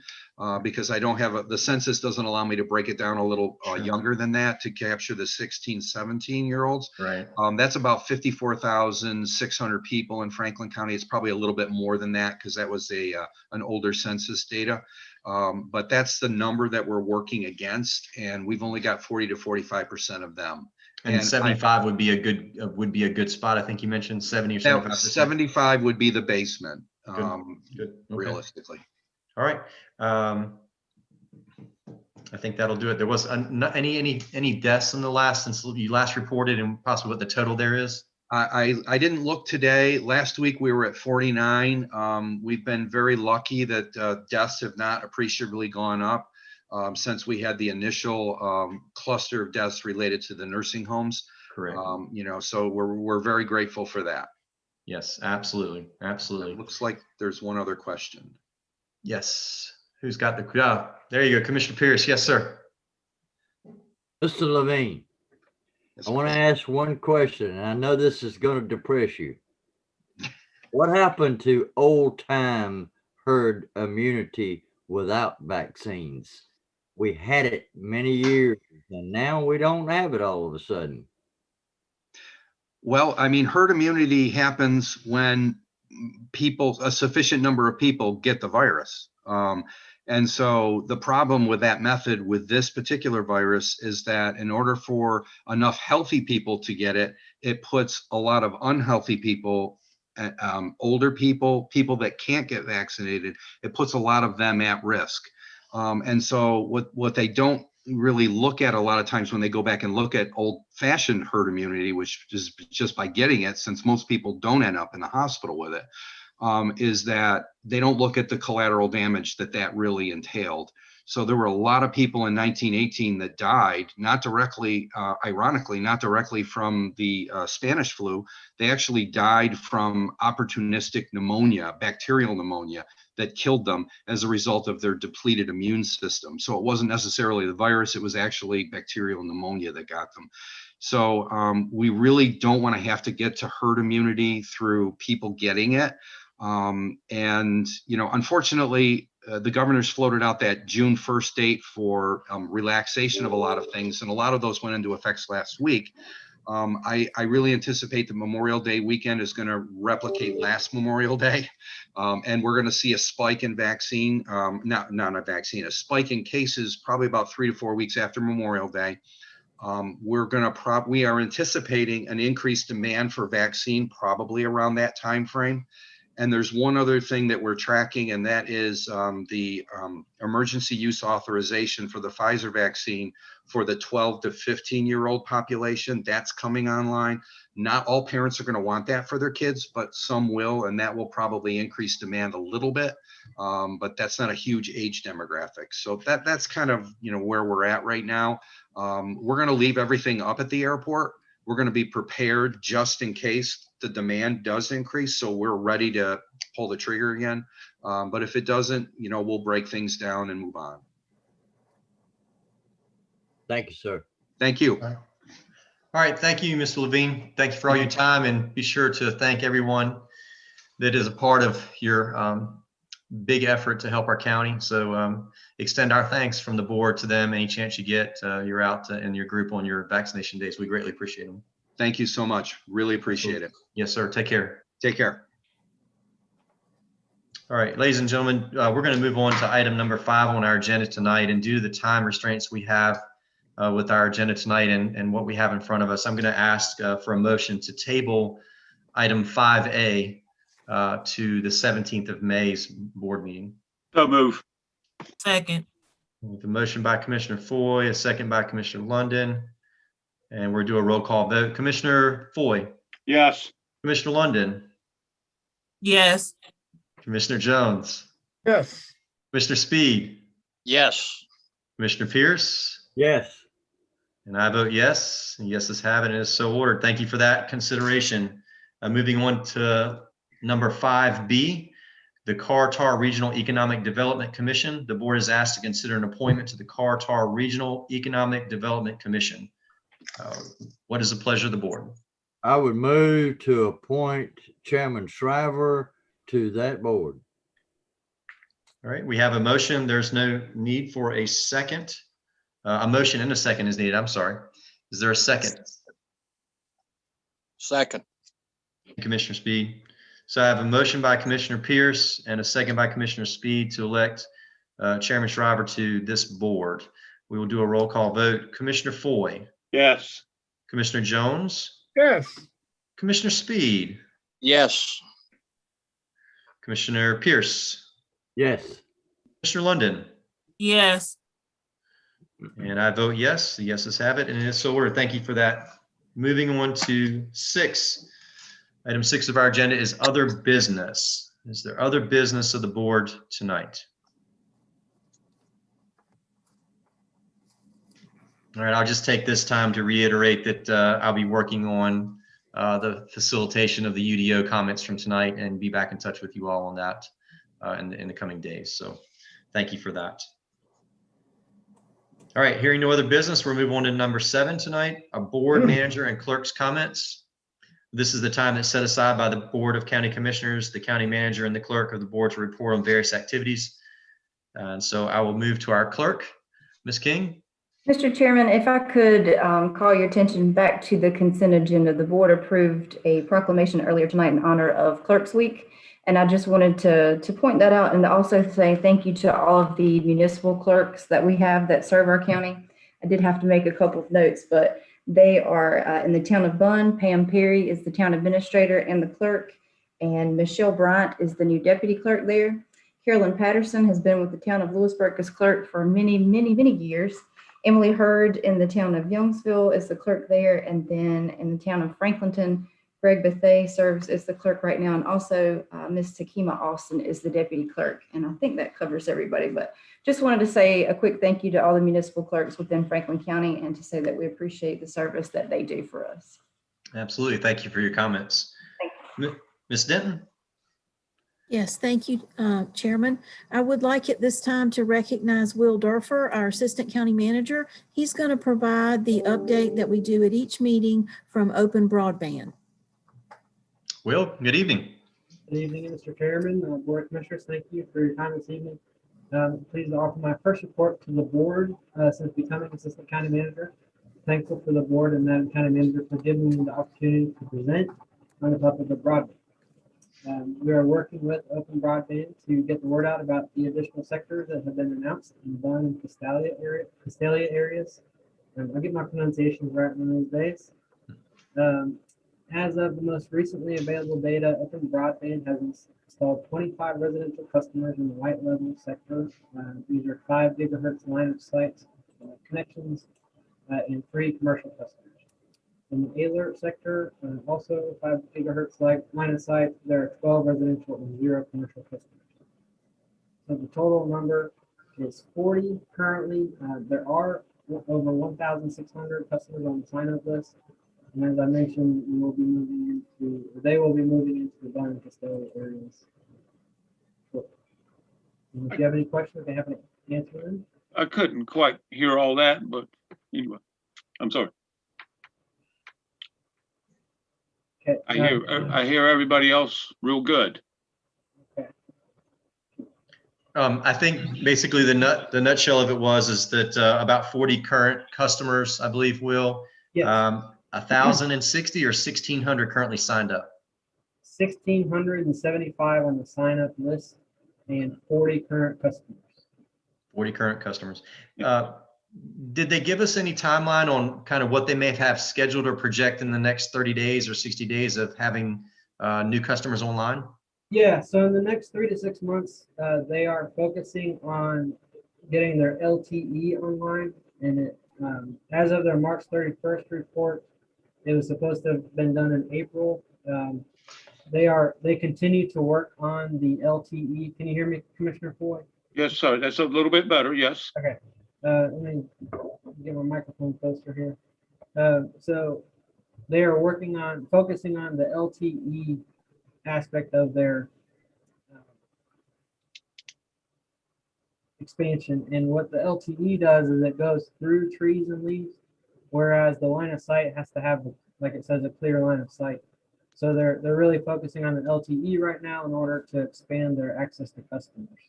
because I don't have the census doesn't allow me to break it down a little younger than that to capture the 16, 17-year-olds. Right. That's about 54,600 people in Franklin County. It's probably a little bit more than that because that was an older census data. But that's the number that we're working against, and we've only got 40 to 45% of them. And 75 would be a good spot. I think you mentioned 70 or 75%. 75 would be the basement, Good. Okay. realistically. All right. I think that'll do it. There was any deaths in the since you last reported, and possibly what the total there is? I didn't look today. Last week we were at 49. We've been very lucky that deaths have not appreciably gone up since we had the initial cluster of deaths related to the nursing homes. Correct. So we're very grateful for that. Yes, absolutely. Absolutely. It looks like there's one other question. Yes. Who's got there you go, Commissioner Pierce. Yes, sir. Mr. Levine, I want to ask one question, and I know this is going to depress you. What happened to old time herd immunity without vaccines? We had it many years, and now we don't have it all of a sudden. Well, I mean, herd immunity happens when a sufficient number of people get the virus. And so the problem with that method with this particular virus is that in order for enough healthy people to get it, it puts a lot of unhealthy people older people, people that can't get vaccinated. It puts a lot of them at risk. And so what they don't really look at a lot of times when they go back and look at old-fashioned herd immunity, which is just by getting it, since most people don't end up in the hospital with it, is that they don't look at the collateral damage that really entailed. So there were a lot of people in 1918 that died, not directly, ironically, not directly from the Spanish flu. They actually died from opportunistic pneumonia, bacterial pneumonia, that killed them as a result of their depleted immune system. So it wasn't necessarily the virus, it was actually bacterial pneumonia that got them. So we really don't want to have to get to herd immunity through people getting it. And, you know, unfortunately, the governor's floated out that June 1st date for relaxation of a lot of things, and a lot of those went into effect last week. I really anticipate the Memorial Day weekend is going to replicate last Memorial Day, and we're going to see a spike in vaccine, not a vaccine, a spike in cases probably about 3 to 4 weeks after Memorial Day. We are anticipating an increased demand for vaccine probably around that time frame. And there's one other thing that we're tracking, and that is the emergency use authorization for the Pfizer vaccine for the 12 to 15-year-old population. That's coming online. Not all parents are going to want that for their kids, but some will, and that will probably increase demand a little bit. But that's not a huge age demographic. So that's kind of, you know, where we're at right now. We're going to leave everything up at the airport. We're going to be prepared just in case the demand does increase. So we're ready to pull the trigger again. But if it doesn't, you know, we'll break things down and move on. Thank you, sir. Thank you. All right. Thank you, Mr. Levine. Thank you for all your time, and be sure to thank everyone that is a part of your big effort to help our county. So extend our thanks from the board to them. Any chance you get, you're out in your group on your vaccination days. We greatly appreciate them. Thank you so much. Really appreciate it. Yes, sir. Take care. Take care. All right, ladies and gentlemen, we're going to move on to item number 5 on our agenda tonight. And due to the time restraints we have with our agenda tonight and what we have in front of us, I'm going to ask for a motion to table item 5A to the 17th of May's board meeting. So move. Second. With a motion by Commissioner Foy, a second by Commissioner London, and we'll do a roll call vote. Commissioner Foy. Yes. Commissioner London. Yes. Commissioner Jones. Yes. Commissioner Speed. Yes. Commissioner Pierce. Yes. And I vote yes. And yeses have it, and it is so ordered. Thank you for that consideration. Moving on to number 5B, the Car-Tar Regional Economic Development Commission. The board is asked to consider an appointment to the Car-Tar Regional Economic Development Commission. What is the pleasure of the board? I would move to appoint Chairman Shriver to that board. All right, we have a motion. There's no need for a second. A motion and a second is needed. I'm sorry. Is there a second? Second. Commissioner Speed. So I have a motion by Commissioner Pierce and a second by Commissioner Speed to elect Chairman Shriver to this board. We will do a roll call vote. Commissioner Foy. Yes. Commissioner Jones. Yes. Commissioner Speed. Yes. Commissioner Pierce. Yes. Commissioner London. Yes. And I vote yes. The yeses have it, and it is so ordered. Thank you for that. Moving on to 6. Item 6 of our agenda is other business. Is there other business of the board tonight? All right, I'll just take this time to reiterate that I'll be working on the facilitation of the UDO comments from tonight and be back in touch with you all on that in the coming days. So thank you for that. All right, hearing no other business, we'll move on to number 7 tonight, a board manager and clerk's comments. This is the time that's set aside by the Board of County Commissioners, the county manager, and the clerk of the board to report on various activities. And so I will move to our clerk, Ms. King. Mr. Chairman, if I could call your attention back to the consent agenda. The board approved a proclamation earlier tonight in honor of Clerks Week. And I just wanted to point that out and to also say thank you to all of the municipal clerks that we have that serve our county. I did have to make a couple of notes, but they are in the town of Bunn. Pam Perry is the town administrator and the clerk, And Michelle Bryant is the new deputy clerk there. Carolyn Patterson has been with the town of Lewisburg as clerk for many, many, many years. Emily Hurd in the town of Youngsville is the clerk there. And then in the town of Franklinton, Greg Bethay serves as the clerk right now. And also Ms. Takima Austin is the deputy clerk. And I think that covers everybody, but just wanted to say a quick thank you to all the municipal clerks within Franklin County and to say that we appreciate the service that they do for us. Absolutely. Thank you for your comments. Ms. Denton? Yes, thank you, Chairman. I would like at this time to recognize Will Durfer, our Assistant County Manager. He's going to provide the update that we do at each meeting from Open Broadband. Will, good evening. Good evening, Mr. Chairman, Board of Commissioners. Thank you for your time this evening. Pleased to offer my first report to the board since becoming Assistant County Manager. Thankful for the board and Madam County Manager for giving me the opportunity to present on the topic of broadband. We are working with Open Broadband to get the word out about the additional sectors that have been announced in Dunn and Castalia areas. I'll get my pronunciations right one of these days. As of the most recently available data, Open Broadband has installed 25 residential customers in the white level sector. These are 5 gigahertz line of sight connections and 3 commercial customers. In the alert sector, also 5 gigahertz line of sight, there are 12 residential and 0 commercial customers. So the total number is 40 currently. There are over 1,600 customers on the sign-up list. And as I mentioned, they will be moving into the Dunn and Castalia areas. If you have any questions, they haven't answered them. I couldn't quite hear all that, but anyway, I'm sorry. Okay. I hear everybody else real good. I think basically the nutshell of it is that about 40 current customers, I believe, Will. Yes. 1,060 or 1,600 currently signed up? 1,675 on the sign-up list and 40 current customers. 40 current customers. Did they give us any timeline on kind of what they may have scheduled or project in the next 30 days or 60 days of having new customers online? Yeah, so in the next 3 to 6 months, they are focusing on getting their LTE online. And as of their March 31st report, it was supposed to have been done in April. They continue to work on the LTE. Can you hear me, Commissioner Foy? Yes, sir. That's a little bit better. Yes. Okay. Let me get my microphone closer here. So they are focusing on the LTE aspect of their expansion. And what the LTE does is it goes through trees and leaves, whereas the line of sight has to have, like it says, a clear line of sight. So they're really focusing on the LTE right now in order to expand their access to customers.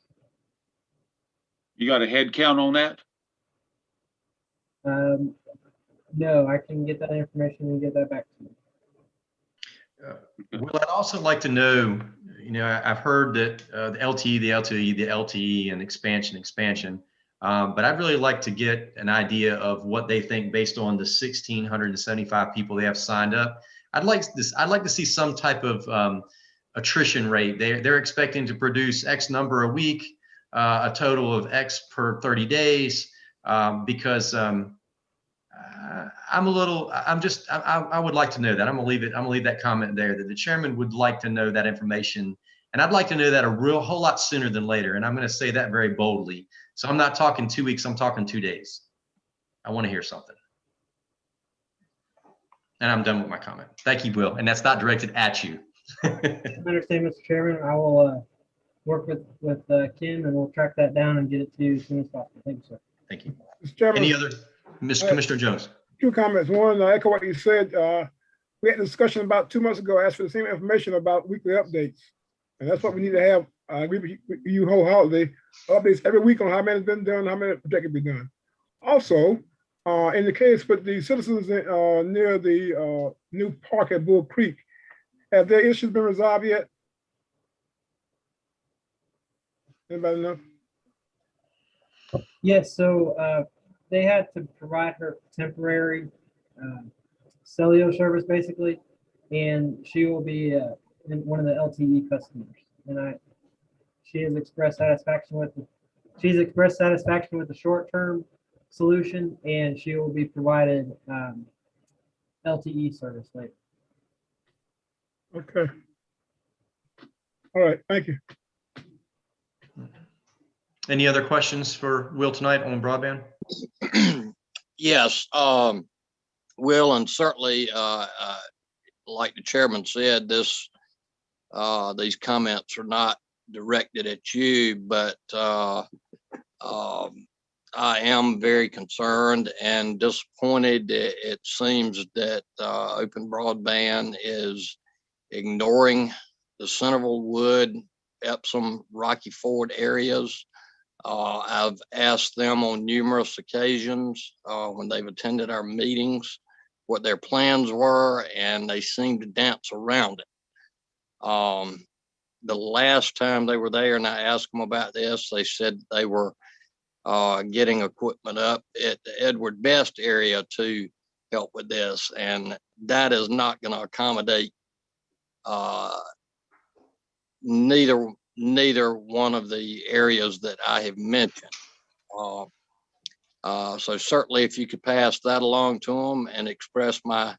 You got a head count on that? No, I can get that information and get that back to you. Well, I'd also like to know, I've heard that the LTE, and expansion. But I'd really like to get an idea of what they think based on the 1,675 people they have signed up. I'd like to see some type of attrition rate. They're expecting to produce X number a week, a total of X per 30 days, because I would like to know that. I'm gonna leave that comment there, that the chairman would like to know that information. And I'd like to know that a whole lot sooner than later. And I'm going to say that very boldly. So I'm not talking 2 weeks, I'm talking 2 days. I want to hear something. And I'm done with my comment. Thank you, Will. And that's not directed at you. I understand, Mr. Chairman. I will work with Kim and we'll track that down and get it to you as soon as possible. Thank you, sir. Thank you. Mr. Chairman, Any other, Commissioner Jones? 2 comments. One, I echo what you said. We had a discussion about 2 months ago, asked for the same information about weekly updates. And that's what we need to have. I agree with you wholeheartedly. Updates every week on how many has been done, how many projected to be done. Also, in the case with the citizens near the new park at Bull Creek, have their issues been resolved yet? Anybody know? Yes, so they had to provide her temporary cellular service basically, and she will be and one of the LTE customers. And she has expressed satisfaction with the short-term solution, and she will be provided LTE service later. Okay. All right, thank you. Any other questions for Will tonight on broadband? Yes, Will, and certainly, like the chairman said, these comments are not directed at you, but I am very concerned and disappointed. It seems that Open Broadband is ignoring the Centerville Wood, Epsom, Rocky Ford areas. I've asked them on numerous occasions when they've attended our meetings what their plans were, and they seem to dance around it. The last time they were there and I asked them about this, they said they were getting equipment up at the Edward Best area to help with this, and that is not going to accommodate neither one of the areas that I have mentioned. So certainly if you could pass that along to them and express my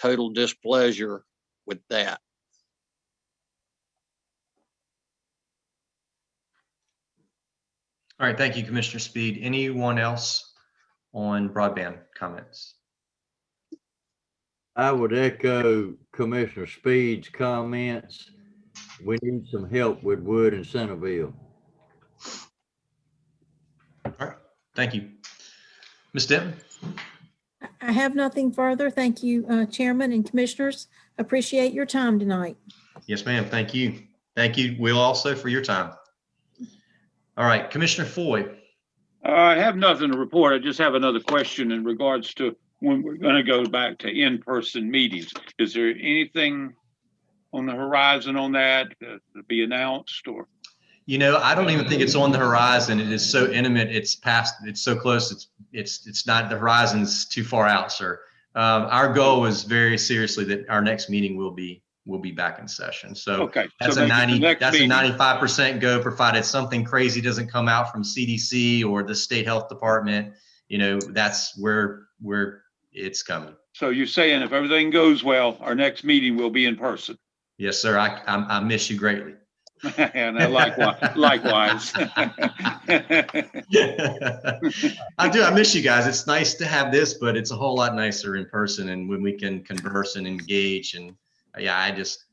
total displeasure with that. All right, thank you, Commissioner Speed. Anyone else on broadband comments? I would echo Commissioner Speed's comments. We need some help with Wood and Centerville. All right, thank you. Ms. Denton? I have nothing further. Thank you, Chairman and Commissioners. Appreciate your time tonight. Yes, ma'am. Thank you. Thank you, Will, also for your time. All right, Commissioner Foy. I have nothing to report. I just have another question in regards to when we're going to go back to in-person meetings. Is there anything on the horizon on that to be announced, or? You know, I don't even think it's on the horizon. It is so intimate. It's past. It's so close. It's not, the horizon's too far out, sir. Our goal is very seriously that our next meeting will be back in session. So okay, that's so a 95% go, provided something crazy doesn't come out from CDC or the state health department. You know, that's where it's coming. So you're saying if everything goes well, our next meeting will be in person? Yes, sir. I miss you greatly. And likewise. I do. I miss you guys. It's nice to have this, but it's a whole lot nicer in person, and when we can converse and engage. And it's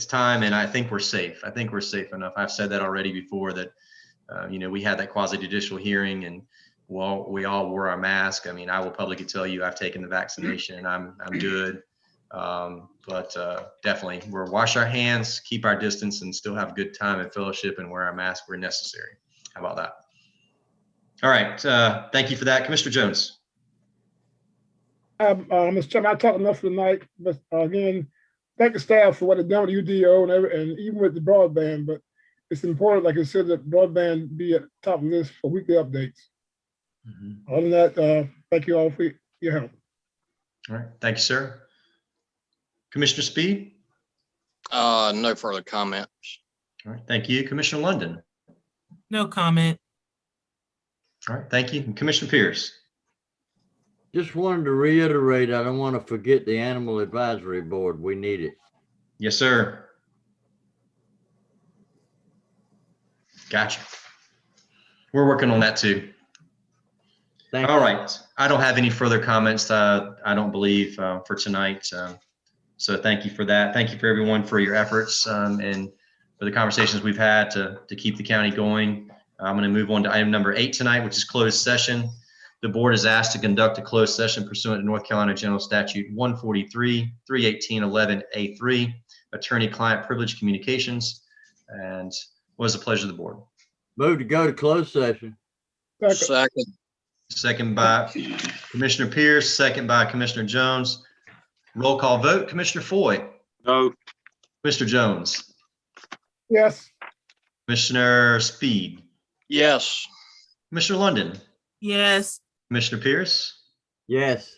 time, and I think we're safe. I think we're safe enough. I've said that already before, that we had that quasi judicial hearing, and well, we all wore our mask. I mean, I will publicly tell you I've taken the vaccination and I'm good. But definitely we'll wash our hands, keep our distance, and still have good time and fellowship and wear our mask where necessary. How about that? All right. Thank you for that. Commissioner Jones. Mr. Chairman, I talked enough tonight, but again, thank the staff for what they've done with UDO and even with the broadband, but it's important, like I said, that broadband be at the top of the list for weekly updates. Other than that, thank you all for your help. All right. Thank you, sir. Commissioner Speed? No further comments. All right. Thank you. Commissioner London? No comment. All right. Thank you. And Commissioner Pierce? Just wanted to reiterate, I don't want to forget the Animal Advisory Board. We need it. Yes, sir. Gotcha. We're working on that too. All right. I don't have any further comments, I don't believe, for tonight. So thank you for that. Thank you for everyone for your efforts and for the conversations we've had to keep the county going. I'm going to move on to item number 8 tonight, which is closed session. The board is asked to conduct a closed session pursuant to North Carolina General Statute 143, 318.11A3, attorney-client privilege communications. And what is the pleasure of the board? Move to go to closed session. Second. Second by Commissioner Pierce, second by Commissioner Jones. Roll call vote. Commissioner Foy? No. Mr. Jones? Yes. Commissioner Speed? Yes. Commissioner London? Yes. Commissioner Pierce? Yes.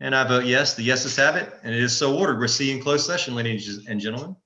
And I vote yes. The yeses have it, and it is so ordered. We'll see you in closed session, ladies and gentlemen.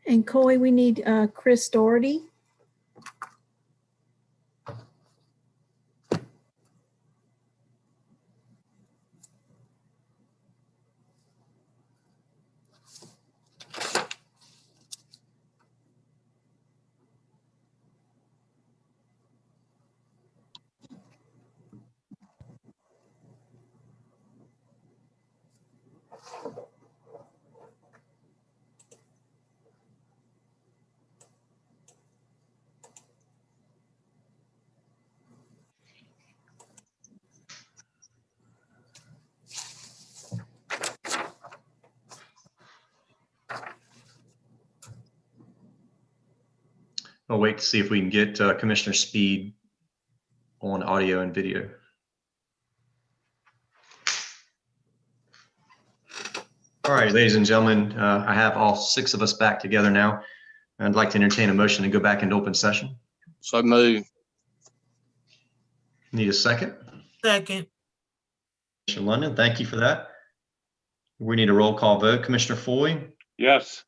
And Coy, we need Chris Doherty. I'll wait to see if we can get Commissioner Speed on audio and video. All right, ladies and gentlemen, I have all 6 of us back together now. I'd like to entertain a motion to go back into open session. So move. Need a second? Second. Commissioner London, thank you for that. We need a roll call vote. Commissioner Foy, Yes.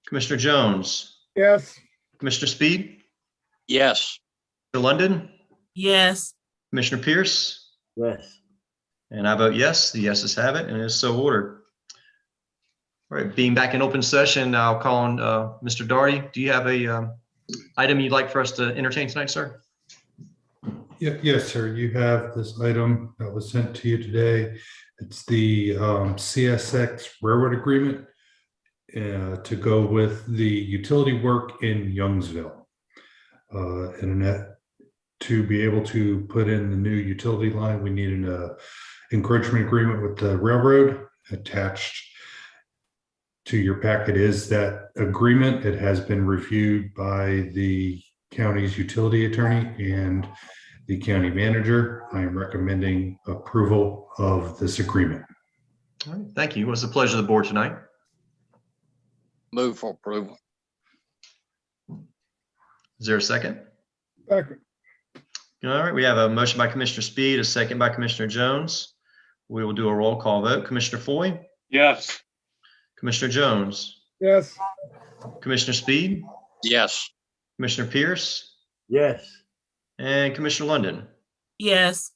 Commissioner Jones, Yes. Commissioner Speed, Yes. Commissioner London, Yes. Commissioner Pierce, Yes. and I vote yes. The yeses have it, and it is so ordered. All right, being back in open session, I'll call on Mr. Daugherty. Do you have a item you'd like for us to entertain tonight, sir? Yes, sir. You have this item that was sent to you today. It's the CSX Railroad Agreement to go with the utility work in Youngsville. And that to be able to put in the new utility line, we need an encouragement agreement with the railroad. Attached to your packet is that agreement. It has been reviewed by the county's utility attorney and the county manager. I am recommending approval of this agreement. All right, thank you. What's the pleasure of the board tonight? Move for approval. Is there a second? Second. All right, we have a motion by Commissioner Speed, a second by Commissioner Jones. We will do a roll call vote. Commissioner Foy, Yes. Commissioner Jones, Yes. Commissioner Speed, Yes. Commissioner Pierce, Yes. and Commissioner London. Yes.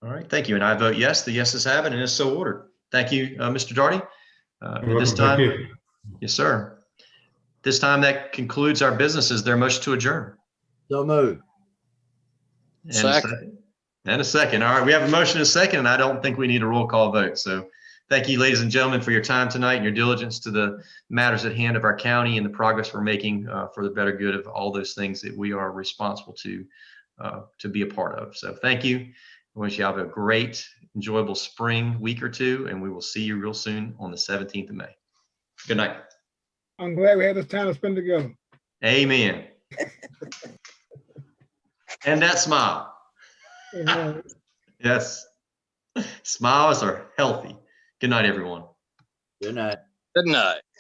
All right, thank you. And I vote yes. The yeses have it, and it's so ordered. Thank you, Mr. Daugherty. At this welcome. Thank time, you. yes, sir. This time that concludes our business. Is there a motion to adjourn? So moved. And a Second. And a second. All right, we have a motion and a second, and I don't think we need a roll call vote. So thank you, ladies and gentlemen, for your time tonight and your diligence to the matters at hand of our county and the progress we're making for the better good of all those things that we are responsible to be a part of. So thank you. I wish you have a great, enjoyable spring week or two, and we will see you real soon on the 17th of May. Good night. I'm glad we had this time to spend together. Amen. And that smile. Amen. Yes. Smiles are healthy. Good night, everyone. Good night. Good night.